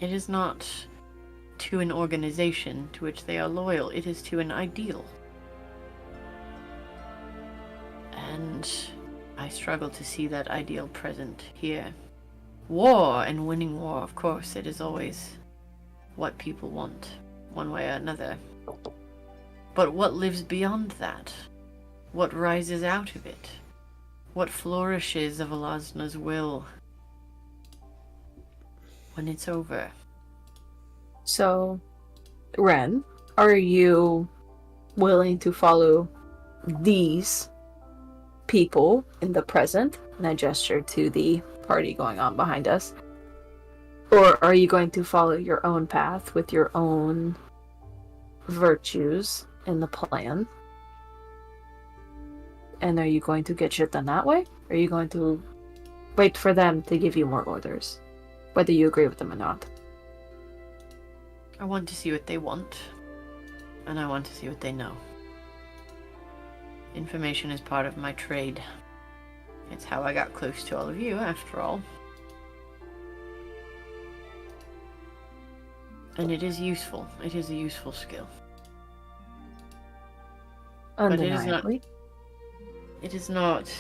C: it is not to an organization to which they are loyal, it is to an ideal. And I struggle to see that ideal present here. War and winning war, of course, it is always what people want, one way or another. But what lives beyond that? What rises out of it? What flourishes of Alasna's will when it's over?
E: So, Ren, are you willing to follow these people in the present? And I gesture to the party going on behind us. Or are you going to follow your own path with your own virtues in the plan? And are you going to get shit done that way? Or are you going to wait for them to give you more orders? Whether you agree with them or not.
C: I want to see what they want, and I want to see what they know. Information is part of my trade. It's how I got close to all of you, after all. And it is useful. It is a useful skill.
E: Undeniably.
C: It is not...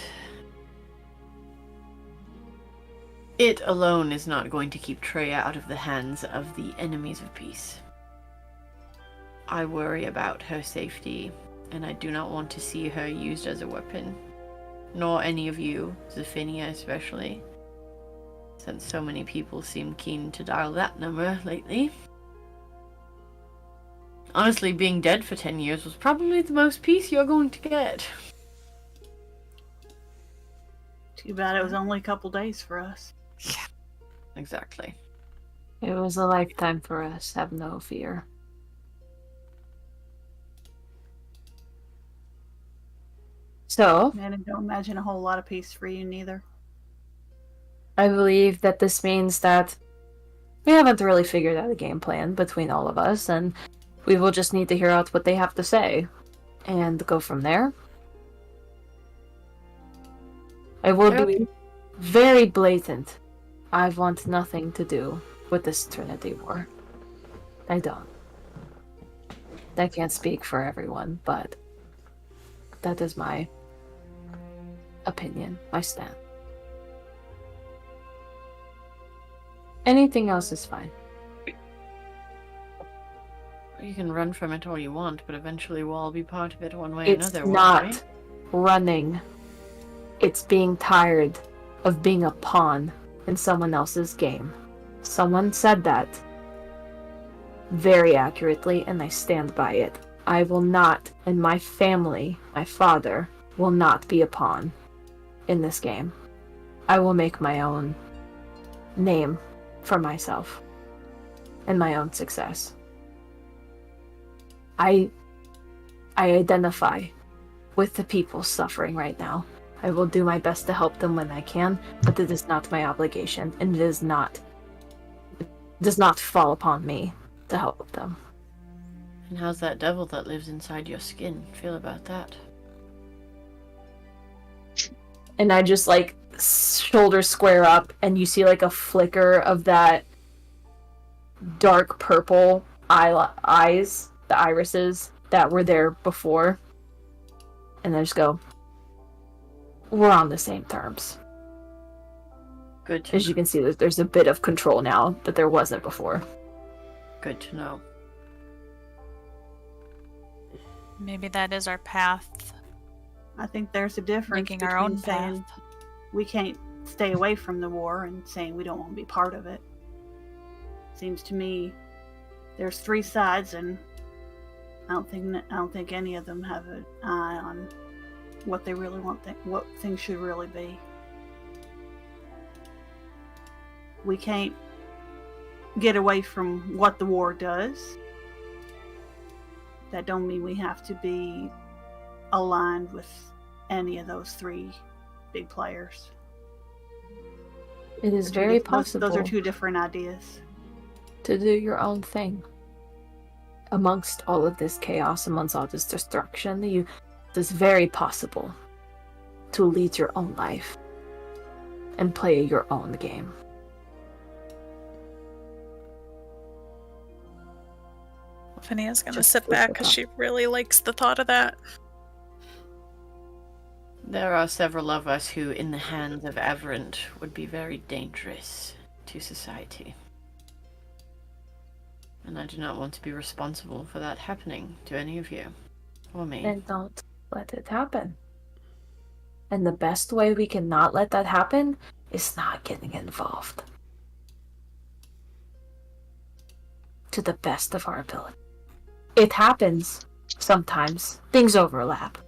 C: It alone is not going to keep Treya out of the hands of the enemies of peace. I worry about her safety, and I do not want to see her used as a weapon. Nor any of you, Zephinia especially, since so many people seem keen to dial that number lately. Honestly, being dead for 10 years was probably the most peace you're going to get.
G: Too bad it was only a couple days for us.
C: Yeah, exactly.
E: It was a lifetime for us, have no fear. So,
G: And I don't imagine a whole lot of peace for you neither.
E: I believe that this means that we haven't really figured out a game plan between all of us, and we will just need to hear out what they have to say and go from there. I will be very blatant. I want nothing to do with this Trinity War. I don't. I can't speak for everyone, but that is my opinion, my stand. Anything else is fine.
C: You can run from it all you want, but eventually we'll all be part of it one way or
E: It's
C: another.
E: not running. It's being tired of being a pawn in someone else's game. Someone said that very accurately, and I stand by it. I will not, and my family, my father, will not be a pawn in this game. I will make my own name for myself and my own success. I identify with the people suffering right now. I will do my best to help them when I can, but it is not my obligation, and it does not fall upon me to help them.
C: And how's that devil that lives inside your skin feel about that?
E: And I just like shoulders square up, and you see like a flicker of that dark purple eyes, the irises that were there before, and I just go, we're on the same terms.
C: Good to
E: As you can see, there's a bit of control now that there wasn't before.
C: Good to know.
F: Maybe that is our path.
G: I think there's a difference
F: Making our own
G: between saying
F: path.
G: we can't stay away from the war and saying we don't want to be part of it. Seems to me there's three sides, and I don't think any of them have an eye on what they really want, what things should really be. We can't get away from what the war does. That don't mean we have to be aligned with any of those three big players.
E: It is very possible
G: Those are two different ideas.
E: to do your own thing. Amongst all of this chaos, amongst all this destruction, it is very possible to lead your own life and play your own game.
F: Finnea's gonna
E: Just
F: sit
E: food
F: back
E: for
F: because
E: thought.
F: she really likes the thought of that.
C: There are several of us who, in the hands of Averant, would be very dangerous to society. And I do not want to be responsible for that happening to any of you. Or me.
E: And don't let it happen. And the best way we can not let that happen is not getting involved. To the best of our ability. It happens sometimes. Things overlap.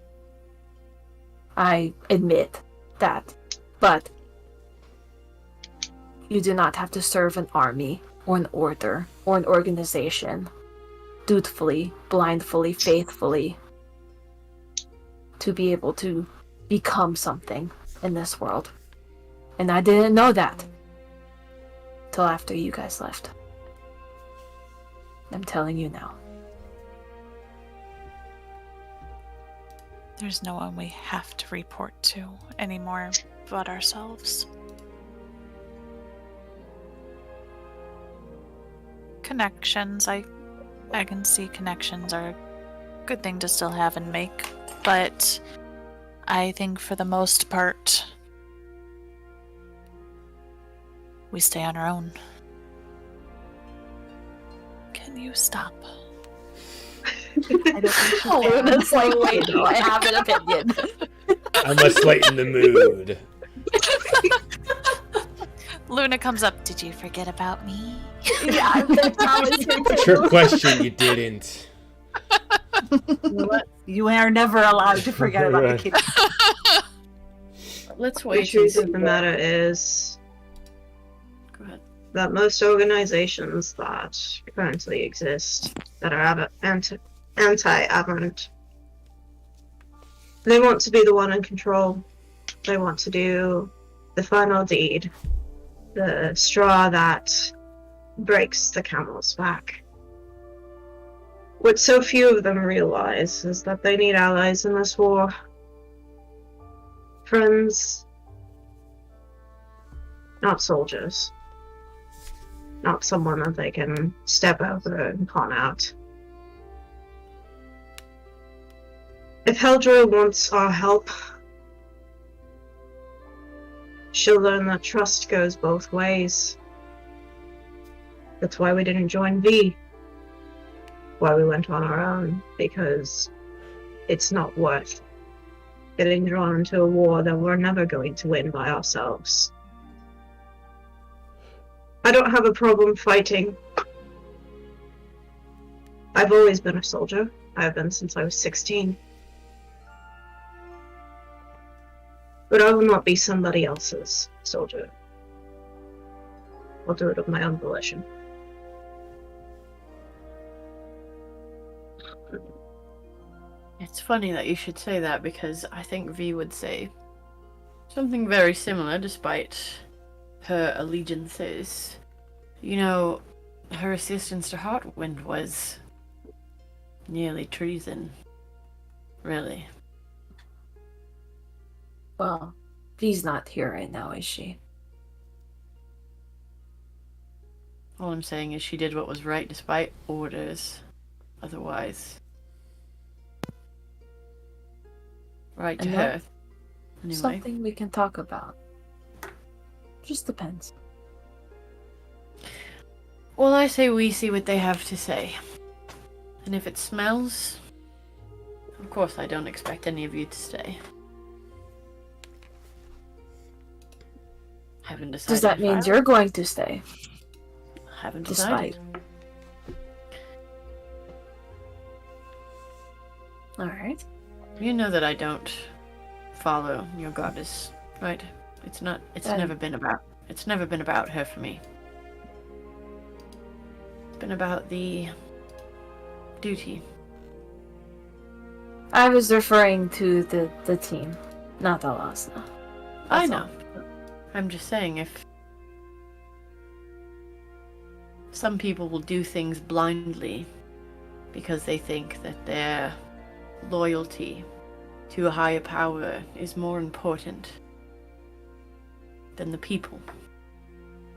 E: I admit that. But you do not have to serve an army or an order or an organization dutifully, blindly, faithfully to be able to become something in this world. And I didn't know that till after you guys left. I'm telling you now.
F: There's no one we have to report to anymore but ourselves. Connections, I can see connections are a good thing to still have and make, but I think for the most part, we stay on our own. Can you stop?
G: I don't think she
E: Oh,
G: can.
E: Luna's like, wait, no, I have an opinion.
B: I must lighten the mood.
F: Luna comes up. Did you forget about me?
E: Yeah, I think that was her
B: Trick
E: too.
B: question, you didn't.
G: You know what? You are never allowed to forget about the
B: Right.
G: kids.
C: Let's
A: The
C: wait and
A: truth
C: see.
A: of the matter is
C: Go ahead.
A: that most organizations that currently exist that are anti-Aberrant, they want to be the one in control. They want to do the final deed, the straw that breaks the camel's back. What so few of them realize is that they need allies in this war. Friends, not soldiers. Not someone that they can step over and con out. If Heldra wants our help, she'll learn that trust goes both ways. That's why we didn't join V. Why we went on our own, because it's not worth getting drawn into a war that we're never going to win by ourselves. I don't have a problem fighting. I've always been a soldier. I've been since I was 16. But I will not be somebody else's soldier. I'll do it of my own volition.
C: It's funny that you should say that because I think V would say Something very similar, despite her allegiances. You know, her assistance to Heartwind was nearly treason. Really.
E: Well, she's not here right now, is she?
C: All I'm saying is she did what was right despite orders. Otherwise. Right to
E: And
C: her. Anyway.
E: Something we can talk about. Just depends.
C: Well, I say we see what they have to say. And if it smells, of course I don't expect any of you to stay. Haven't decided.
E: Does that mean you're going to stay?
C: Haven't
E: Despite.
C: decided.
E: Alright.
C: You know that I don't follow your goddess, right? It's never been about her for me. It's been about the duty.
E: I was referring to the team, not Alasna.
C: I know. I'm just saying, if some people will do things blindly because they think that their loyalty to a higher power is more important than the people.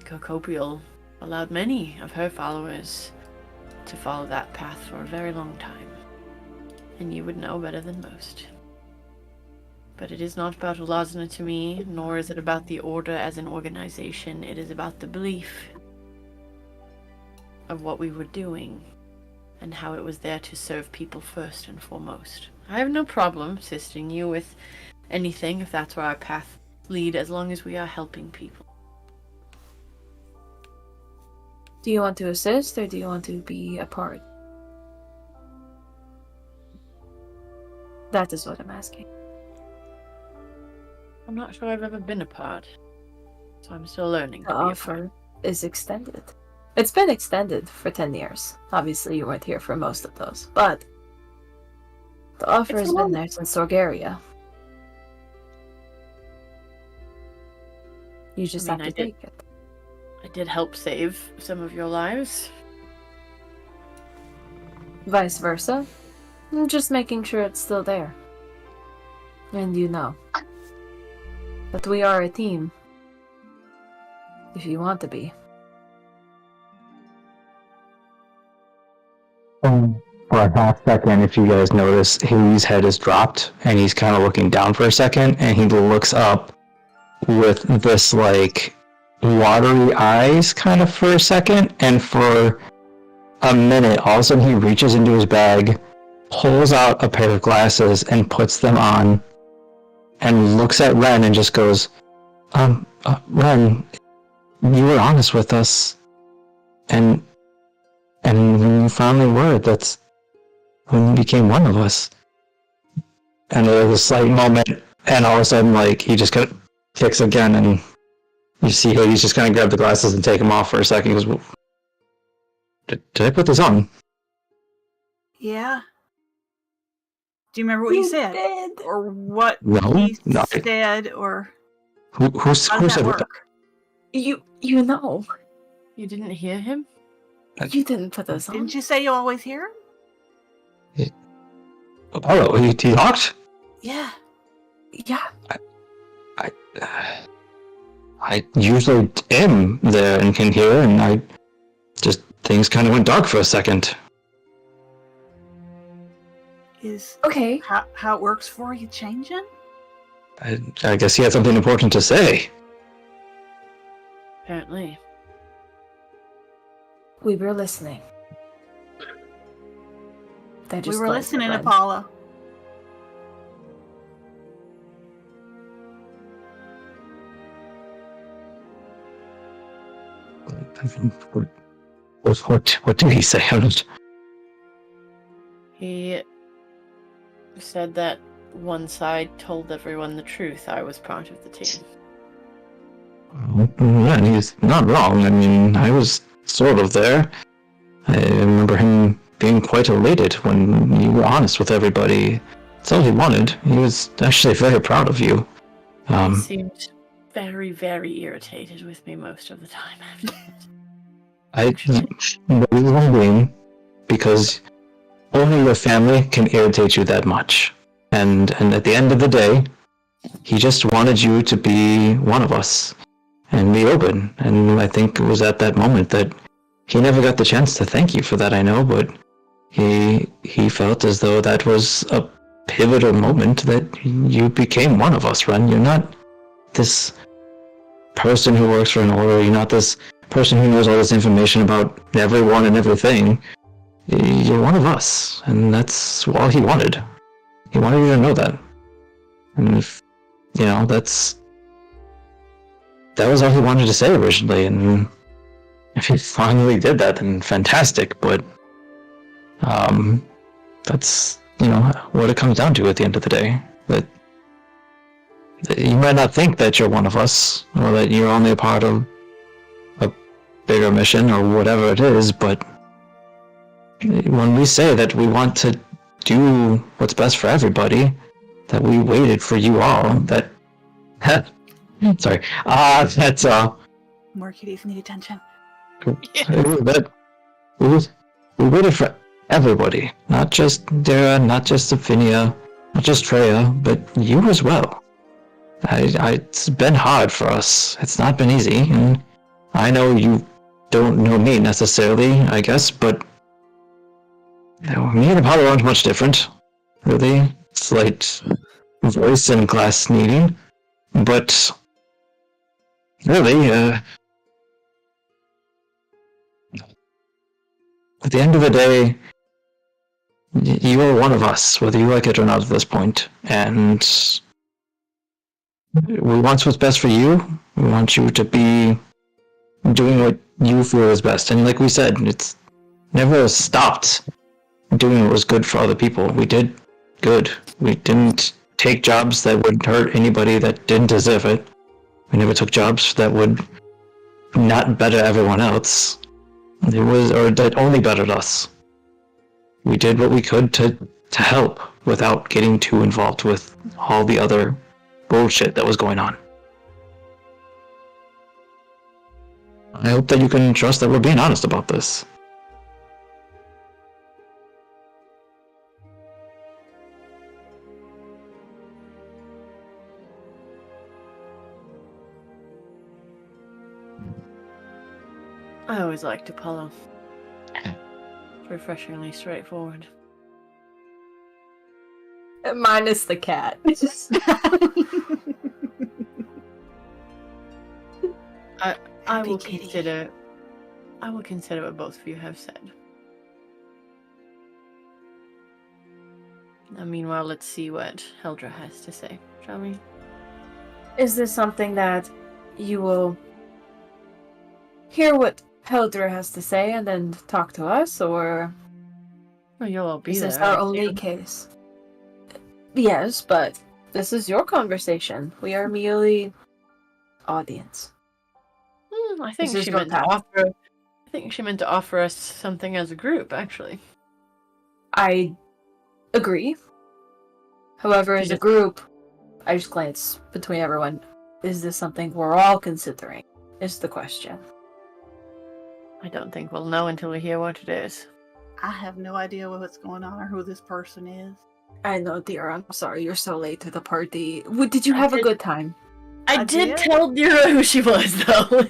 C: Kokopiel allowed many of her followers to follow that path for a very long time, and you would know better than most. But it is not about Ulazna to me, nor is it about the Order as an organization. It is about the belief of what we were doing and how it was there to serve people first and foremost. I have no problem assisting you with anything if that's where our paths lead, as long as we are helping people.
E: Do you want to assist or do you want to be a part? That is what I'm asking.
C: I'm not sure I've ever been a part, so I'm still learning to
E: The
C: be a part.
E: offer is extended. It's been extended for 10 years. Obviously, you weren't here for most of those, but the offer has been there since Sorgaria. You just have to take it.
C: I did help save some of your lives.
E: Vice versa. I'm just making sure it's still there. And you know. But we are a team. If you want to be.
D: For a half second, if you guys notice, Haley's head is dropped, and he's kind of looking down for a second, and he looks up with this, like, watery eyes kind of for a second, and for a minute, all of a sudden he reaches into his bag, pulls out a pair of glasses, and puts them on, and looks at Ren and just goes, Ren, you were honest with us, and when you finally were, that's when you became one of us. And there was a slight moment, and all of a sudden, like, he just kind of kicks again, and you see Hades just kind of grab the glasses and take them off for a second. He goes, well, did I put this on?
G: Yeah. Do you remember what you said?
E: Did.
G: Or what
D: No,
G: he
D: no.
G: said? Or
D: Who
G: how does that
D: said
G: work?
D: that?
E: You know.
C: You didn't hear him?
E: You didn't put those on.
G: Didn't you say you always hear him?
D: Oh, he talked?
G: Yeah.
E: Yeah.
D: I usually am there and can hear, and things kind of went dark for a second.
G: Is
E: Okay.
G: how it works for you changing?
D: I guess he had something important to say.
C: Apparently.
E: We were listening. They
G: We
E: just
G: were
E: glanced at
G: listening,
E: Ren.
G: Apollo.
D: What did he say?
C: He said that one side told everyone the truth. I was part of the team.
D: And he's not wrong. I mean, I was sort of there. I remember him being quite elated when you were honest with everybody. That's all he wanted. He was actually very proud of you.
C: He seemed very, very irritated with me most of the time.
D: The reason being, because only your family can irritate you that much. And at the end of the day, he just wanted you to be one of us and be open. And I think it was at that moment that he never got the chance to thank you for that, I know, but he felt as though that was a pivotal moment that you became one of us, Ren. You're not this person who works for an order. You're not this person who knows all this information about everyone and everything. You're one of us, and that's all he wanted. He wanted you to know that. And if, that was all he wanted to say originally, and if he finally did that, then fantastic, but that's, what it comes down to at the end of the day. That you might not think that you're one of us, or that you're only a part of a bigger mission, or whatever it is, but when we say that we want to do what's best for everybody, that we waited for you all, sorry, that's,
G: More kitties need attention.
D: We waited for everybody, not just Dara, not just Sophinia, not just Treya, but you as well. It's been hard for us. It's not been easy, and I know you don't know me necessarily, I guess, but me and Apollo aren't much different, really. Slight voice and glass needing, but really, at the end of the day, you are one of us, whether you like it or not at this point, and we want what's best for you. We want you to be doing what you feel is best, and like we said, it's never stopped doing what was good for other people. We did good. We didn't take jobs that would hurt anybody that didn't deserve it. We never took jobs that would not better everyone else. Or that only bettered us. We did what we could to help without getting too involved with all the other bullshit that was going on. I hope that you can trust that we're being honest about this.
C: I always liked Apollo. Refreshingly straightforward.
E: Minus the cat.
C: I will consider what both of you have said. Now, meanwhile, let's see what Heldra has to say, shall we?
E: Is this something that you will hear what Heldra has to say and then talk to us, or
C: Well, you'll all be
E: is
C: there.
E: this our
C: I
E: only
C: assume.
E: case? Yes, but this is your conversation. We are merely audience.
C: I think
E: This is
C: she
E: your
C: meant to
E: path.
C: offer. I think she meant to offer us something as a group, actually.
E: I agree. However, as a group, I just glance between everyone. Is this something we're all considering? Is the question.
C: I don't think we'll know until we hear what it is.
G: I have no idea what's going on or who this person is.
E: I know, dear. I'm sorry you're so late to the party. Did you have a good time?
C: I
G: I
C: did
G: did?
C: tell Dira who she was, though.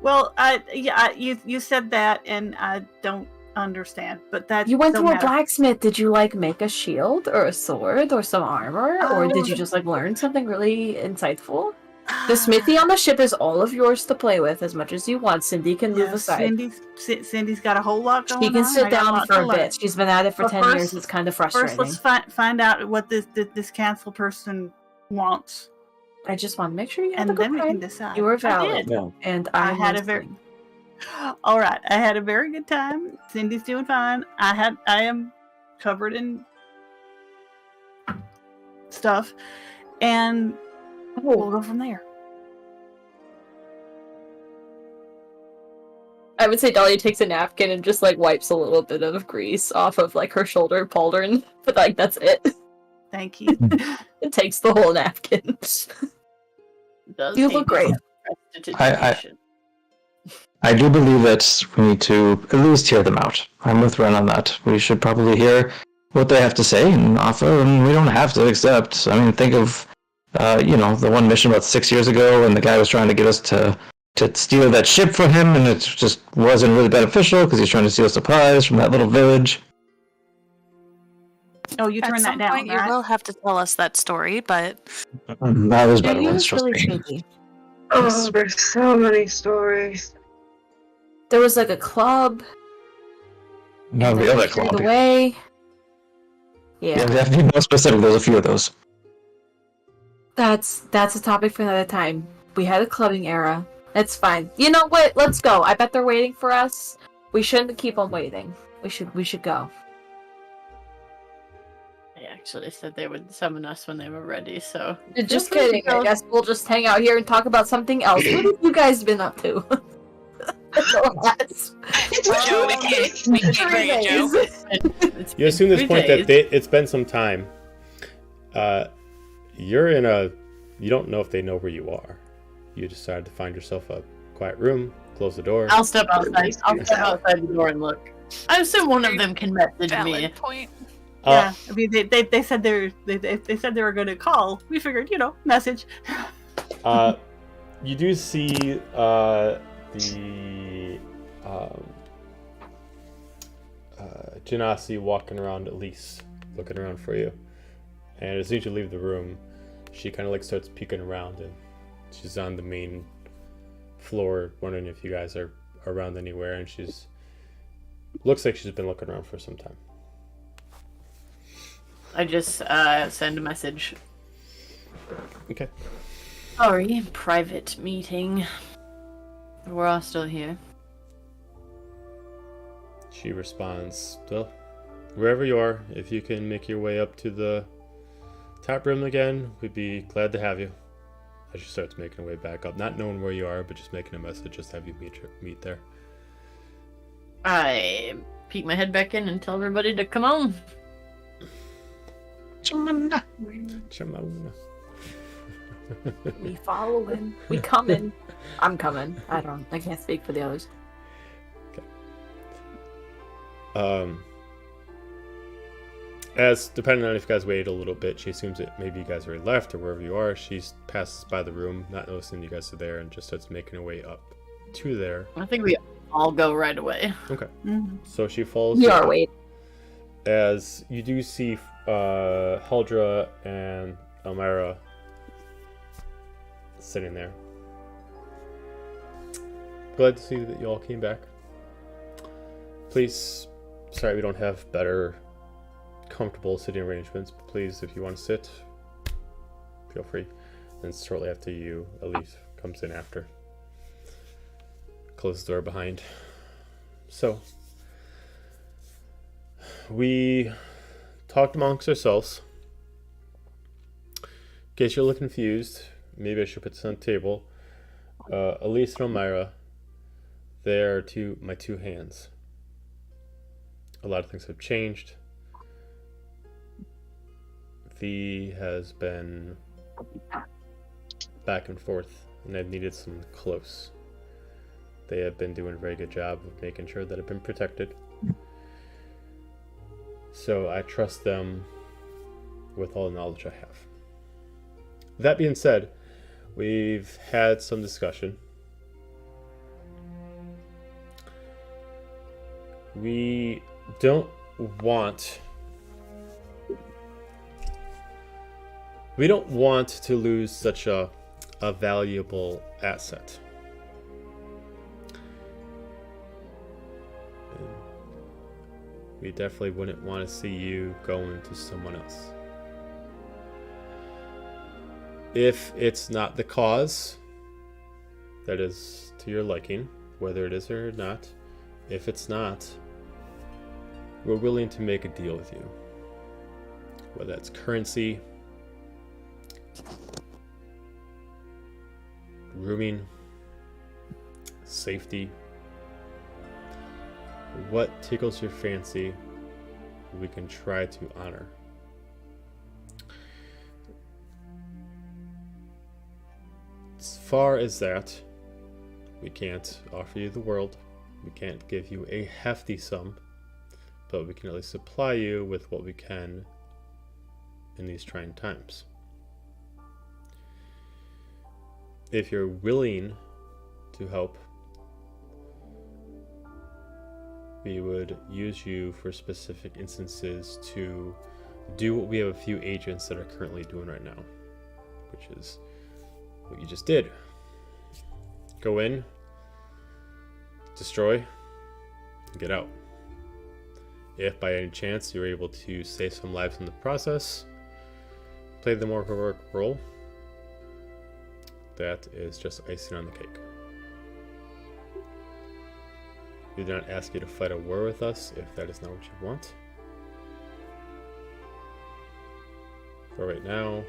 G: Well, you said that, and I don't understand. But that
E: You went to
G: don't
E: a
G: matter.
E: blacksmith. Did you make a shield or a sword or some armor, or did you just learn something really insightful? The smithy on the ship is all of yours to play with as much as you want. Cindy can move aside.
G: Cindy's got a whole lot going on.
E: She can sit
G: I got
E: down
G: lot
E: for
G: to
E: a
G: learn.
E: bit. She's been at it for
G: But
E: 10 years. It's kind of frustrating.
G: First, let's find out what this cancel person wants,
E: I just want to make sure you had
G: and
E: a good
G: then we can
E: time.
G: decide.
E: You were
G: I
E: valid,
G: did.
E: and
G: I
E: I
G: had a very. All right, I had a very good time. Cindy's doing fine. I am covered in stuff, and we'll go from there.
E: I would say Dahlia takes a napkin and just wipes a little bit of grease off of her shoulder pauldron, but that's it.
G: Thank you.
E: It takes the whole napkin.
C: Does
E: You
C: take
E: look great.
C: prestidigitation.
D: I do believe that we need to at least hear them out. I'm with Ren on that. We should probably hear what they have to say and offer, and we don't have to accept. I mean, think of, the one mission about 6 years ago, and the guy was trying to get us to steal that ship from him, and it just wasn't really beneficial because he's trying to steal supplies from that little village.
G: Oh, you
F: At
G: turn
F: some
G: that down,
F: point, you
G: right?
F: will have to tell us that story, but
D: That was
E: Yeah,
D: better
E: he
D: ones,
E: was
D: trust
E: really
D: me.
E: sneaky.
A: Oh, there's so many stories.
E: There was like a club.
D: No,
E: and
D: the
E: then
D: other
E: we strayed
D: club.
E: away.
D: Yeah,
E: Yeah,
D: we have to be more specific. There's a few of those.
E: that's a topic for another time. We had a clubbing era. It's fine. You know what? Let's go. I bet they're waiting for us. We shouldn't keep them waiting. We should go.
C: They actually said they would summon us when they were ready, so.
E: Just
C: Feel free to
E: kidding.
C: go.
E: I guess we'll just hang out here and talk about something else. What have you guys been up to?
F: Joe, we can't bring a joke.
C: It's
B: You assume
C: been
B: this
C: 3
B: point
C: days.
B: that it's been some time. You're in a. You don't know if they know where you are. You decided to find yourself a quiet room, close the door.
C: I'll step outside. I'll step outside the door and look. I assume one of them can message me.
F: Valid point.
G: Yeah, I mean, they said they said they were going to call. We figured, message.
B: You do see the Genasi walking around, at least looking around for you. And as soon as you leave the room, she kind of like starts peeking around, and she's on the main floor, wondering if you guys are around anywhere. And she's looks like she's been looking around for some time.
C: I just send a message.
B: Okay.
C: Sorry, private meeting. We're all still here.
B: She responds, well, wherever you are, if you can make your way up to the top room again, we'd be glad to have you. As she starts making her way back up, not knowing where you are, but just making a message, just have you meet there.
C: I peek my head back in and tell everybody to come on.
B: Chamona.
E: We following. We coming. I'm coming. I can't speak for the others.
B: As depending on if you guys wait a little bit, she assumes that maybe you guys already left or wherever you are. She passes by the room, not noticing you guys are there, and just starts making her way up to there.
C: I think we all go right away.
B: Okay.
G: Mm-hmm.
B: So she follows.
E: We
B: you
E: are
B: up.
E: waiting.
B: As you do see Heldra and Elmira sitting there. Glad to see that you all came back. Please, sorry we don't have better comfortable sitting arrangements, but please, if you want to sit, feel free. And shortly after you, Elise comes in after. Closes the door behind. So, we talked amongst ourselves. In case you're a little confused, maybe I should put this on the table. Elise and Elmira, they are my two hands. A lot of things have changed. V has been back and forth, and I've needed someone close. They have been doing a very good job of making sure that I've been protected. So I trust them with all the knowledge I have. That being said, we've had some discussion. We don't want to lose such a valuable asset. And we definitely wouldn't want to see you going to someone else. If it's not the cause that is to your liking, whether it is or not, if it's not, we're willing to make a deal with you. Whether that's currency, rooming, safety, what tickles your fancy, we can try to honor. As far as that, we can't offer you the world. We can't give you a hefty sum, but we can at least supply you with what we can in these trying times. If you're willing to help, we would use you for specific instances to do what we have a few agents that are currently doing right now, which is what you just did. Go in, destroy, and get out. If by any chance you're able to save some lives in the process, play the more heroic role. That is just icing on the cake. We do not ask you to fight a war with us if that is not what you want. For right now,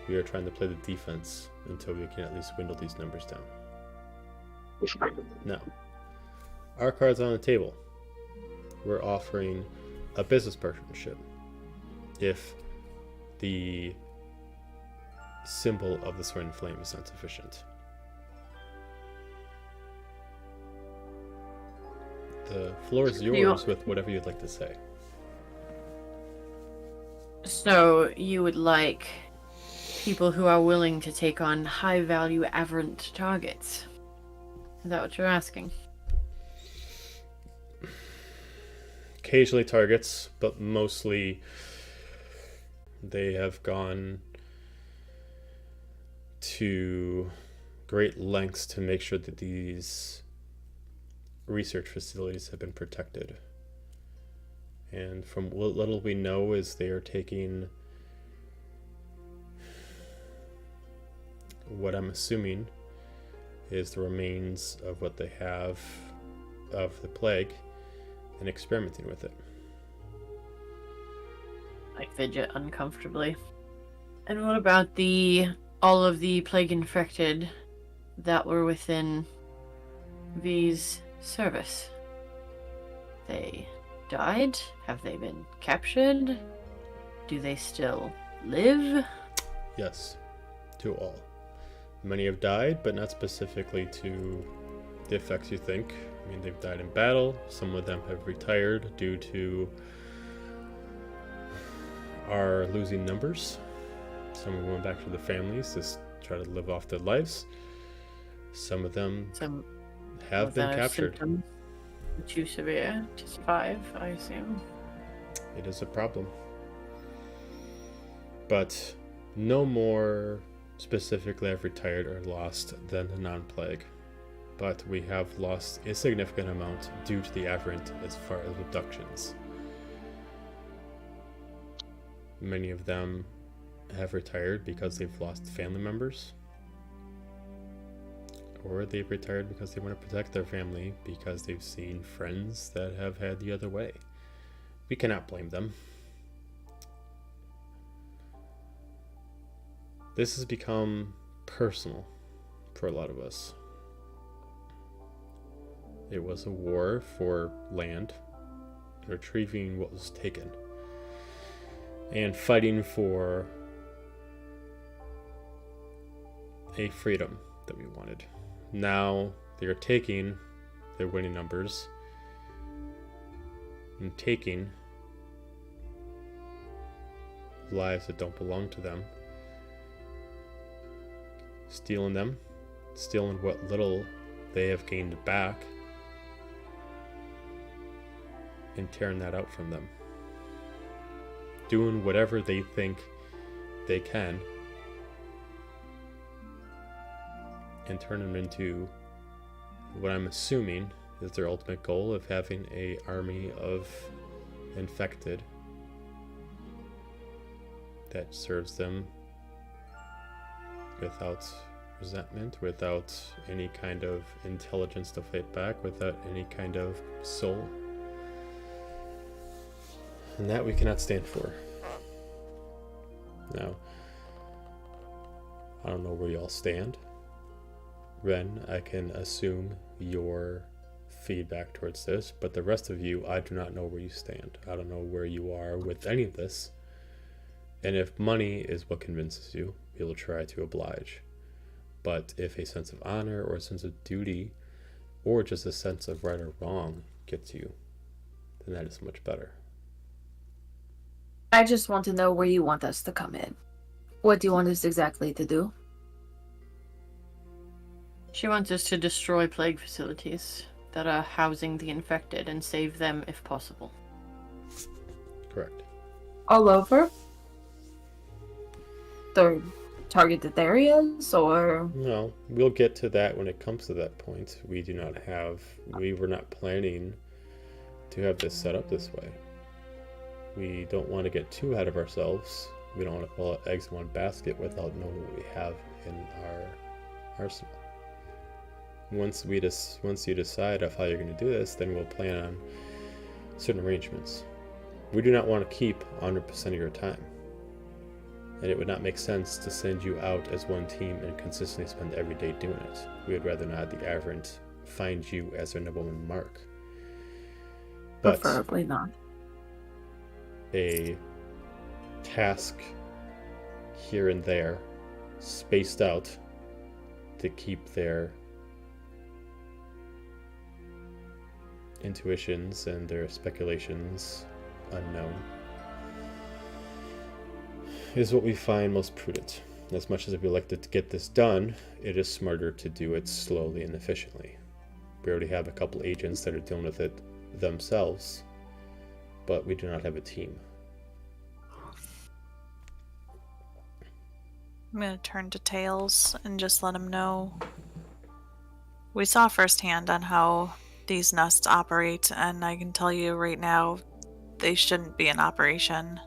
B: we are trying to play the defense until we can at least dwindle these numbers down. Now, our cards on the table. We're offering a business partnership if the symbol of the sword and flame is not sufficient. The floor is yours with whatever you'd like to say.
C: So you would like people who are willing to take on high-value aberrant targets? Is that what you're asking?
B: Occasionally targets, but mostly they have gone to great lengths to make sure that these research facilities have been protected. And from what little we know is they are taking what I'm assuming is the remains of what they have of the plague and experimenting with it.
C: I fidget uncomfortably. And what about all of the plague infected that were within V's service? They died? Have they been captured? Do they still live?
B: Yes, to all. Many have died, but not specifically to the effects you think. I mean, they've died in battle. Some of them have retired due to our losing numbers. Some are going back to their families to try to live off their lives. Some of them have been captured.
C: Too severe to survive, I assume.
B: It is a problem. But no more specifically have retired or lost than the non-plague. But we have lost a significant amount due to the aberrant as far as abductions. Many of them have retired because they've lost family members, or they've retired because they want to protect their family because they've seen friends that have had the other way. We cannot blame them. This has become personal for a lot of us. It was a war for land, retrieving what was taken, and fighting for a freedom that we wanted. Now they are taking their winning numbers and taking lives that don't belong to them, stealing them, stealing what little they have gained back, and tearing that out from them. Doing whatever they think they can and turn them into what I'm assuming is their ultimate goal of having an army of infected that serves them without resentment, without any kind of intelligence to fight back, without any kind of soul. And that we cannot stand for. Now, I don't know where y'all stand. Ren, I can assume your feedback towards this, but the rest of you, I do not know where you stand. I don't know where you are with any of this. And if money is what convinces you, we will try to oblige. But if a sense of honor or a sense of duty or just a sense of right or wrong gets you, then that is much better.
E: I just want to know where you want us to come in. What do you want us exactly to do?
C: She wants us to destroy plague facilities that are housing the infected and save them if possible.
B: Correct.
E: All over? The targeted areas, or?
B: No, we'll get to that when it comes to that point. We were not planning to have this set up this way. We don't want to get too ahead of ourselves. We don't want to pull out eggs in one basket without knowing what we have in our arsenal. Once you decide of how you're going to do this, then we'll plan on certain arrangements. We do not want to keep 100% of your time. And it would not make sense to send you out as one team and consistently spend every day doing it. We would rather not the Averant find you as their number one mark. But
E: preferably not.
B: A task here and there, spaced out, to keep their intuitions and their speculations unknown, is what we find most prudent. As much as we like to get this done, it is smarter to do it slowly and efficiently. We already have a couple agents that are dealing with it themselves, but we do not have a team.
F: I'm going to turn to Tails and just let him know. We saw firsthand on how these nests operate, and I can tell you right now, they shouldn't be in operation.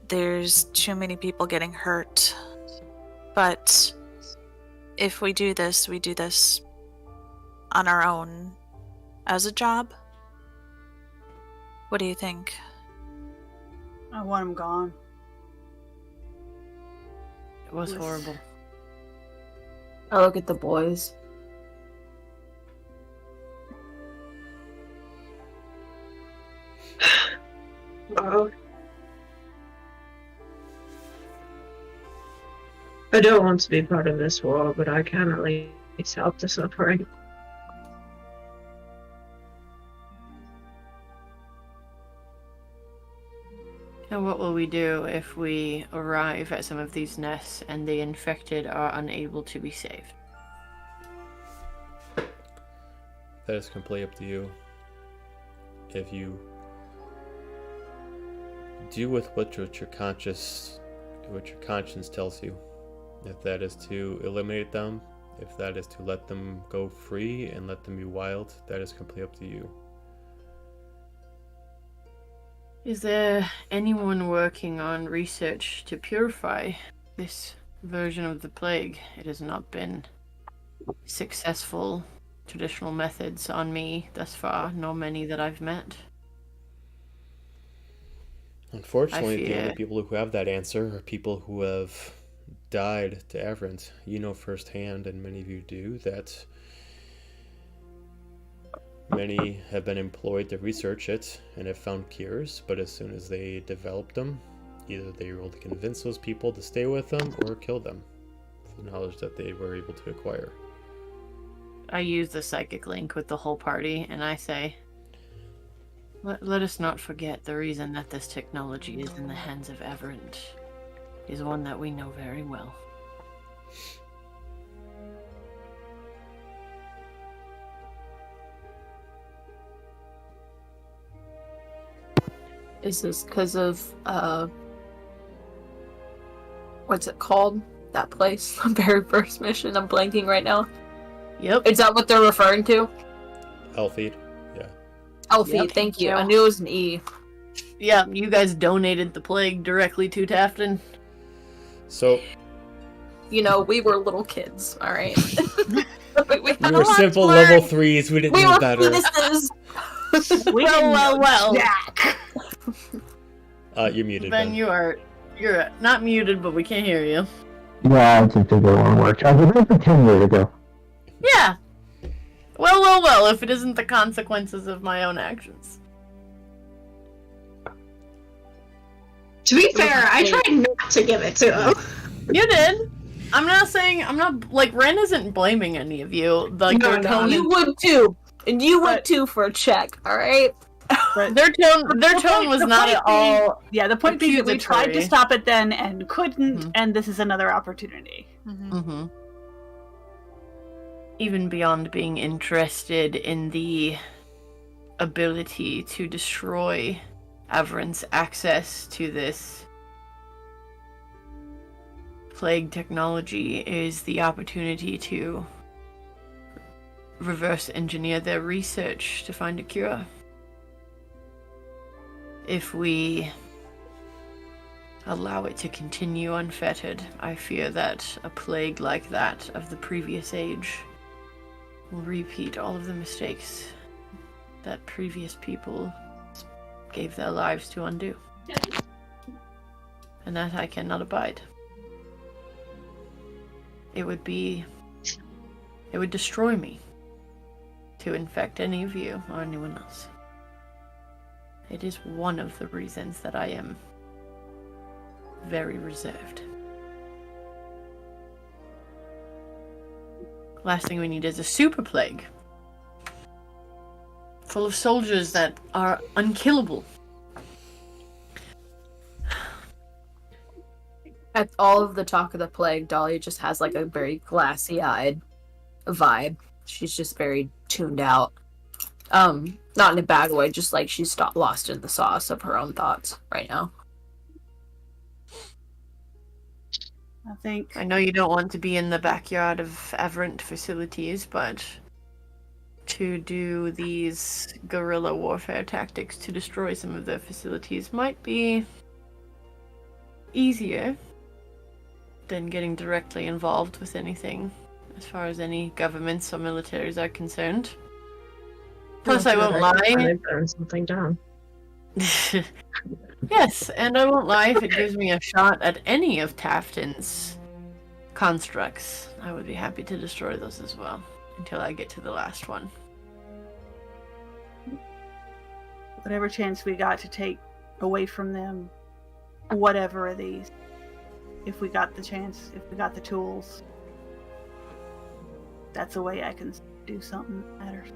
F: There's too many people getting hurt. But if we do this on our own as a job. What do you think?
G: I want him gone.
C: It was horrible.
E: I look at the boys.
A: Well, I don't want to be part of this war, but I can at least help the suffering.
C: And what will we do if we arrive at some of these nests and the infected are unable to be saved?
B: That is completely up to you. If you do with what your conscience tells you. If that is to eliminate them, if that is to let them go free and let them be wild, that is completely up to you.
C: Is there anyone working on research to purify this version of the plague? It has not been successful traditional methods on me thus far, nor many that I've met.
B: Unfortunately, the only people who have that answer are people who have died to Averant. You know firsthand, and many of you do, that many have been employed to research it and have found cures, but as soon as they developed them, either they were able to convince those people to stay with them or kill them with the knowledge that they were able to acquire.
C: I use the psychic link with the whole party, and I say, let us not forget the reason that this technology is in the hands of Averant is one that we know very well.
E: Is this because of, what's it called? That place? The very first mission? I'm blanking right now.
C: Yep.
E: Is that what they're referring to?
B: Elfeed, yeah.
E: Elfie,
C: Yep.
E: thank you. I knew it was an E.
C: Yeah, you guys donated the plague directly to Tafton.
B: So,
E: You know, we were little kids, alright? we
B: we were simple level 3s, we didn't know better.
E: Fetuses.
C: Well.
G: Jack.
B: You're muted,
C: Ben, you're not muted, but we can't hear you.
D: Yeah, I think that won't work. I was about to 10 years ago.
C: Yeah. Well, if it isn't the consequences of my own actions.
A: To be fair, I tried not to give it to him.
C: You did. I'm not saying, I'm not, like, Ren isn't blaming any of you. Like,
E: No,
C: their
E: no,
C: tone
E: you would too. And you would
G: But-
E: too for a check, alright?
G: But
C: their tone was
G: the
C: not
G: point
C: at all.
G: yeah, the point being that we tried to
C: accusatory.
G: stop it then and couldn't,
C: Mhm.
G: and this is another opportunity.
C: Mm-hmm. Even beyond being interested in the ability to destroy Averant's access to this plague technology is the opportunity to reverse engineer their research to find a cure. If we allow it to continue unfettered, I fear that a plague like that of the previous age will repeat all of the mistakes that previous people gave their lives to undo. And that I cannot abide. It would destroy me to infect any of you or anyone else. It is one of the reasons that I am very reserved. Last thing we need is a super plague. Full of soldiers that are unkillable.
E: At all of the talk of the plague, Dahlia just has like a very glassy-eyed vibe. She's just very tuned out. Not in a bad way, just like she's lost in the sauce of her own thoughts right now.
G: I think.
C: I know you don't want to be in the backyard of Averant facilities, but to do these guerrilla warfare tactics to destroy some of their facilities might be easier than getting directly involved with anything as far as any governments or militaries are concerned. Plus, I won't lie.
A: Burn something down.
C: Yes, and I won't lie, if it gives me a shot at any of Tafton's constructs, I would be happy to destroy those as well, until I get to the last one.
G: Whatever chance we got to take away from them, whatever of these, if we got the chance, if we got the tools, that's a way I can do something that matters.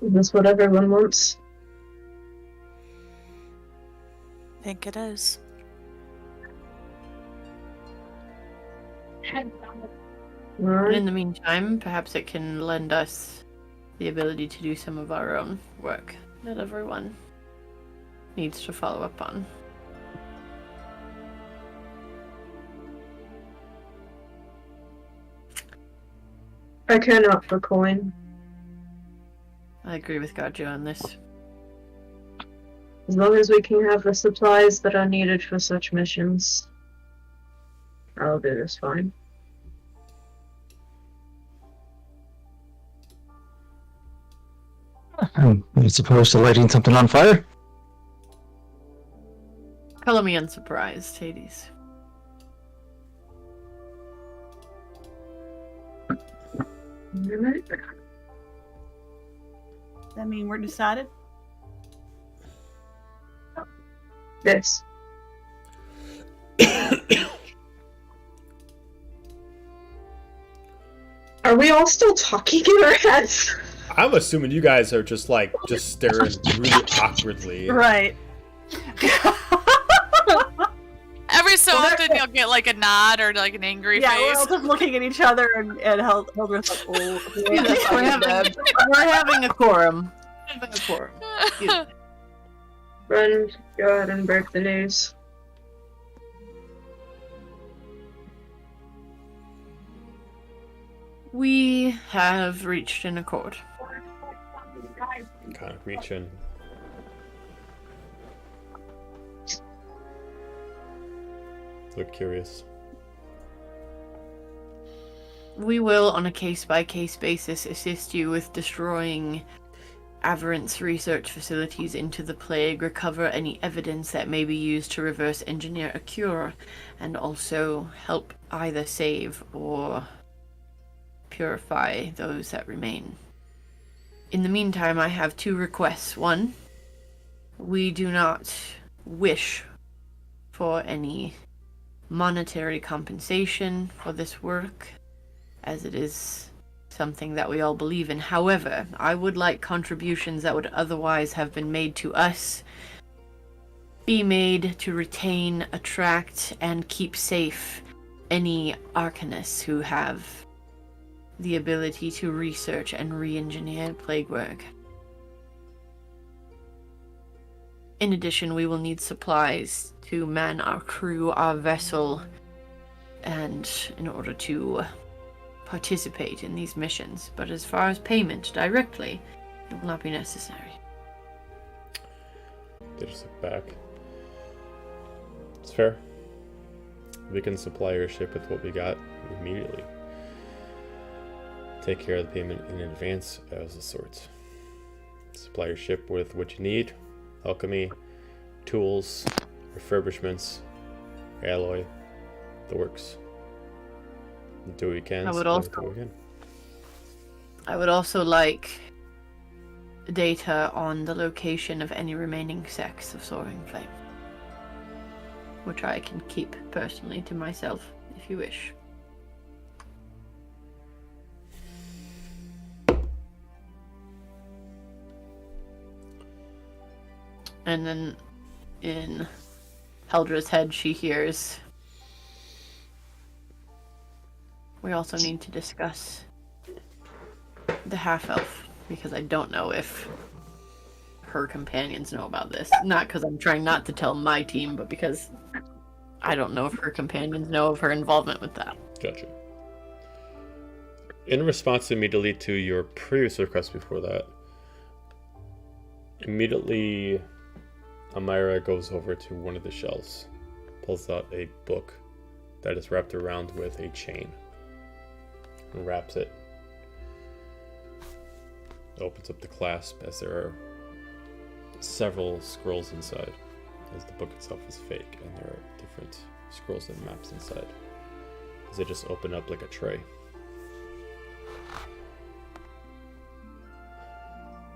A: Is this what everyone wants?
F: I think it is.
C: And
A: Alright.
C: in the meantime, perhaps it can lend us the ability to do some of our own work that everyone needs to follow up on.
A: I care not for coin.
C: I agree with Garjo on this.
A: As long as we can have the supplies that are needed for such missions, I'll do this fine.
D: As opposed to lighting something on fire?
C: Color me unsurprised, Hades.
A: Alright.
G: Does that mean we're decided?
A: This. Are we all still talking in our heads?
B: I'm assuming you guys are just staring really awkwardly.
G: Right.
F: Every so
G: Well,
F: often you'll get like a nod or like an angry
G: Yeah, we're
F: face.
G: all just looking at each other and Heldra's like, oh.
C: Yes, we're having a quorum. Having a quorum. Excuse me.
A: Run, go ahead and break the news.
C: We have reached an accord.
B: Kind of reaching. Look curious.
C: We will, on a case-by-case basis, assist you with destroying Averant's research facilities into the plague, recover any evidence that may be used to reverse engineer a cure, and also help either save or purify those that remain. In the meantime, I have two requests. One, we do not wish for any monetary compensation for this work, as it is something that we all believe in. However, I would like contributions that would otherwise have been made to us be made to retain, attract, and keep safe any arcanists who have the ability to research and re-engineer plague work. In addition, we will need supplies to man our crew, our vessel, and in order to participate in these missions. But as far as payment directly, it will not be necessary.
B: They just look back. It's fair. We can supply your ship with what we got immediately. Take care of the payment in advance as a sort. Supply your ship with what you need. Alchemy, tools, refurbishments, alloy, the works. Do what we can.
C: I would
B: I
C: also like data on the location of any remaining sects of Soaring Flame, which I can keep personally to myself if you wish. And then in Heldra's head, she hears, we also need to discuss the half-elf, because I don't know if her companions know about this. Not because I'm trying not to tell my team, but because I don't know if her companions know of her involvement with that.
B: Gotcha. In response immediately to your previous request before that, immediately Amira goes over to one of the shelves, pulls out a book that is wrapped around with a chain, and wraps it. Opens up the clasp as there are several scrolls inside, as the book itself is fake and there are different scrolls and maps inside, as they just open up like a tray.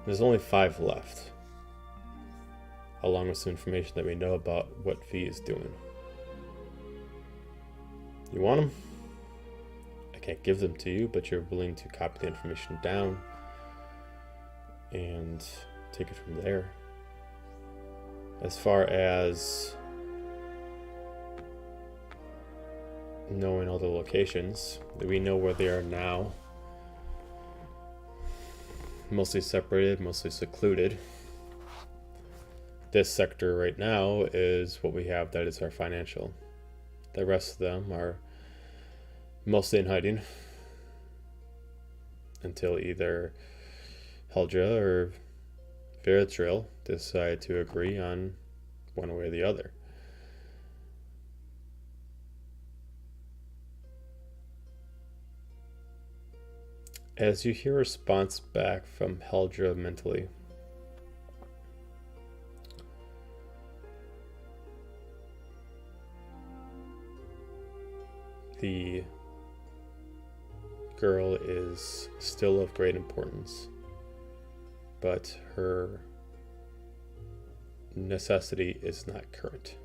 B: There's only 5 left, along with some information that we know about what V is doing. You want them? I can't give them to you, but you're willing to copy the information down and take it from there. As far as knowing all the locations, we know where they are now. Mostly separated, mostly secluded. This sector right now is what we have that is our financial. The rest of them are mostly in hiding until either Heldra or Veratril decide to agree on one way or the other. As you hear a response back from Heldra mentally, the girl is still of great importance, but her necessity is not current.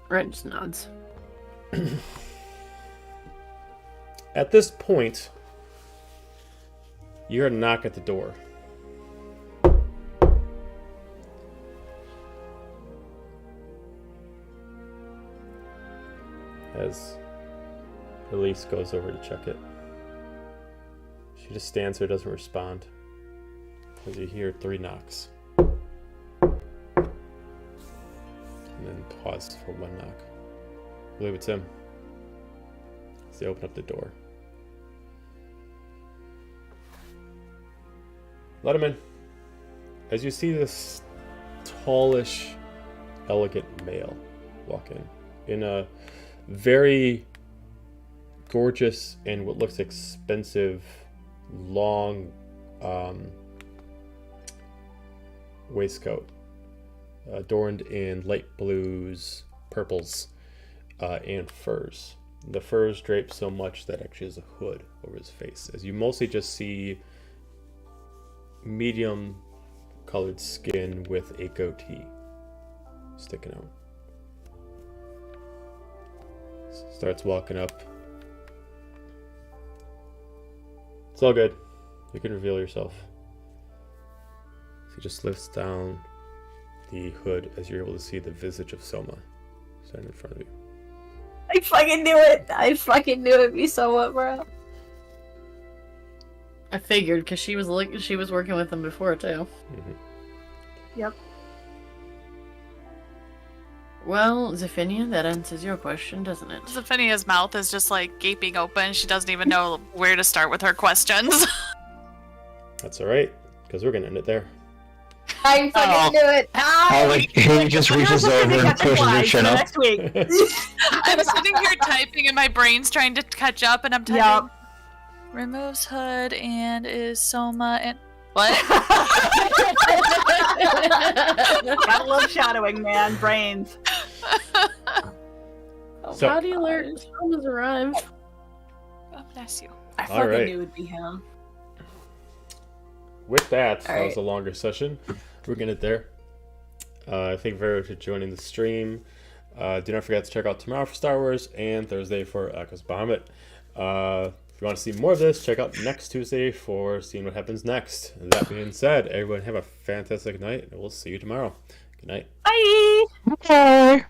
C: Red just nods.
B: At this point, you hear a knock at the door. As Elise goes over to check it, she just stands there, doesn't respond, as you hear 3 knocks. And then pause for 1 knock. I believe it's him. As they open up the door. Let him in. As you see this tallish, elegant male walk in a very gorgeous and what looks expensive, long waistcoat, adorned in light blues, purples, and furs. The furs drape so much that actually has a hood over his face, as you mostly just see medium colored skin with a goatee sticking out. Starts walking up. It's all good. You can reveal yourself. He just lifts down the hood as you're able to see the visage of Soma standing in front of you.
E: I fucking knew it! I fucking knew it'd be Soma, bro.
C: I figured, because she was working with them before, too.
B: Mm-hmm.
G: Yep.
C: Well, Zephynia, that answers your question, doesn't it?
F: Zephinia's mouth is just like gaping open. She doesn't even know where to start with her questions.
B: That's alright, because we're gonna end it there.
E: I fucking knew it!
D: He just reaches over and pushes her chin up.
G: Next week.
F: I'm sitting here typing and my brain's trying to catch up and I'm typing.
G: Yep.
F: Removes hood and is Soma and... What?
G: Gotta love shadowing, man. Brains.
B: So-
C: How do you learn Soma's arrived?
F: God bless you.
E: I
B: All
E: fucking
B: right.
E: knew it'd be him.
B: With that, that was
E: Alright.
B: a longer session. We're gonna end it there. Thank you very much for joining the stream. Do not forget to check out tomorrow for Star Wars and Thursday for Echoes Bahamut. If you want to see more of this, check out next Tuesday for seeing what happens next. That being said, everyone have a fantastic night, and we'll see you tomorrow. Good night.
G: Bye.
D: Okay.